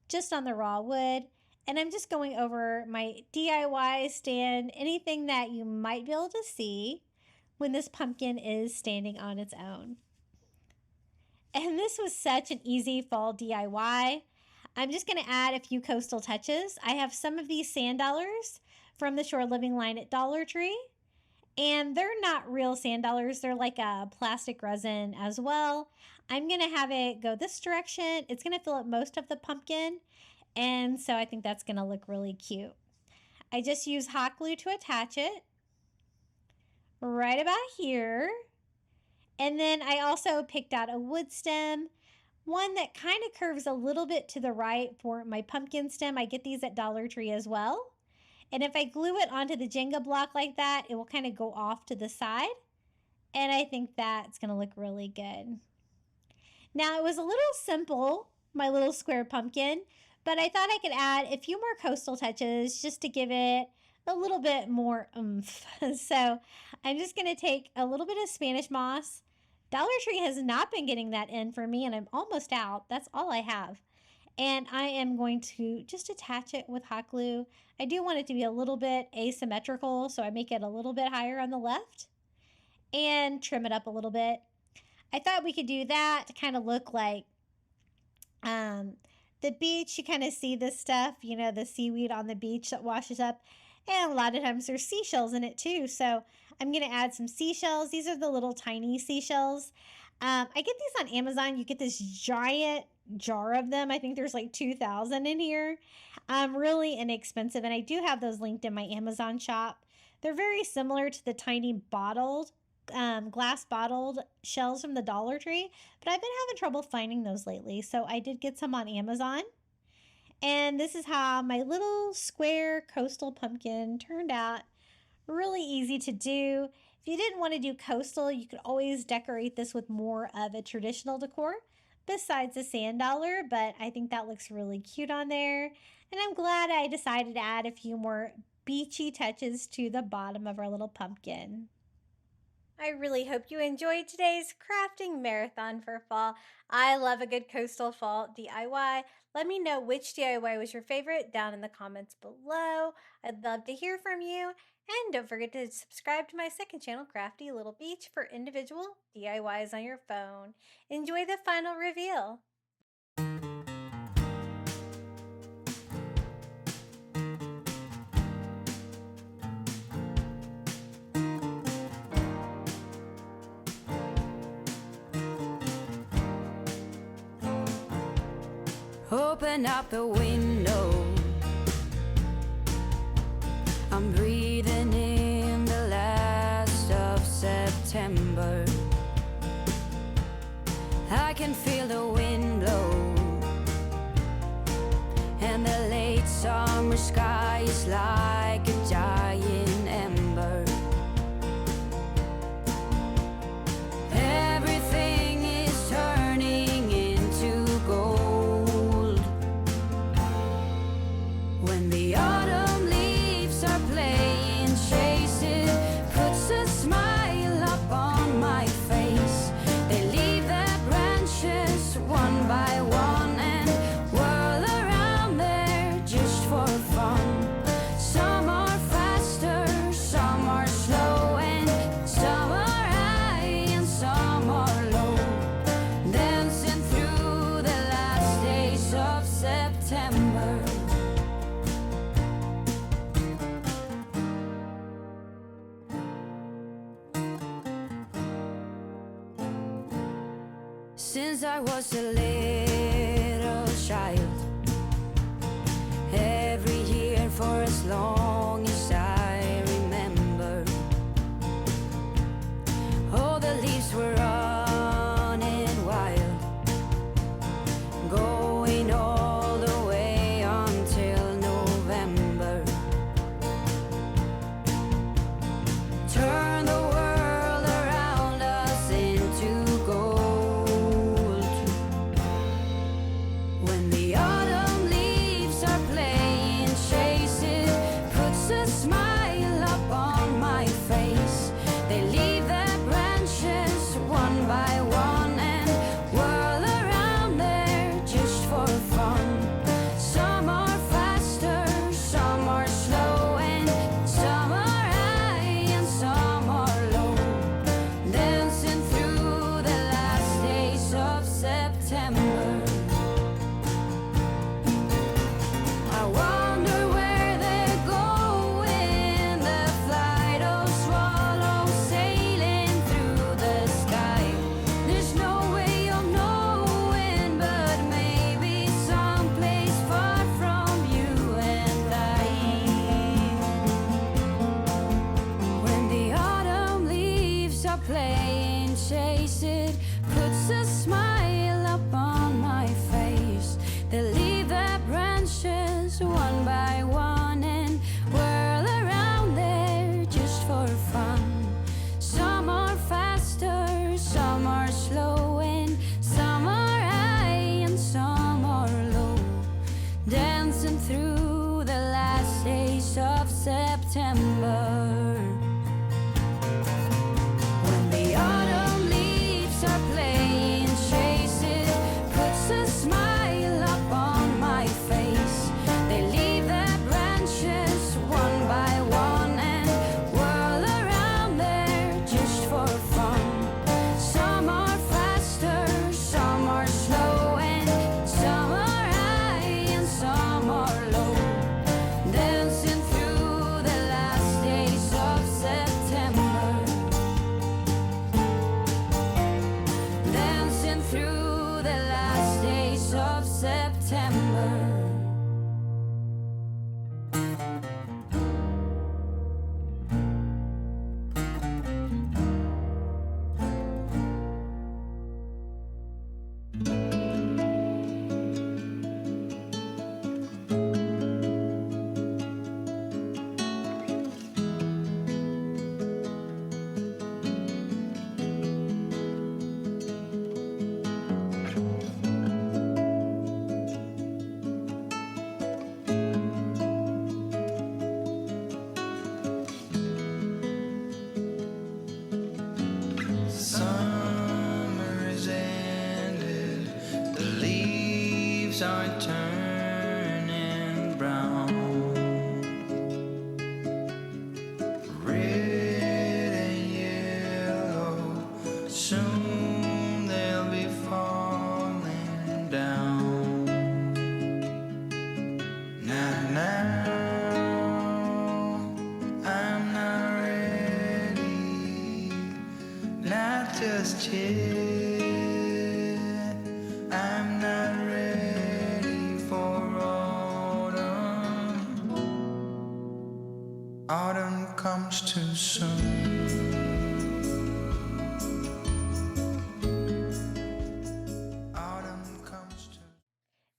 Just on the raw wood. And I'm just going over my DIY stand, anything that you might be able to see when this pumpkin is standing on its own. And this was such an easy fall DIY. I'm just going to add a few coastal touches. I have some of these sand dollars from the Shore Living line at Dollar Tree. And they're not real sand dollars. They're like a plastic resin as well. I'm going to have it go this direction. It's going to fill up most of the pumpkin. And so I think that's going to look really cute. I just use hot glue to attach it right about here. And then I also picked out a wood stem, one that kind of curves a little bit to the right for my pumpkin stem. I get these at Dollar Tree as well. And if I glue it onto the Jenga block like that, it will kind of go off to the side. And I think that's going to look really good. Now, it was a little simple, my little square pumpkin, but I thought I could add a few more coastal touches just to give it a little bit more oomph. So I'm just going to take a little bit of Spanish moss. Dollar Tree has not been getting that in for me, and I'm almost out. That's all I have. And I am going to just attach it with hot glue. I do want it to be a little bit asymmetrical, so I make it a little bit higher on the left and trim it up a little bit. I thought we could do that to kind of look like the beach. You kind of see this stuff, you know, the seaweed on the beach that washes up. And a lot of times there's seashells in it too. So I'm going to add some seashells. These are the little tiny seashells. I get these on Amazon. You get this giant jar of them. I think there's like 2,000 in here. Really inexpensive. And I do have those linked in my Amazon shop. They're very similar to the tiny bottled, glass bottled shells from the Dollar Tree. But I've been having trouble finding those lately. So I did get some on Amazon. And this is how my little square coastal pumpkin turned out. Really easy to do. If you didn't want to do coastal, you could always decorate this with more of a traditional decor besides the sand dollar, but I think that looks really cute on there. And I'm glad I decided to add a few more beachy touches to the bottom of our little pumpkin. I really hope you enjoyed today's crafting marathon for fall. I love a good coastal fall DIY. Let me know which DIY was your favorite down in the comments below. I'd love to hear from you. And don't forget to subscribe to my second channel, Crafty Little Beach, for individual DIYs on your phone. Enjoy the final reveal. Open up the window. I'm breathing in the last of September. I can feel the wind blow, and the late summer sky is like a giant ember. Everything is turning into gold when the autumn leaves are playing chase. It puts a smile up on my face. They leave their branches one by one and whirl around there just for fun. Some are faster, some are slow, and some are high and some are low, dancing through the last days of September. Since I was a little child, every year for as long as I remember, all the leaves were running wild, going on September. Summer is ended, the leaves are turning brown. Red and yellow, soon they'll be falling down. Now, I'm not ready, not just yet. I'm not ready for autumn. Autumn comes too soon. Autumn comes too.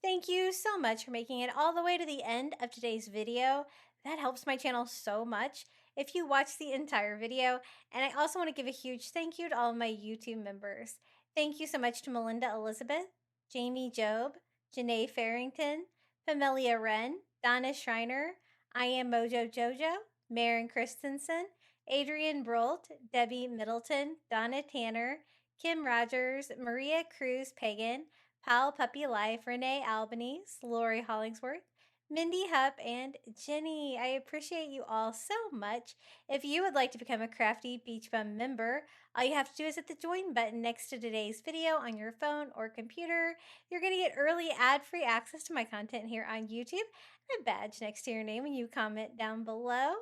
Thank you so much for making it all the way to the end of today's video. That helps my channel so much if you watch the entire video. And I also want to give a huge thank you to all of my YouTube members. Thank you so much to Melinda Elizabeth, Jamie Job, Janae Farrington, Pamelia Wren, Donna Schreiner, I Am Mojo Jojo, Maren Christensen, Adrian Brolt, Debbie Middleton, Donna Tanner, Kim Rogers, Maria Cruz Pagan, Pal Puppy Life, Renee Albanese, Lori Hollingsworth, Mindy Hupp, and Jenny. I appreciate you all so much. If you would like to become a Crafty Beach Bum member, all you have to do is hit the join button next to today's video on your phone or computer. You're going to get early ad-free access to my content here on YouTube and a badge next to your name when you comment down below.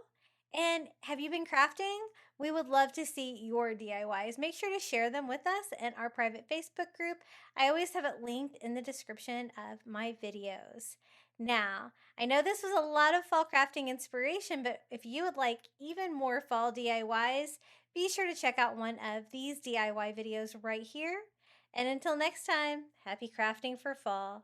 And have you been crafting? We would love to see your DIYs. Make sure to share them with us in our private Facebook group. I always have it linked in the description of my videos. Now, I know this was a lot of fall crafting inspiration, but if you would like even more fall DIYs, be sure to check out one of these DIY videos right here. And until next time, happy crafting for fall.